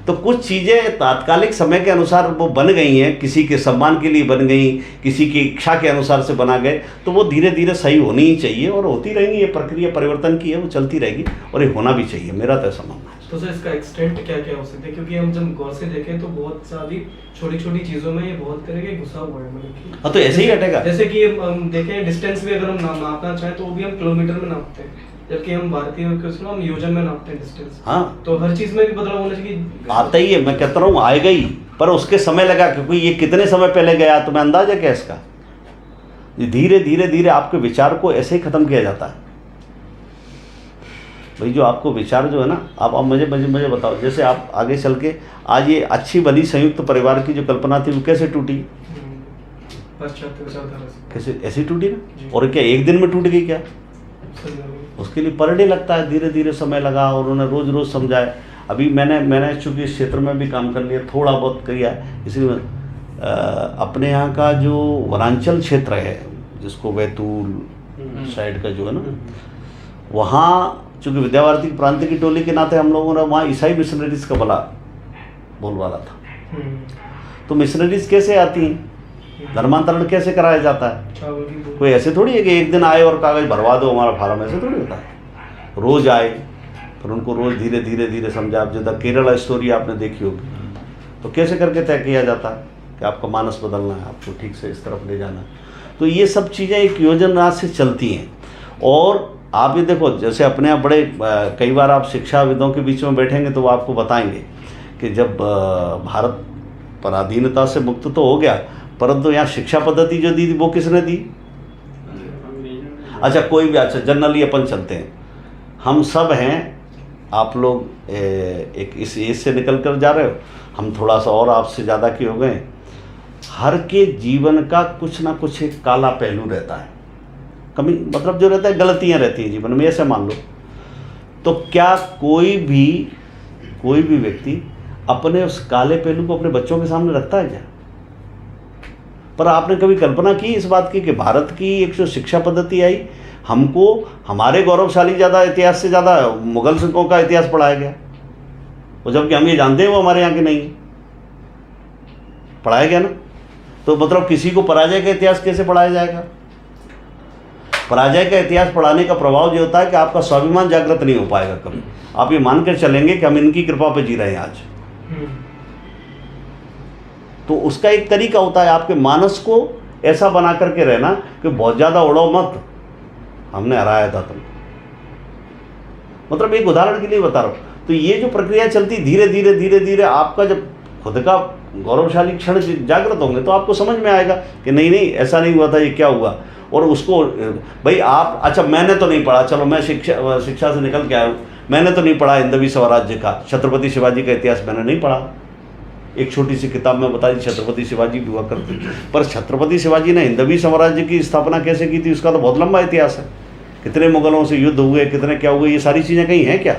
तो कुछ चीज़ें तात्कालिक समय के अनुसार वो बन गई हैं, किसी के सम्मान के लिए बन गई, किसी की इच्छा के अनुसार से बना गए, तो वो धीरे धीरे सही होनी ही चाहिए और होती रहेंगी। ये प्रक्रिया परिवर्तन की है, वो चलती रहेगी और ये होना भी चाहिए, मेरा तो ऐसा मानना है। तो सर इसका एक्सटेंट क्या क्या हो सकता है? क्योंकि हम जब गौर से देखें तो बहुत सारी छोटी छोटी चीज़ों में ये बहुत तरह के घुसा हुआ है, मतलब कि हाँ, तो ऐसे ही हटेगा। जैसे कि हम देखें डिस्टेंस भी अगर हम नापना चाहें तो वो भी हम किलोमीटर में नापते हैं, जबकि हम भारतीय हम योजन में नापते हैं डिस्टेंस। हाँ, तो हर चीज में भी बदलाव होना चाहिए। आता ही है, मैं कहता रहा हूँ आएगा ही, पर उसके समय लगा, क्योंकि ये कितने समय पहले गया तुम्हें अंदाजा क्या इसका? धीरे धीरे धीरे आपके विचार को ऐसे ही खत्म किया जाता है भाई। जो आपको विचार जो है ना, आप मुझे बताओ, जैसे आप आगे चल के आज ये अच्छी भली संयुक्त परिवार की जो कल्पना थी वो कैसे टूटी? कैसे ऐसी टूटी ना? और क्या एक दिन में टूट गई क्या? उसके लिए पर डे लगता है, धीरे धीरे समय लगा और उन्होंने रोज रोज समझाया। अभी मैंने चूँकि इस क्षेत्र में भी काम कर लिया, थोड़ा बहुत किया है, इसलिए अपने यहाँ का जो वनांचल क्षेत्र है, जिसको बैतूल साइड का जो है ना, वहाँ चूँकि विद्याभारती की प्रांत की टोली के नाते हम लोगों ने वहाँ ईसाई मिशनरीज का बड़ा बोलबाला था। तो मिशनरीज कैसे आती हैं, धर्मांतरण कैसे कराया जाता है? कोई ऐसे थोड़ी है कि एक दिन आए और कागज भरवा दो हमारा फार्म, ऐसे थोड़ी होता है। रोज आए, फिर उनको रोज धीरे धीरे धीरे समझा। आप जब केरला स्टोरी आपने देखी होगी, तो कैसे करके तय किया जाता है कि आपका मानस बदलना है, आपको ठीक से इस तरफ ले जाना है। तो ये सब चीज़ें एक योजना से चलती हैं। और आप ये देखो, जैसे अपने यहाँ बड़े कई बार आप शिक्षाविदों के बीच में बैठेंगे तो वो आपको बताएंगे कि जब भारत पराधीनता से मुक्त तो हो गया, परंतु यहाँ शिक्षा पद्धति जो दी थी वो किसने दी? अच्छा, कोई भी, अच्छा जनरली अपन चलते हैं, हम सब हैं, आप लोग एक इस एज से निकल कर जा रहे हो, हम थोड़ा सा और आपसे ज़्यादा के हो गए। हर के जीवन का कुछ ना कुछ एक काला पहलू रहता है, कमी मतलब जो रहता है, गलतियाँ रहती हैं जीवन में, ऐसे मान लो। तो क्या कोई भी व्यक्ति अपने उस काले पहलू को अपने बच्चों के सामने रखता है क्या? पर आपने कभी कल्पना की इस बात की कि भारत की एक जो शिक्षा पद्धति आई, हमको हमारे गौरवशाली ज़्यादा इतिहास से ज़्यादा मुगल सिखों का इतिहास पढ़ाया गया, और जबकि हम ये जानते हैं वो हमारे यहाँ के नहीं पढ़ाया गया ना। तो मतलब किसी को पराजय का इतिहास कैसे पढ़ाया जाएगा? पराजय का इतिहास पढ़ाने का प्रभाव जो होता है कि आपका स्वाभिमान जागृत नहीं हो पाएगा कभी। आप ये मानकर चलेंगे कि हम इनकी कृपा पे जी रहे हैं आज। तो उसका एक तरीका होता है आपके मानस को ऐसा बना करके रहना कि बहुत ज़्यादा उड़ो मत, हमने हराया था तुम। मतलब एक उदाहरण के लिए बता रहा हूँ। तो ये जो प्रक्रिया चलती धीरे धीरे धीरे धीरे, आपका जब खुद का गौरवशाली क्षण जागृत होंगे तो आपको समझ में आएगा कि नहीं ऐसा नहीं हुआ था, ये क्या हुआ। और उसको भाई आप, अच्छा मैंने तो नहीं पढ़ा, चलो मैं शिक्षा से निकल के आया हूँ, मैंने तो नहीं पढ़ा हिंदवी स्वराज्य का, छत्रपति शिवाजी का इतिहास मैंने नहीं पढ़ा। एक छोटी सी किताब में बता दी छत्रपति शिवाजी भी हुआ करते, पर छत्रपति शिवाजी ने हिंदवी स्वराज्य की स्थापना कैसे की थी उसका तो बहुत लंबा इतिहास है। कितने मुगलों से युद्ध हुए, कितने क्या हुए, ये सारी चीज़ें कहीं हैं क्या?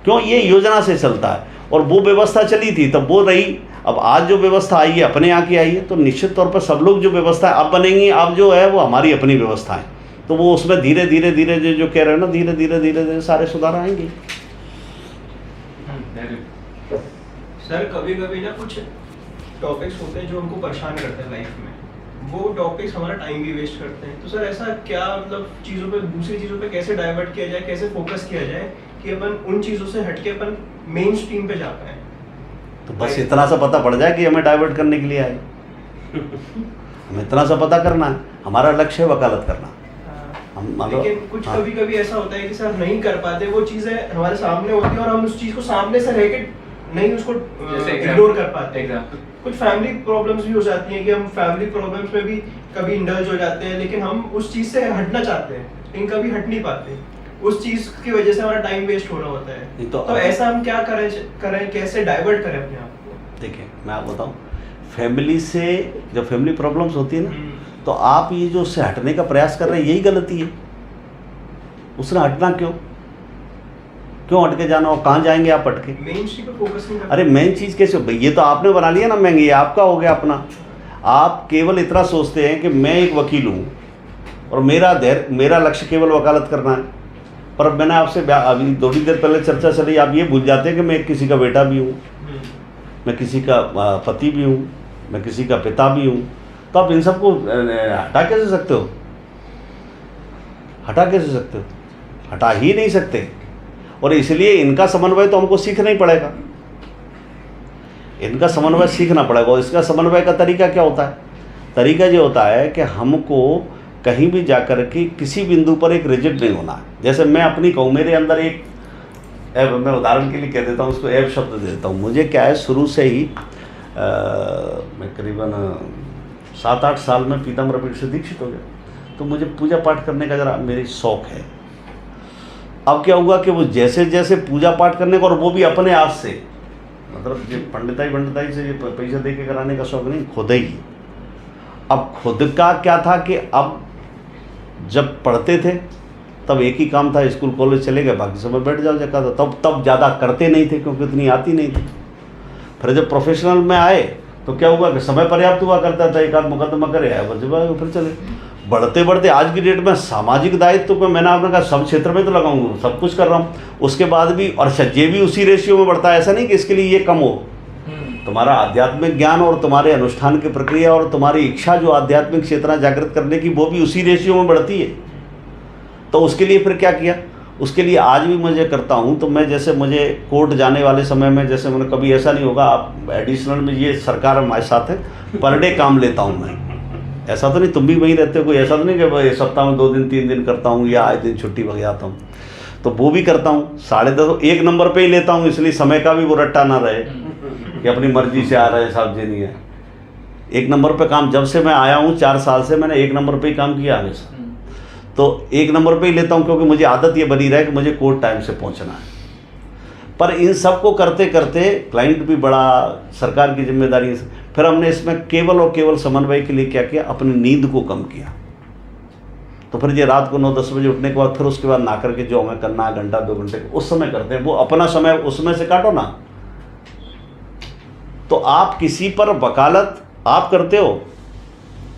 क्यों? ये योजना से चलता है और वो व्यवस्था चली थी तब वो रही। अब आज जो व्यवस्था आई है अपने यहाँ की आई है, तो निश्चित तौर पर सब लोग जो व्यवस्था अब बनेंगी, अब जो है वो हमारी अपनी व्यवस्था है, तो वो उसमें धीरे धीरे धीरे जो कह रहे हो ना, धीरे धीरे धीरे धीरे सारे सुधार आएंगे। सर कभी कभी ना कुछ टॉपिक्स होते हैं जो हमको परेशान करते हैं लाइफ में, वो टॉपिक्स हमारा टाइम भी वेस्ट करते हैं। तो सर ऐसा क्या मतलब चीज़ों पे, दूसरी चीज़ों पे कैसे डाइवर्ट किया जाए, कैसे फोकस किया जाए कि अपन उन चीज़ों से हटके अपन मेन स्ट्रीम पे जा पाए? तो बस इतना सा पता पड़ जाए कि हमें डाइवर्ट करने के लिए आए। हमें इतना सा पता करना है, हमारा लक्ष्य है वकालत करना। लेकिन कुछ कभी कभी ऐसा होता है कि सर नहीं कर पाते, वो चीज़ें हमारे सामने होती है और हम उस चीज़ को सामने से रह के नहीं उसको इग्नोर कर पाते। कुछ फैमिली प्रॉब्लम्स भी हो जाती हैं कि हम फैमिली प्रॉब्लम्स में भी कभी इंडल्ज हो जाते हैं, लेकिन हम उस चीज़ से हटना चाहते हैं लेकिन कभी हट नहीं पाते, उस चीज़ की वजह से हमारा टाइम वेस्ट हो रहा होता है। तो ऐसा हम क्या करें, कैसे डाइवर्ट करें अपने आप को? देखिए मैं आपको बताऊँ, फैमिली से जब फैमिली प्रॉब्लम्स होती है ना, तो आप ये जो उससे हटने का प्रयास कर रहे हैं यही गलती है। उसने हटना क्यों हट के जाना, और कहाँ जाएंगे आप हट के? मेन चीज पे फोकस नहीं करते। अरे मेन चीज़ कैसे? ये तो आपने बना लिया ना महंगी, आपका हो गया अपना। आप केवल इतना सोचते हैं कि मैं एक वकील हूँ और मेरा लक्ष्य केवल वकालत करना है, पर मैंने आपसे अभी थोड़ी देर पहले चर्चा चली, आप ये भूल जाते हैं कि मैं किसी का बेटा भी हूँ, मैं किसी का पति भी हूँ, मैं किसी का पिता भी हूँ। तो आप इन सबको हटा कैसे सकते हो? हटा कैसे सकते हो? हटा ही नहीं सकते। और इसलिए इनका समन्वय तो हमको सीखना ही पड़ेगा, इनका समन्वय सीखना पड़ेगा। और इसका समन्वय का तरीका क्या होता है? तरीका ये होता है कि हमको कहीं भी जाकर के किसी बिंदु पर एक रिजिड नहीं होना है। जैसे मैं अपनी कहूँ, मेरे अंदर एक मैं उदाहरण के लिए कह देता हूँ, उसको ऐप शब्द दे देता हूँ। मुझे क्या है, शुरू से ही मैं करीबन 7-8 साल में पीताम्बर पीठ से दीक्षित हो गया, तो मुझे पूजा पाठ करने का ज़रा मेरी शौक़ है। अब क्या हुआ कि वो जैसे जैसे पूजा पाठ करने का, और वो भी अपने आप से, मतलब ये पंडिताई से ये पैसा दे के कराने का शौक़ नहीं, खुद ही। अब खुद का क्या था कि अब जब पढ़ते थे तब एक ही काम था, स्कूल कॉलेज चले गए, बाकी समय बैठ जाओ जगह था। तब ज़्यादा करते नहीं थे क्योंकि उतनी आती नहीं थी। फिर जब प्रोफेशनल में आए तो क्या हुआ कि समय पर्याप्त हुआ करता था, एक आध मुकदमा करे आया बस, फिर चले। बढ़ते बढ़ते आज की डेट में सामाजिक दायित्व को मैंने आपने कहा सब क्षेत्र में तो लगाऊंगा, सब कुछ कर रहा हूँ, उसके बाद भी, और ये भी उसी रेशियो में बढ़ता है। ऐसा नहीं कि इसके लिए ये कम हो। तुम्हारा आध्यात्मिक ज्ञान और तुम्हारे अनुष्ठान की प्रक्रिया और तुम्हारी इच्छा जो आध्यात्मिक चेतना जागृत करने की, वो भी उसी रेशियो में बढ़ती है। तो उसके लिए फिर क्या किया, उसके लिए आज भी मुझे करता हूँ। तो मैं जैसे मुझे कोर्ट जाने वाले समय में, जैसे मैंने कभी ऐसा नहीं होगा, आप एडिशनल में, ये सरकार हमारे साथ है, पर डे काम लेता हूँ मैं। ऐसा तो नहीं, तुम भी वहीं रहते हो, कोई ऐसा तो नहीं कि सप्ताह में 2 दिन 3 दिन करता हूँ या आए दिन छुट्टी वगैरह आता हूँ, तो वो भी करता हूँ। 10:30 1 नंबर पे ही लेता हूँ, इसलिए समय का भी वो रट्टा ना रहे कि अपनी मर्जी से आ रहे साहब जी, नहीं है। 1 नंबर पे काम, जब से मैं आया हूँ 4 साल से मैंने 1 नंबर पे ही काम किया हमेशा, तो 1 नंबर पे ही लेता हूँ, क्योंकि मुझे आदत ये बनी रहे कि मुझे कोर्ट टाइम से पहुँचना है। पर इन सब को करते करते क्लाइंट भी बड़ा, सरकार की जिम्मेदारी, फिर हमने इसमें केवल और केवल समन्वय के लिए क्या किया, अपनी नींद को कम किया। तो फिर ये रात को 9-10 बजे उठने के बाद फिर उसके बाद ना करके जो हमें करना है, घंटा 2 घंटे उस समय करते हैं, वो अपना समय उसमें से काटो ना। तो आप किसी पर वकालत आप करते हो,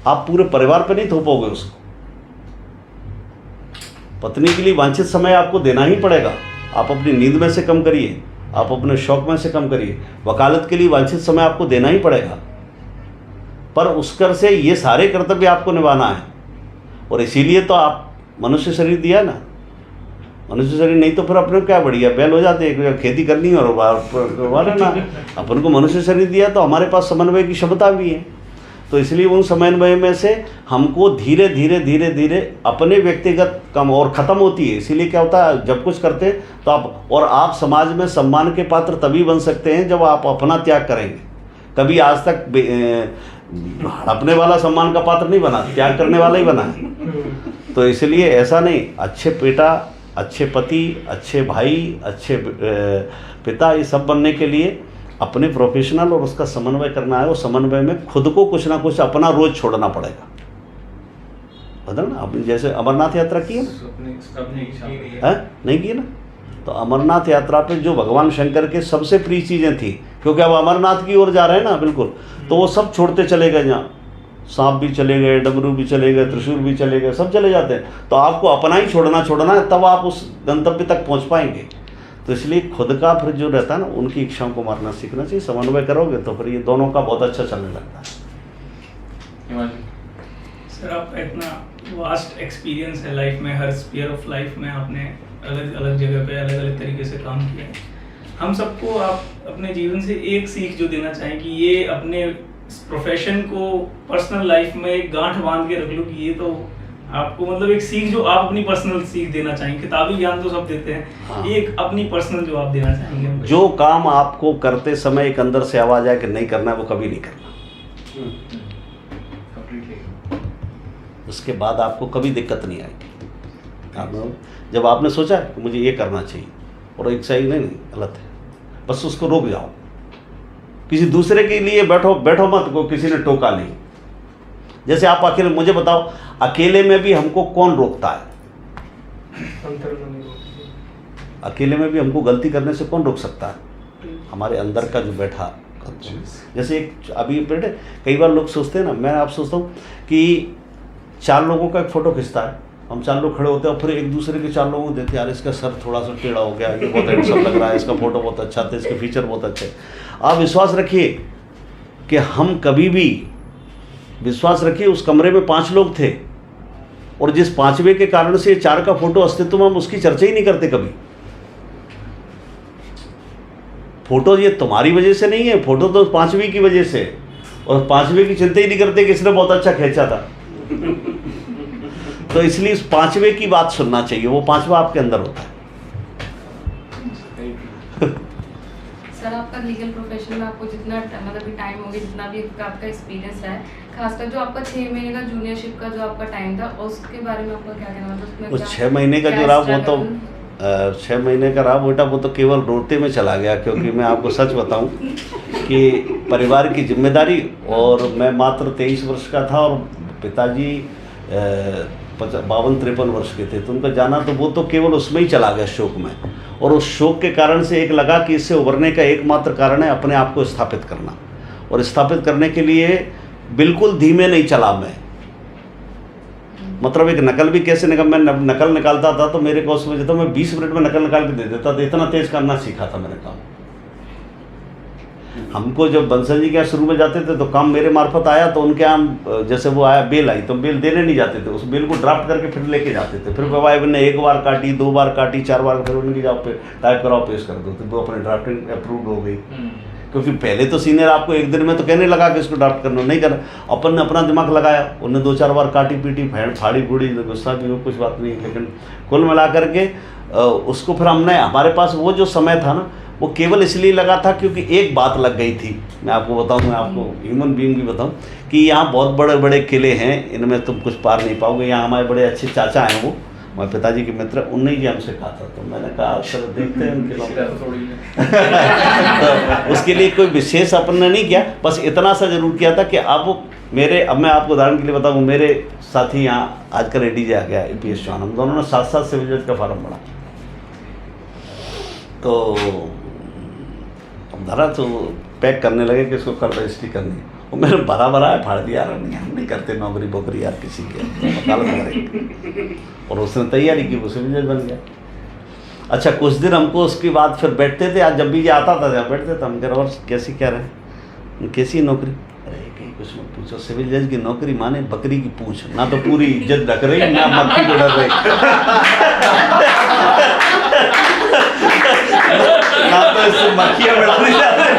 आप पूरे परिवार पर नहीं थोपोगे उसको। पत्नी के लिए वांछित समय आपको देना ही पड़ेगा। आप अपनी नींद में से कम करिए, आप अपने शौक में से कम करिए, वकालत के लिए वांछित समय आपको देना ही पड़ेगा। पर उसकर से ये सारे कर्तव्य आपको निभाना है, और इसीलिए तो आप मनुष्य शरीर दिया ना। मनुष्य शरीर नहीं तो फिर अपने क्या बढ़िया बैल हो जाते हैं, खेती करनी और ना। अपन को मनुष्य शरीर दिया तो हमारे पास समन्वय की क्षमता भी है। तो इसलिए उन समन्वय में से हमको धीरे धीरे धीरे धीरे अपने व्यक्तिगत कम और ख़त्म होती है। इसीलिए क्या होता है, जब कुछ करते हैं तो आप समाज में सम्मान के पात्र तभी बन सकते हैं जब आप अपना त्याग करेंगे। कभी आज तक हड़पने वाला सम्मान का पात्र नहीं बना, त्याग करने वाला ही बना है। तो इसलिए ऐसा नहीं, अच्छे बेटा, अच्छे पति, अच्छे भाई, अच्छे पिता, ये सब बनने के लिए अपने प्रोफेशनल और उसका समन्वय करना है। वो समन्वय में खुद को कुछ ना कुछ अपना रोज छोड़ना पड़ेगा। बदल ना, आपने जैसे अमरनाथ यात्रा की है ना, नहीं की ना, तो अमरनाथ यात्रा पे जो भगवान शंकर के सबसे प्रिय चीज़ें थी, क्योंकि अब अमरनाथ की ओर जा रहे हैं ना, बिल्कुल, तो वो सब छोड़ते चले गए। यहाँ सांप भी चले गए, डमरू भी चले गए, त्रिशूल भी चले गए, सब चले जाते हैं। तो आपको अपना ही छोड़ना है, तब आप उस गंतव्य तक पहुँच पाएंगे। तो इसलिए खुद का फिर जो रहता है ना, उनकी इच्छाओं को मारना सीखना चाहिए। समन्वय करोगे तो फिर ये दोनों का बहुत अच्छा चलने लगता है। सर, आपका इतना वास्ट एक्सपीरियंस है लाइफ में, हर स्फीयर ऑफ लाइफ में आपने अलग अलग जगह पे अलग अलग तरीके से काम किया है। हम सबको आप अपने जीवन से एक सीख जो देना चाहें कि ये अपने प्रोफेशन को पर्सनल लाइफ में एक गांठ बांध के रख लो, कि ये तो आपको मतलब एक सीख जो आप अपनी पर्सनल सीख देना चाहेंगे। किताबी ज्ञान तो सब देते हैं, हाँ। एक अपनी पर्सनल जो आप देना चाहेंगे हमको। जो काम आपको करते समय एक अंदर से आवाज आए कि नहीं करना है, वो कभी नहीं करना। उसके बाद आपको कभी दिक्कत नहीं आएगी। जब आपने सोचा कि मुझे ये करना चाहिए और एक सही नहीं, गलत है, बस उसको रोक जाओ। किसी दूसरे के लिए बैठो मत, को किसी ने टोका नहीं। जैसे आप अकेले, मुझे बताओ, अकेले में भी हमको कौन रोकता है? अकेले में भी हमको गलती करने से कौन रोक सकता है? हमारे अंदर का जो बैठा। जैसे एक अभी बेटे, कई बार लोग सोचते हैं ना, मैं आप सोचता हूँ कि 4 लोगों का एक फ़ोटो खिंचता है, हम 4 लोग खड़े होते हैं और फिर एक दूसरे के 4 लोगों को देखते हैं, यार इसका सर थोड़ा सा टेढ़ा हो गया, ये बहुत हैंडसम लग रहा है, इसका फ़ोटो बहुत अच्छा था, इसके फीचर बहुत अच्छे। आप विश्वास रखिए कि हम कभी भी, विश्वास रखिए, उस कमरे में 5 लोग थे और जिस 5वें के कारण से 4 का फ़ोटो अस्तित्व में, हम उसकी चर्चा ही नहीं करते कभी। फोटो ये तुम्हारी वजह से नहीं है, फोटो तो 5वीं की वजह से, और 5वीं की चिंता ही नहीं करते कि इसने बहुत अच्छा खींचा था। तो इसलिए इस 5वें की बात सुनना चाहिए, वो 5वां आपके अंदर होता है। सर, आपका लीगल प्रोफेशन में आपको जितना मतलब टाइम हो गया, जितना भी आपका एक्सपीरियंस रहा है, खासकर जो आपका 6 महीने का जूनियरशिप का जो आपका टाइम था, उसके बारे में आपका क्या कहना? मतलब वो 6 महीने का जो रहा, वो तो 6 महीने का रहा बेटा, वो तो केवल रोते में चला गया। क्योंकि मैं आपको सच बताऊं कि परिवार की जिम्मेदारी, और मैं मात्र 23 वर्ष का था और पिताजी 52-53 वर्ष के थे, तो उनका जाना तो वो तो केवल उसमें ही चला गया, शोक में। और उस शोक के कारण से एक लगा कि इससे उभरने का एकमात्र कारण है अपने आप को स्थापित करना, और स्थापित करने के लिए बिल्कुल धीमे नहीं चला मैं। मतलब एक नकल भी कैसे मैं नकल निकालता था तो मेरे को उसमें जब मैं 20 मिनट में नकल निकाल के दे देता था, इतना तेज करना सीखा था मैंने काम। हमको जब बंसल जी के यहाँ शुरू में जाते थे तो काम मेरे मार्फत आया, तो उनके यहाँ जैसे वो आया, बेल आई, तो बेल देने नहीं जाते थे, उस बेल को ड्राफ्ट करके फिर लेके जाते थे। फिर गवाह ने 1 बार काटी, 2 बार काटी, 4 बार, फिर उनकी जब पे टाइप कराओ, पेश कर दो, तो वो अपने ड्राफ्टिंग अप्रूव हो गई। क्योंकि पहले तो सीनियर आपको एक दिन में तो कहने लगा कि इसको ड्राफ्ट करना, नहीं करना, अपन ने अपना दिमाग लगाया, उन्हें 2-4 बार काटी पीटी, फाड़ी फूड़ी, गुस्सा भी हो, कुछ बात नहीं। लेकिन कुल मिला करके उसको फिर हमने, हमारे पास वो जो समय था ना, वो केवल इसलिए लगा था क्योंकि एक बात लग गई थी। मैं आपको बताऊं, मैं आपको ह्यूमन बीइंग भी बताऊं कि यहाँ बहुत बड़े बड़े किले हैं, इनमें तुम कुछ पार नहीं पाओगे। यहाँ हमारे बड़े अच्छे चाचा हैं, वो हमारे पिताजी के मित्र, उनने ही हमसे कहा था। तो मैंने कहा चलो देखते हैं उनके तो उसके लिए कोई विशेष अपन ने नहीं किया, बस इतना सा जरूर किया था कि अब मैं आपको उदाहरण के लिए बताऊँ, मेरे साथी यहाँ आजकल एडीजे आ गया, EPS चौहान, हम दोनों ने साथ सिविल जज का फार्म भरा। तो धरा तो पैक करने लगे कि इसको कल रजिस्ट्री करनी है, और मैंने भरा है, फाड़ दिया, नहीं हम नहीं करते नौकरी बोकरी यार किसी के, वकालत करेंगे। और उसने तैयारी की, वो सिविल जज बन गया। अच्छा, कुछ दिन हमको उसके बाद फिर बैठते थे, आज जब भी ये आता था जब बैठते थे, हम कह रहे और कैसी क्या रहे, कैसी नौकरी? अरे कहीं कुछ मत पूछो, सिविल जज की नौकरी माने बकरी की पूछ, ना तो पूरी इज्जत ढक रही, ना मक्खी को डर रही, ना तो इससे मक्खियां बढ़ती जा रही।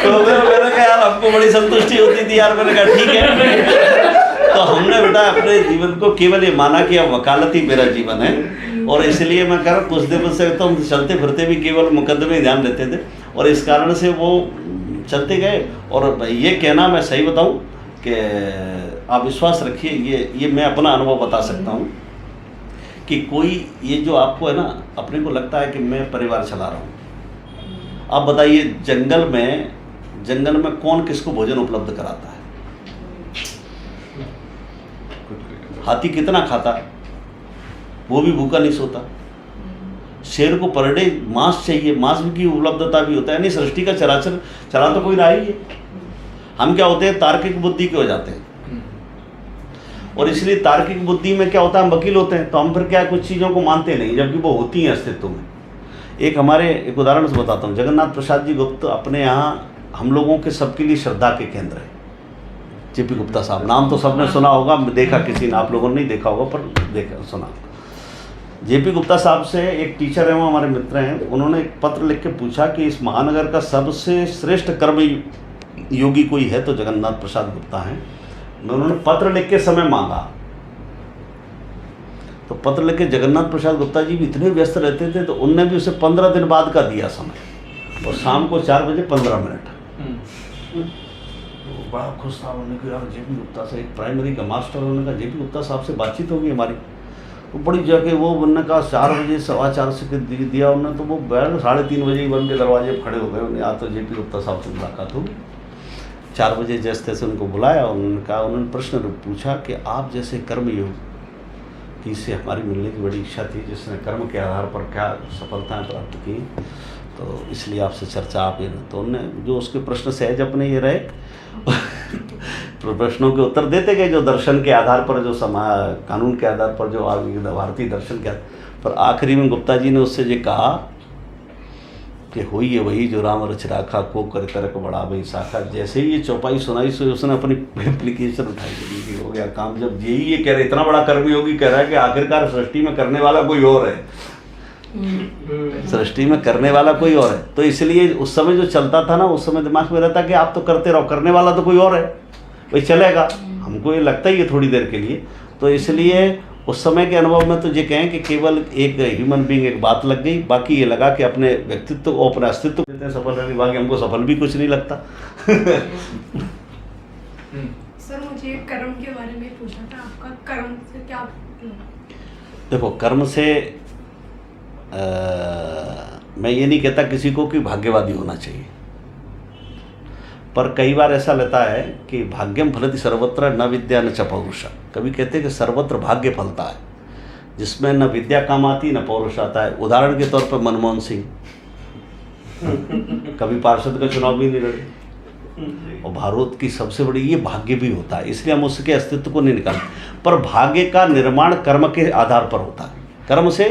तो मैंने कहा यार हमको बड़ी संतुष्टि होती थी यार, मैंने कहा ठीक है। तो हमने बेटा अपने जीवन को केवल ये माना कि अब वकालत ही मेरा जीवन है, और इसलिए मैं कह रहा कुछ दिन से तो हम चलते फिरते भी केवल मुकदमे में ध्यान देते थे, और इस कारण से वो चलते गए। और ये कहना मैं सही बताऊं कि आप विश्वास रखिए, ये मैं अपना अनुभव बता सकता हूं कि कोई ये जो आपको है ना, अपने को लगता है कि मैं परिवार चला रहा हूं। आप बताइए जंगल में कौन किसको भोजन उपलब्ध कराता है? हाथी कितना खाता है? वो भी भूखा नहीं सोता। शेर को पर डे मांस चाहिए, मांस की उपलब्धता भी होता है। नहीं, सृष्टि का चराचर चला तो कोई रहा ही है। हम क्या होते हैं, तार्किक बुद्धि के हो जाते हैं, और इसलिए तार्किक बुद्धि में क्या होता है, हम वकील होते हैं, तो हम फिर क्या कुछ चीज़ों को मानते नहीं जबकि वो होती हैं अस्तित्व में। एक उदाहरण से बताता हूँ। जगन्नाथ प्रसाद जी गुप्त अपने यहाँ हम लोगों के सबके लिए श्रद्धा के केंद्र है। जेपी गुप्ता साहब, नाम तो सबने सुना होगा, देखा किसी ने, आप लोगों ने नहीं देखा होगा पर देखा सुना। जेपी गुप्ता साहब से एक टीचर है, वो हमारे मित्र हैं, उन्होंने एक पत्र लिख के पूछा कि इस महानगर का सबसे श्रेष्ठ कर्म योगी कोई है तो जगन्नाथ प्रसाद गुप्ता हैं। उन्होंने पत्र लिख के समय मांगा, तो पत्र लिख के जगन्नाथ प्रसाद गुप्ता जी भी इतने व्यस्त रहते थे, तो उनने भी उसे 15 दिन बाद का दिया समय, और शाम को 4 बजे 15 मिनट। तो बड़ा खुश था, उन्होंने कहा यार जेपी गुप्ता से, एक प्राइमरी का मास्टर, उन्होंने कहा जेपी गुप्ता साहब से बातचीत होगी हमारी। तो बड़ी जगह वो उन्होंने कहा 4 बजे 4:15 से दिया उन्होंने, तो वो 3:30 बजे ही बन के दरवाजे पर खड़े हो गए। उन्हें आज तो जेपी गुप्ता साहब से मुलाकात होगी। 4 बजे जैसे तैसे उनको बुलाया, उन्होंने कहा, उन्होंने प्रश्न पूछा कि आप जैसे कर्मयोग की से हमारी मिलने की बड़ी इच्छा थी, जिसने कर्म के आधार पर क्या सफलताएं प्राप्त की, तो इसलिए आपसे चर्चा आप ये। तो उन्होंने जो उसके प्रश्न सहज अपने ये रहे प्रश्नों के उत्तर देते गए, जो दर्शन के आधार पर, जो कानून के आधार पर, जो भारतीय दर्शन के आधार पर। आखिरी में गुप्ता जी ने उससे ये कहा कि हुई है वही जो राम रच राखा, को कर तरक बड़ा भाई शाखा। जैसे ही ये चौपाई सुनाई से उसने अपनी एप्लीकेशन उठाई कि हो गया काम। जब यही ये कह रहे, इतना बड़ा कर्मयोगी कह रहा है कि आखिरकार सृष्टि में करने वाला कोई और है, सृष्टि में करने वाला कोई और है। तो इसलिए उस समय जो चलता था ना, उस समय दिमाग में रहता कि आप तो करते रहो, करने वाला तो कोई और है, वही चलेगा। हमको ये लगता ही है थोड़ी देर के लिए। तो इसलिए उस समय के अनुभव में तो ये कहें कि केवल एक ह्यूमन बीइंग एक बात लग गई, बाकी ये लगा कि अपने व्यक्तित्व को, अपने अस्तित्व को सफल रहने, बाकी हमको सफल भी कुछ नहीं लगता। सर मुझे कर्म के बारे में पूछना था, आपका कर्म से क्या? देखो, कर्म से मैं ये नहीं कहता किसी को कि भाग्यवादी होना चाहिए, पर कई बार ऐसा लगता है कि भाग्यम फलति सर्वत्र न विद्या न च पौरुष। कभी कहते हैं कि सर्वत्र भाग्य फलता है, जिसमें न विद्या काम आती न पौरुष आता है। उदाहरण के तौर पर मनमोहन सिंह कभी पार्षद का चुनाव भी नहीं लड़े, और भारत की सबसे बड़ी, ये भाग्य भी होता है, इसलिए हम उसके अस्तित्व को नहीं निकालते। पर भाग्य का निर्माण कर्म के आधार पर होता है। कर्म से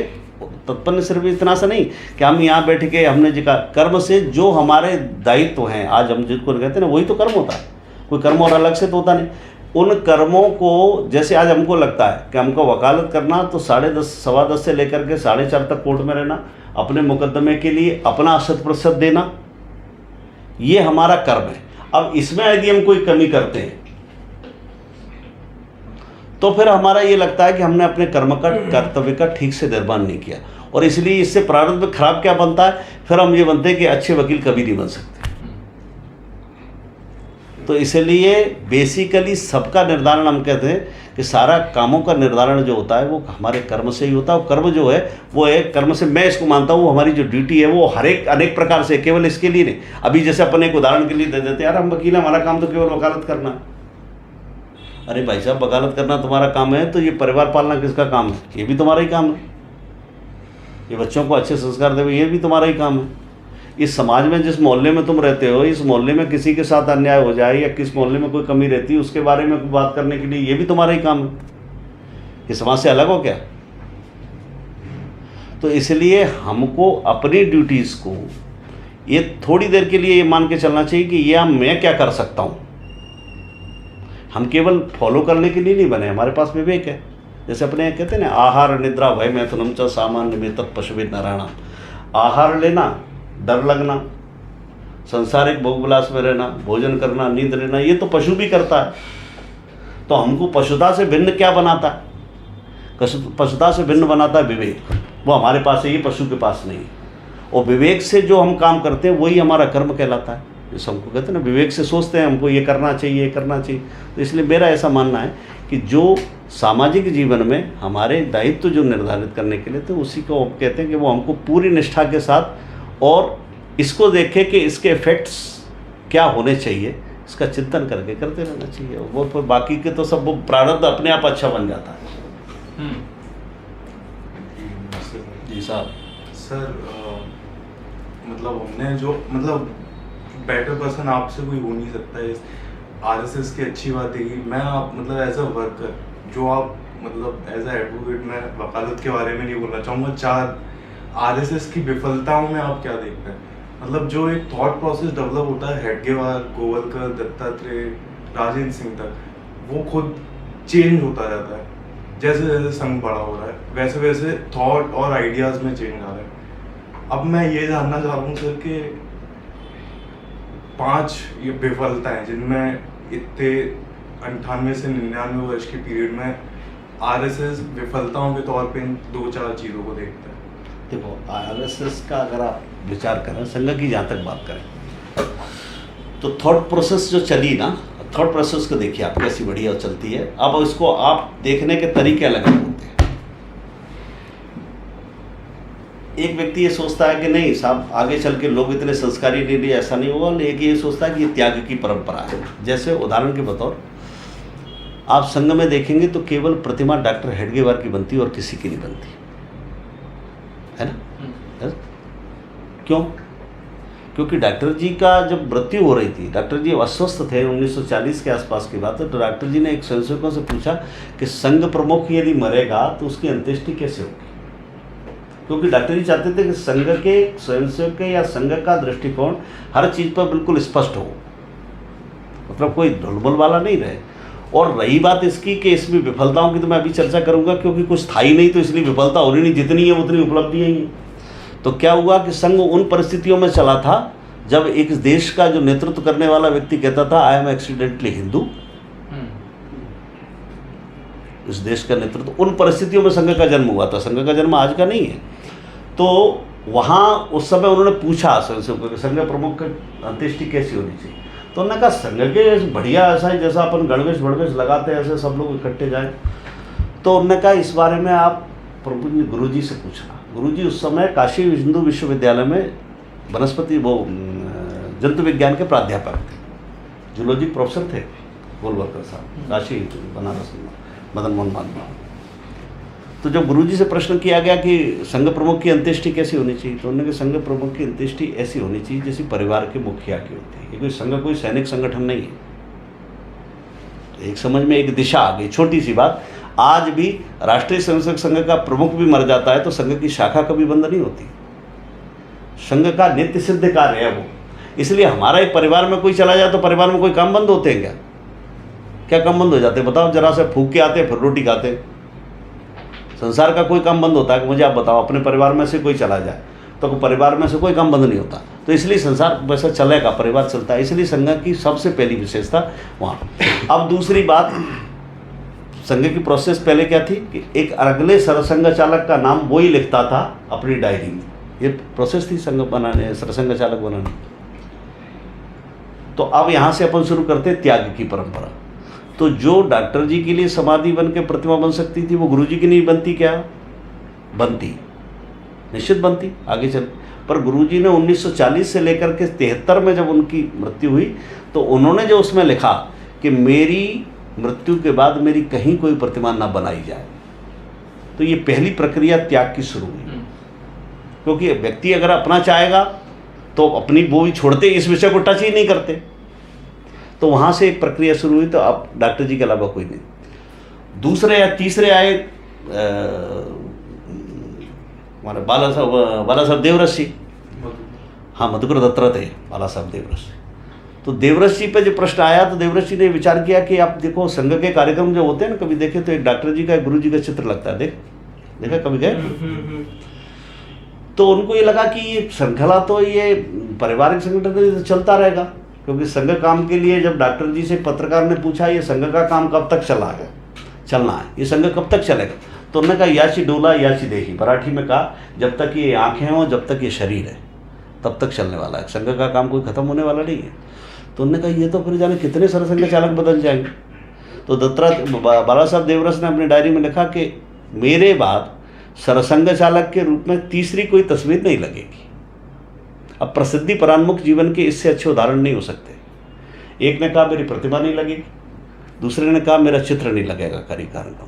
तत्पन्न सिर्फ इतना सा नहीं कि हम यहाँ बैठ के हमने जिका, कर्म से जो हमारे दायित्व हैं, आज हम जिनको कहते हैं ना, वही तो कर्म होता है। कोई कर्म और अलग से तो होता नहीं। उन कर्मों को, जैसे आज हमको लगता है कि हमको वकालत करना, तो 10:30 10:15 से लेकर के 4:30 तक कोर्ट में रहना, अपने मुकदमे के लिए अपना 100% देना, ये हमारा कर्म है। अब इसमें यदि हम कोई कमी करते हैं तो फिर हमारा ये लगता है कि हमने अपने कर्म का, कर्तव्य का ठीक से निर्वहन नहीं किया, और इसलिए इससे प्रारंभ में खराब क्या बनता है, फिर हम ये बनते हैं कि अच्छे वकील कभी नहीं बन सकते। तो इसलिए बेसिकली सबका निर्धारण, हम कहते हैं कि सारा कामों का निर्धारण जो होता है वो हमारे कर्म से ही होता है। और कर्म जो है वो है, कर्म से मैं इसको मानता हूँ, वो हमारी जो ड्यूटी है वो हर एक अनेक प्रकार से, केवल इसके लिए नहीं। अभी जैसे अपन एक उदाहरण के लिए दे देते हैं, यार हम वकील हैं, हमारा काम तो केवल वकालत करना है। अरे भाई साहब, वकालत करना तुम्हारा काम है, तो ये परिवार पालना किसका काम है? ये भी तुम्हारा ही काम है। ये बच्चों को अच्छे संस्कार देवे, ये भी तुम्हारा ही काम है। इस समाज में, जिस मोहल्ले में तुम रहते हो, इस मोहल्ले में किसी के साथ अन्याय हो जाए या किस मोहल्ले में कोई कमी रहती है, उसके बारे में बात करने के लिए ये भी तुम्हारा ही काम है। ये समाज से अलग हो क्या? तो इसलिए हमको अपनी ड्यूटीज़ को ये थोड़ी देर के लिए ये मान के चलना चाहिए कि ये मैं क्या कर सकता हूँ। हम केवल फॉलो करने के लिए नहीं बने, हमारे पास विवेक है। जैसे अपने कहते हैं ना, आहार निद्रा भय मैथुनम च सामान्य में तत्पशुभिर नराणाम। आहार लेना, डर लगना, संसारिक भोग विलास में रहना, भोजन करना, नींद लेना, ये तो पशु भी करता है। तो हमको पशुता से भिन्न क्या बनाता है? पशुता से भिन्न बनाता है विवेक, वो हमारे पास है, ये पशु के पास नहीं है। और विवेक से जो हम काम करते हैं वही हमारा कर्म कहलाता है। जैसे हमको कहते हैं ना, विवेक से सोचते हैं हमको ये करना चाहिए, ये करना चाहिए। तो इसलिए मेरा ऐसा मानना है कि जो सामाजिक जीवन में हमारे दायित्व जो निर्धारित करने के लिए, तो उसी को हम कहते हैं कि वो हमको पूरी निष्ठा के साथ और इसको देखें कि इसके इफ़ेक्ट्स क्या होने चाहिए, इसका चिंतन करके करते रहना चाहिए। वो फिर बाकी के तो सब वो प्रारब्ध अपने आप अच्छा बन जाता है। जी साहब। सर मतलब हमने जो मतलब बेटर पर्सन आपसे कोई हो नहीं सकता है। आरएसएस की अच्छी बात है कि मैं आप मतलब एज अ वर्कर जो आप मतलब एज अ एडवोकेट, मैं वकालत के बारे में नहीं बोलना चाहूँगा, 4 आरएसएस की विफलताओं में आप क्या देखते हैं? मतलब जो एक थॉट प्रोसेस डेवलप होता है हेडगेवार, गोवलकर, दत्तात्रेय, राजेंद्र सिंह तक, वो खुद चेंज होता जाता है। जैसे जैसे संघ बड़ा हो रहा है वैसे वैसे थॉट और आइडियाज़ में चेंज आ रहा है। अब मैं ये जानना चाह रहा हूँ सर कि 5 ये विफलता है जिनमें इतने 98 से 99 वर्ष के पीरियड में आरएसएस विफलताओं के तौर पे इन 2-4 चीज़ों को देखता है। देखो, आरएसएस का अगर आप विचार करें, संघ की जहाँ तक बात करें, तो थॉट प्रोसेस जो चली ना, थॉट प्रोसेस को देखिए आप कैसी बढ़िया चलती है। अब इसको आप देखने के तरीके अलग अलग होते हैं। एक व्यक्ति ये सोचता है कि नहीं साहब आगे चल के लोग इतने संस्कारी नहीं रहे, ऐसा नहीं होगा। एक ये सोचता है कि ये त्याग की परंपरा है। जैसे उदाहरण के बतौर आप संघ में देखेंगे तो केवल प्रतिमा डॉक्टर हेडगेवार की बनती है और किसी की नहीं बनती है ना। क्यों? क्योंकि डॉक्टर जी का जब मृत्यु हो रही थी, डॉक्टर जी अस्वस्थ थे 1940 के आसपास की बात है, तो डॉक्टर जी ने एक स्वयंसेवकों से पूछा कि संघ प्रमुख यदि मरेगा तो उसकी अंत्येष्टि कैसे होगी। क्योंकि डॉक्टर जी चाहते थे कि संघ के स्वयंसेवक के या संघ का दृष्टिकोण हर चीज़ पर बिल्कुल स्पष्ट हो, मतलब कोई ढुलमुल वाला नहीं रहे। और रही बात इसकी कि इसमें विफलताओं की, तो मैं अभी चर्चा करूंगा क्योंकि कुछ था ही नहीं, तो इसलिए विफलता हो रही नहीं, जितनी है उतनी उपलब्धियाँ ही हैं। तो क्या हुआ कि संघ उन परिस्थितियों में चला था जब एक देश का जो नेतृत्व करने वाला व्यक्ति कहता था आई एम एक्सीडेंटली हिंदू। इस देश का नेतृत्व, उन परिस्थितियों में संघ का जन्म हुआ था। संघ का जन्म आज का नहीं है। तो वहाँ उस समय उन्होंने पूछा संघ प्रमुख की अंत्येष्टि कैसी होनी चाहिए, तो उन्होंने कहा संघ के बढ़िया ऐसा है जैसा अपन गणवेश भड़वेश लगाते हैं ऐसे सब लोग इकट्ठे जाए। तो उन्होंने कहा इस बारे में आप गुरु जी से पूछना। गुरु जी उस समय काशी हिंदू विश्वविद्यालय में वनस्पति जंतु विज्ञान के प्राध्यापक थे, जूलॉजी प्रोफेसर थे गोलवलकर साहब, काशी बनारस में मदन मोहन मालवीय। तो जब गुरुजी से प्रश्न किया गया कि संघ प्रमुख की अंत्येष्टि कैसी होनी चाहिए, तो उन्होंने कहा संघ प्रमुख की अंत्येष्टि ऐसी होनी चाहिए जैसी परिवार के मुखिया की होती है। ये कोई संघ कोई सैनिक संगठन नहीं है। तो एक समझ में एक दिशा आ गई। छोटी सी बात, आज भी राष्ट्रीय स्वयंसेवक संघ का प्रमुख भी मर जाता है तो संघ की शाखा कभी बंद नहीं होती। संघ का नित्य सिद्ध कार्य है वो। इसलिए हमारा एक परिवार में कोई चला जाए तो परिवार में कोई काम बंद होते हैं क्या? क्या काम बंद हो जाते हैं बताओ जरा से? फूक के आते हैं फिर रोटी खाते हैं। संसार का कोई काम बंद होता है कि मुझे आप बताओ? अपने परिवार में से कोई चला जाए तो परिवार में से कोई काम बंद नहीं होता। तो इसलिए संसार वैसा चलेगा, परिवार चलता है। इसलिए संघ की सबसे पहली विशेषता वहाँ। अब दूसरी बात, संघ की प्रोसेस पहले क्या थी कि एक अगले सरसंघ चालक का नाम वो ही लिखता था अपनी डायरी में। ये प्रोसेस थी संघ बनाने, सरसंघ चालक बनाने। तो अब यहाँ से अपन शुरू करते त्याग की परंपरा। तो जो डॉक्टर जी के लिए समाधि बन के प्रतिमा बन सकती थी वो गुरु जी की नहीं बनती क्या? बनती, निश्चित बनती आगे चल। पर गुरु जी ने 1940 से लेकर के 73 में जब उनकी मृत्यु हुई तो उन्होंने जो उसमें लिखा कि मेरी मृत्यु के बाद मेरी कहीं कोई प्रतिमा ना बनाई जाए, तो ये पहली प्रक्रिया त्याग की शुरू हुई। क्योंकि व्यक्ति अगर अपना चाहेगा तो अपनी वो भी छोड़ते, इस विषय को टच ही नहीं करते। तो वहाँ से एक प्रक्रिया शुरू हुई। तो अब डॉक्टर जी के अलावा कोई नहीं। दूसरे या तीसरे आए हमारे बाला साहब देवरस जी। हाँ, मधुकर दत्त थे बाला साहब देवरस। तो देवरस जी पे जो प्रश्न आया तो देवरस जी ने विचार किया कि आप देखो संघ के कार्यक्रम जो होते हैं ना, कभी देखे तो एक डॉक्टर जी का एक गुरु जी का चित्र लगता है, देखा कभी गए? तो उनको ये लगा कि ये श्रृंखला तो ये पारिवारिक संगठन चलता रहेगा, क्योंकि संघ काम के लिए जब डॉक्टर जी से पत्रकार ने पूछा ये संघ का काम कब तक चलना है, ये संघ कब तक चलेगा, तो उन्होंने कहा याची डोला याची देही, मराठी में कहा जब तक ये आँखें हों, जब तक ये शरीर है, तब तक चलने वाला है, संघ का काम कोई खत्म होने वाला नहीं है। तो उन्होंने कहा ये तो फिर जाने कितने सरसंघ चालक बदल जाएंगे। तो बाला साहब देवरस ने अपनी डायरी में लिखा कि मेरे बाद सरसंघ चालक के रूप में तीसरी कोई तस्वीर नहीं लगेगी। अब प्रसिद्धि परान्मुख जीवन के इससे अच्छे उदाहरण नहीं हो सकते। एक ने कहा मेरी प्रतिमा नहीं लगेगी, दूसरे ने कहा मेरा चित्र नहीं लगेगा कार्यकारण का।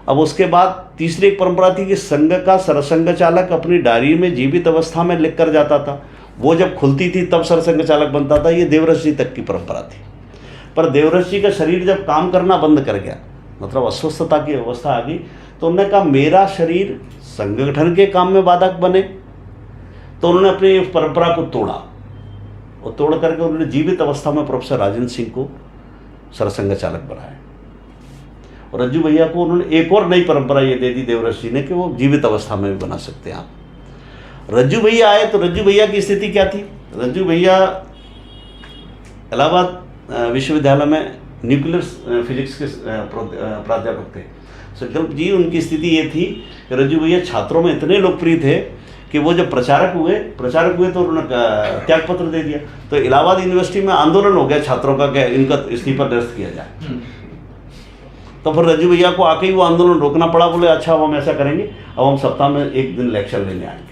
अब उसके बाद तीसरी एक परंपरा थी कि संघ का सरसंघ चालक अपनी डायरी में जीवित अवस्था में लिख कर जाता था, वो जब खुलती थी तब सरसंघ चालक बनता था। ये देवरस जी तक की परंपरा थी। पर देवरस जी का शरीर जब काम करना बंद कर गया, मतलब अस्वस्थता की अवस्था आ गई, तो उन्होंने कहा मेरा शरीर संगठन के काम में बाधक बने। तो उन्होंने अपनी परंपरा को तोड़ा और तोड़ करके उन्होंने जीवित अवस्था में प्रोफेसर राजेंद्र सिंह को सरसंघ चालक बनाया। और रज्जू भैया को उन्होंने एक और नई परंपरा ये दे दी देवरस जी ने कि वो जीवित अवस्था में भी बना सकते हैं आप। रज्जू भैया आए तो रज्जू भैया की स्थिति क्या थी? रज्जू भैया इलाहाबाद विश्वविद्यालय में न्यूक्लियर फिजिक्स के प्राध्यापक थे। संकल्प जी उनकी स्थिति ये थी कि रज्जू भैया छात्रों में इतने लोकप्रिय थे कि वो जब प्रचारक हुए तो उन्होंने त्याग पत्र दे दिया। तो इलाहाबाद यूनिवर्सिटी में आंदोलन हो गया छात्रों का कि इनका इस्तीफा निरस्त किया जाए। तो फिर रज्जू भैया को आके ही वो आंदोलन रोकना पड़ा। बोले अच्छा अब हम ऐसा करेंगे, अब हम सप्ताह में एक दिन लेक्चर लेने आएंगे।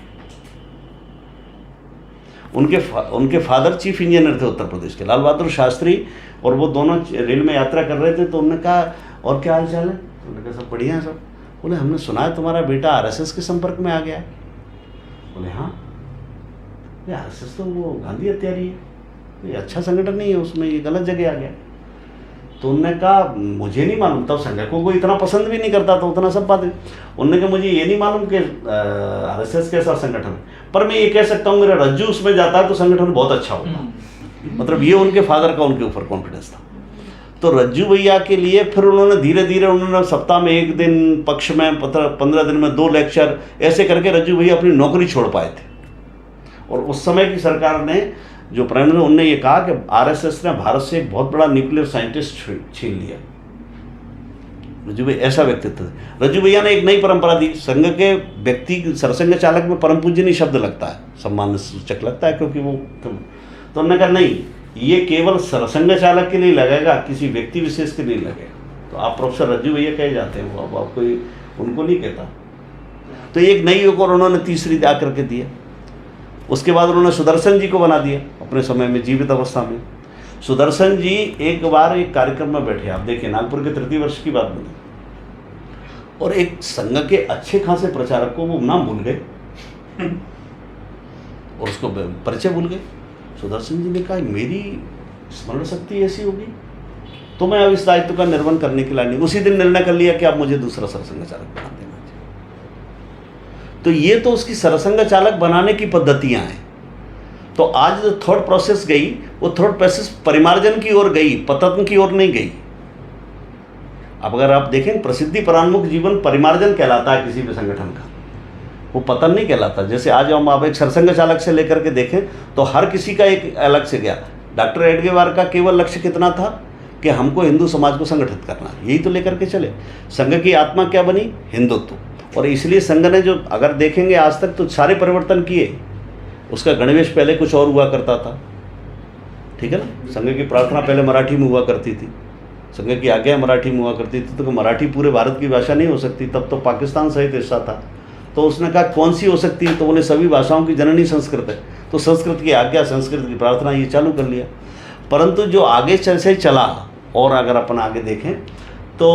उनके फादर चीफ इंजीनियर थे उत्तर प्रदेश के, लाल बहादुर शास्त्री, और वो दोनों रेल में यात्रा कर रहे थे। तो उन्होंने कहा और क्या हाल चाल है? तो उन्होंने कहा सब बढ़िया है सब। बोले हमने सुना है तुम्हारा बेटा आरएसएस के संपर्क में आ गया है। बोले हाँ, आरएसएस तो वो गांधी हत्यारी है, ये अच्छा संगठन नहीं है, उसमें ये गलत जगह आ गया। तो उन्होंने कहा मुझे नहीं मालूम, तब संघ को कोई इतना पसंद भी नहीं करता था, उतना सब बात है। उन्होंने कहा मुझे ये नहीं मालूम कि आरएसएस कैसा संगठन है, पर मैं ये कह सकता हूँ मेरा रज्जू उसमें जाता है तो संगठन बहुत अच्छा होगा। मतलब ये उनके फादर का उनके ऊपर कॉन्फिडेंस था। तो रज्जू भैया के लिए फिर उन्होंने धीरे धीरे उन्होंने सप्ताह में एक दिन, पक्ष में 15 दिन में 2 लेक्चर, ऐसे करके रज्जू भैया अपनी नौकरी छोड़ पाए थे। और उस समय की सरकार ने, जो प्राइम मिनिस्टर, उनने ये कहा कि आरएसएस ने भारत से एक बहुत बड़ा न्यूक्लियर साइंटिस्ट छीन लिया। रज्जू भैया ऐसा व्यक्तित्व था। रज्जू भैया ने एक नई परंपरा दी। संघ के व्यक्ति सरसंघ चालक में परम पूजनीय शब्द लगता है, सम्मान सूचक लगता है, क्योंकि वो तो उन्होंने कहा नहीं, ये केवल सरसंघ चालक के लिए लगेगा, किसी व्यक्ति विशेष के लिए लगेगा। तो आप प्रोफेसर रज्जू भैया कहे जाते हैं, वो अब आप कोई उनको नहीं कहता। तो एक नई युग और उन्होंने तीसरी आ करके दिया। उसके बाद उन्होंने सुदर्शन जी को बना दिया अपने समय में, जीवित अवस्था में। सुदर्शन जी एक बार एक कार्यक्रम में बैठे, आप देखिए नागपुर के 33 वर्ष की बात बनी, और एक संघ के अच्छे खासे प्रचारक को वो नाम भूल गए और उसको परिचय भूल गए। सुदर्शन जी ने कहा मेरी स्मरण शक्ति ऐसी होगी तो मैं अब इस दायित्व का निर्वहन करने के लिए नहीं। उसी दिन निर्णय कर लिया कि आप मुझे दूसरा सरसंघ चालक बना देना चाहिए। तो ये तो उसकी सरसंघ चालक बनाने की पद्धतियां हैं। तो आज जो थॉट प्रोसेस गई, वो थॉट प्रोसेस परिमार्जन की ओर गई, पतन की ओर नहीं गई। अब अगर आप देखें, प्रसिद्धि परान्मुख जीवन परिमार्जन कहलाता है किसी भी संगठन का, वो पतन नहीं कहलाता। जैसे आज हम आप एक सरसंघ चालक से लेकर के देखें तो हर किसी का एक अलग से गया। डॉक्टर एडगेवार का केवल लक्ष्य कितना था कि हमको हिंदू समाज को संगठित करना, यही तो लेकर के चले। संघ की आत्मा क्या बनी? हिंदुत्व। और इसलिए संघ ने जो, अगर देखेंगे आज तक तो सारे परिवर्तन किए। उसका गणवेश पहले कुछ और हुआ करता था, ठीक है ना। संघ की प्रार्थना पहले मराठी में हुआ करती थी, संघ की आज्ञा मराठी में हुआ करती थी। तो मराठी पूरे भारत की भाषा नहीं हो सकती, तब तो पाकिस्तान सहित हिस्सा था। तो उसने कहा कौन सी हो सकती है? तो बोले सभी भाषाओं की जननी संस्कृत है। तो संस्कृत की आज्ञा, संस्कृत की प्रार्थना, ये चालू कर लिया। परंतु जो आगे से चला, और अगर अपन आगे देखें तो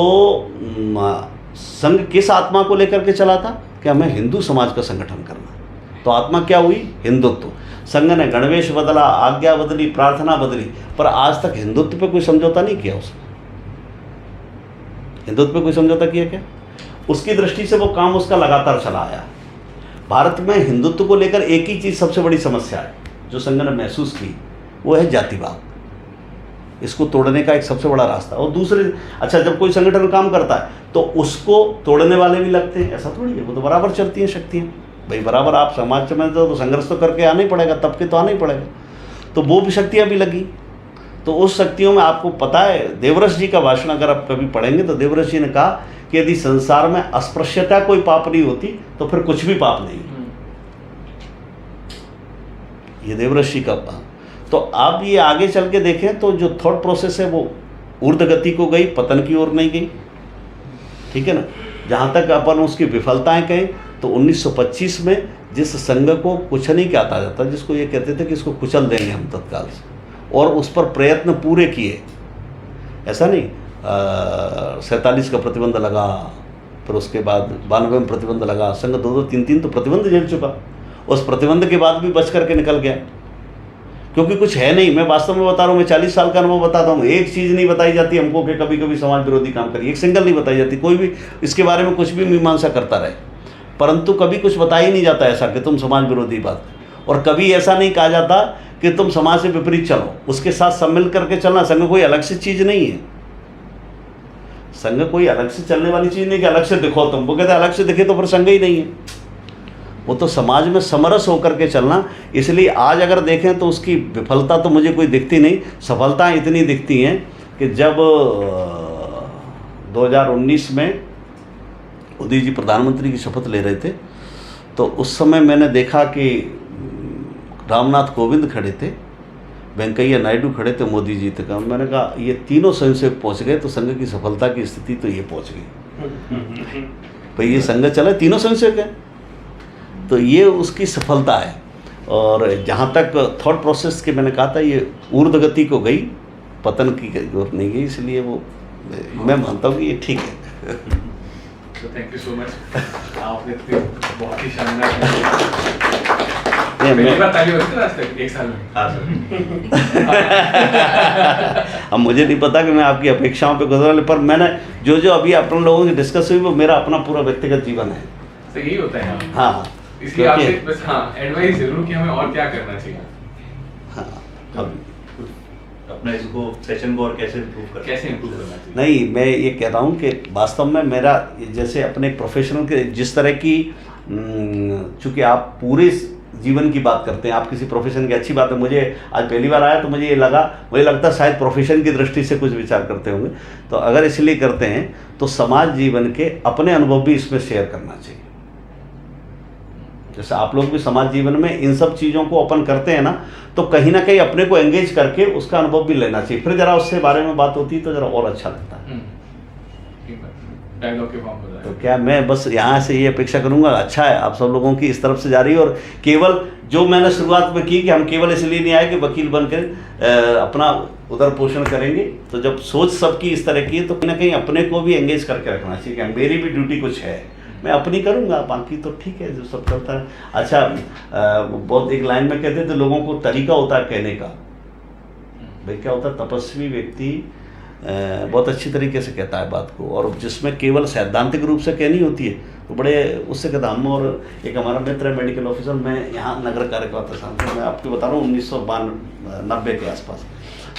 संघ किस आत्मा को लेकर के चला था कि हमें हिंदू समाज का संगठन करना। तो आत्मा क्या हुई? हिंदुत्व। संघ ने गणवेश बदला, आज्ञा बदली, प्रार्थना बदली, पर आज तक हिंदुत्व पे कोई समझौता नहीं किया उसने। हिंदुत्व पे कोई समझौता किया क्या? उसकी दृष्टि से वो काम उसका लगातार चला आया। भारत में हिंदुत्व को लेकर एक ही चीज़ सबसे बड़ी समस्या है जो संघ ने महसूस की, वो है जातिवाद। इसको तोड़ने का एक सबसे बड़ा रास्ता। और दूसरे, अच्छा जब कोई संगठन काम करता है तो उसको तोड़ने वाले भी लगते हैं, ऐसा थोड़ी है। वो तो बराबर चलती हैं शक्तियाँ भाई, बराबर आप समाज में तो संघर्ष तो करके आना ही पड़ेगा, तब के तो आना ही पड़ेगा। तो वो भी शक्तियाँ भी लगी। तो उस शक्तियों में आपको पता है, देवरस जी का भाषण अगर आप कभी पढ़ेंगे तो देवरस जी ने कहा कि यदि संसार में अस्पृश्यता कोई पाप नहीं होती तो फिर कुछ भी पाप नहीं। ये देवऋषि का तो अब ये आगे चल के देखें तो जो थॉट प्रोसेस है वो ऊर्ध्व गति को गई, पतन की ओर नहीं गई, ठीक है ना। जहाँ तक अपन उसकी विफलताएं कहें तो 1925 में जिस संघ को कुछ नहीं कहता जाता, जिसको ये कहते थे कि इसको कुचल देंगे हम तत्काल से, और उस पर प्रयत्न पूरे किए, ऐसा नहीं 47 का प्रतिबंध लगा, फिर उसके बाद 92 में प्रतिबंध लगा, संघ 2-2, 3-3 तो प्रतिबंध झेल चुका, उस प्रतिबंध के बाद भी बच करके निकल गया, क्योंकि कुछ है नहीं। मैं वास्तव में बता रहा हूँ, मैं 40 साल का अनुभव बताता हूँ, एक चीज़ नहीं बताई जाती हमको कि कभी कभी समाज विरोधी काम करिए, एक सिंगल नहीं बताई जाती, कोई भी इसके बारे में कुछ भी मीमांसा करता रहे, परंतु कभी कुछ बताया ही नहीं जाता ऐसा कि तुम समाज विरोधी बात, और कभी ऐसा नहीं कहा जाता कि तुम समाज से विपरीत चलो, उसके साथ सब मिल करके चलना। संघ कोई अलग से चीज़ नहीं है, संघ कोई अलग से चलने वाली चीज़ नहीं कि अलग से दिखो तुम, वो कहते अलग से दिखे तो फिर संघ ही नहीं है, वो तो समाज में समरस होकर के चलना। इसलिए आज अगर देखें तो उसकी विफलता तो मुझे कोई दिखती नहीं, सफलताएं इतनी दिखती हैं कि जब 2019 में मोदी जी प्रधानमंत्री की शपथ ले रहे थे तो उस समय मैंने देखा कि रामनाथ कोविंद खड़े थे, वेंकैया नायडू खड़े थे, मोदी जी तक। मैंने कहा ये तीनों संघ पहुँच गए तो संघ की सफलता की स्थिति तो ये पहुँच गई भाई, ये संघ चले तीनों संघ के, तो ये उसकी सफलता है। और जहाँ तक थॉट प्रोसेस के मैंने कहा था, ये ऊर्ध्व गति को गई, पतन की ओर नहीं गई, इसलिए वो मैं मानता हूँ कि ये ठीक है। थैंक यू सो मच, आपने बहुत ही शानदार ताली होती है आज तक एक साल में। हाँ अब मुझे नहीं पता कि मैं आपकी अपेक्षाओं पे गुजरा, पर मैंने जो जो अभी अपने लोगों की डिस्कस हुई वो मेरा अपना पूरा व्यक्तिगत जीवन है। तो यही होता है। हाँ, इसलिए आपसे बस एडवाइस जरूर कि हमें और क्या करना चाहिए। हाँ, अब अपना इसको सेशन को और कैसे इम्प्रूव करना चाहिए। नहीं, मैं ये कह रहा हूँ कि वास्तव में मेरा जैसे अपने प्रोफेशनल के जिस तरह की, चूँकि आप पूरे जीवन की बात करते हैं, आप किसी प्रोफेशन की, अच्छी बात है। मुझे आज पहली बार आया तो मुझे लगता शायद प्रोफेशन की दृष्टि से कुछ विचार करते होंगे, तो अगर इसलिए करते हैं तो समाज जीवन के अपने अनुभव भी इसमें शेयर करना चाहिए। जैसे आप लोग भी समाज जीवन में इन सब चीज़ों को अपन करते हैं ना, तो कहीं ना कहीं अपने को एंगेज करके उसका अनुभव भी लेना चाहिए, फिर जरा उससे बारे में बात होती है तो जरा और अच्छा लगता है। तो क्या मैं बस यहाँ से ये अपेक्षा करूँगा, अच्छा है आप सब लोगों की इस तरफ से जा रही है, और केवल जो मैंने शुरुआत में की कि हम केवल इसलिए नहीं आए कि वकील बनकर अपना उधर पोषण करेंगे, तो जब सोच सबकी इस तरह की है तो कहीं ना कहीं अपने को भी एंगेज करके रखना चाहिए कि मेरी भी ड्यूटी कुछ है, मैं अपनी करूँगा, बाकी तो ठीक है जो सब चलता है। अच्छा, बहुत एक लाइन में कहते थे लोगों को तरीका होता है कहने का, भाई क्या होता है, तपस्वी व्यक्ति बहुत अच्छी तरीके से कहता है बात को, और जिसमें केवल सैद्धांतिक रूप से कहनी होती है तो बड़े उससे कहता। हम और एक हमारा मित्र है मेडिकल ऑफिसर, मैं यहाँ नगर कार्यकर्ता था, मैं आपको बता रहा हूँ 1992 के आसपास,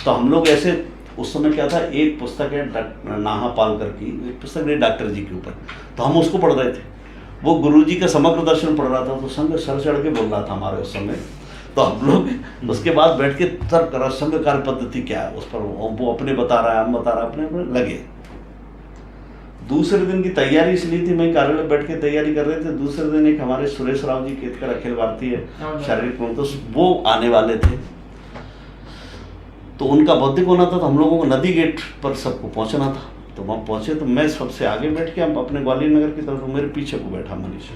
तो हम लोग ऐसे उस समय क्या था, एक पुस्तक है नाहा पालकर की, एक पुस्तक है डॉक्टर जी के ऊपर, तो हम उसको पढ़ रहे थे, वो गुरुजी का समग्र दर्शन पढ़ रहा था, तो संघ सर चढ़ के बोल रहा था हमारे उस समय, तो हम लोग उसके बाद बैठ के तर्क करा संघ कार्य पद्धति क्या है उस पर, वो अपने बता रहा है, हम बता रहा है, अपने लगे। दूसरे दिन की तैयारी इसलिए थी, मैं कार्यालय बैठ के तैयारी कर रहे थे, दूसरे दिन एक हमारे सुरेश राव जी केतकर अखिल भारतीय शारीरिक प्रबंधन वो आने वाले थे, तो उनका बौद्धिक होना था, तो हम लोगों को नदी गेट पर सबको पहुंचना था, तो वहाँ पहुंचे तो मैं सबसे आगे बैठ के, हम अपने ग्वालियर नगर की तरफ, मेरे पीछे को बैठा मनीष।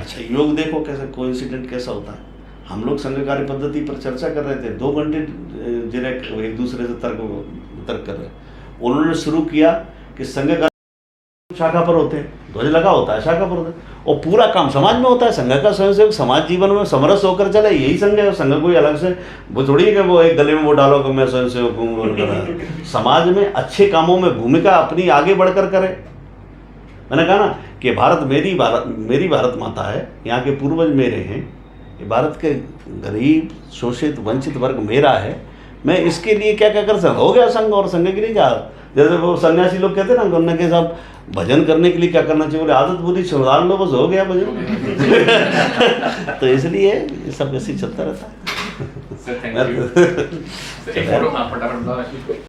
अच्छा, योग देखो कैसे कोइंसिडेंट कैसा होता है, हम लोग संघ कार्य पद्धति पर चर्चा कर रहे थे, 2 घंटे डायरेक्ट एक दूसरे से तर्क कर रहे। उन्होंने शुरू किया कि संघ कार्य शाखा पर होते हैं, ध्वज लगा होता है, शाखा पर होता है, और पूरा काम समाज में होता है। संघ का स्वयंसेवक समाज जीवन में समरस होकर चले, यही संघ है। संघ कोई अलग से वो थोड़ी है कि वो एक गले में वो डालो कि मैं स्वयंसेवक हूँ। समाज में अच्छे कामों में भूमिका अपनी आगे बढ़कर करे। मैंने कहा ना कि भारत मेरी भारत माता है, यहाँ के पूर्वज मेरे हैं, ये भारत के गरीब शोषित वंचित वर्ग मेरा है, मैं इसके लिए क्या क्या कर सकता। हो गया संघ, और संघ के लिए क्या, जैसे वो सन्यासी लोग कहते हैं ना, उन्होंने के साहब भजन करने के लिए क्या करना चाहिए, बोले आदत बुरी सुधार लो, बस हो गया भजन। तो इसलिए ये सब ऐसे ही चलता रहता है।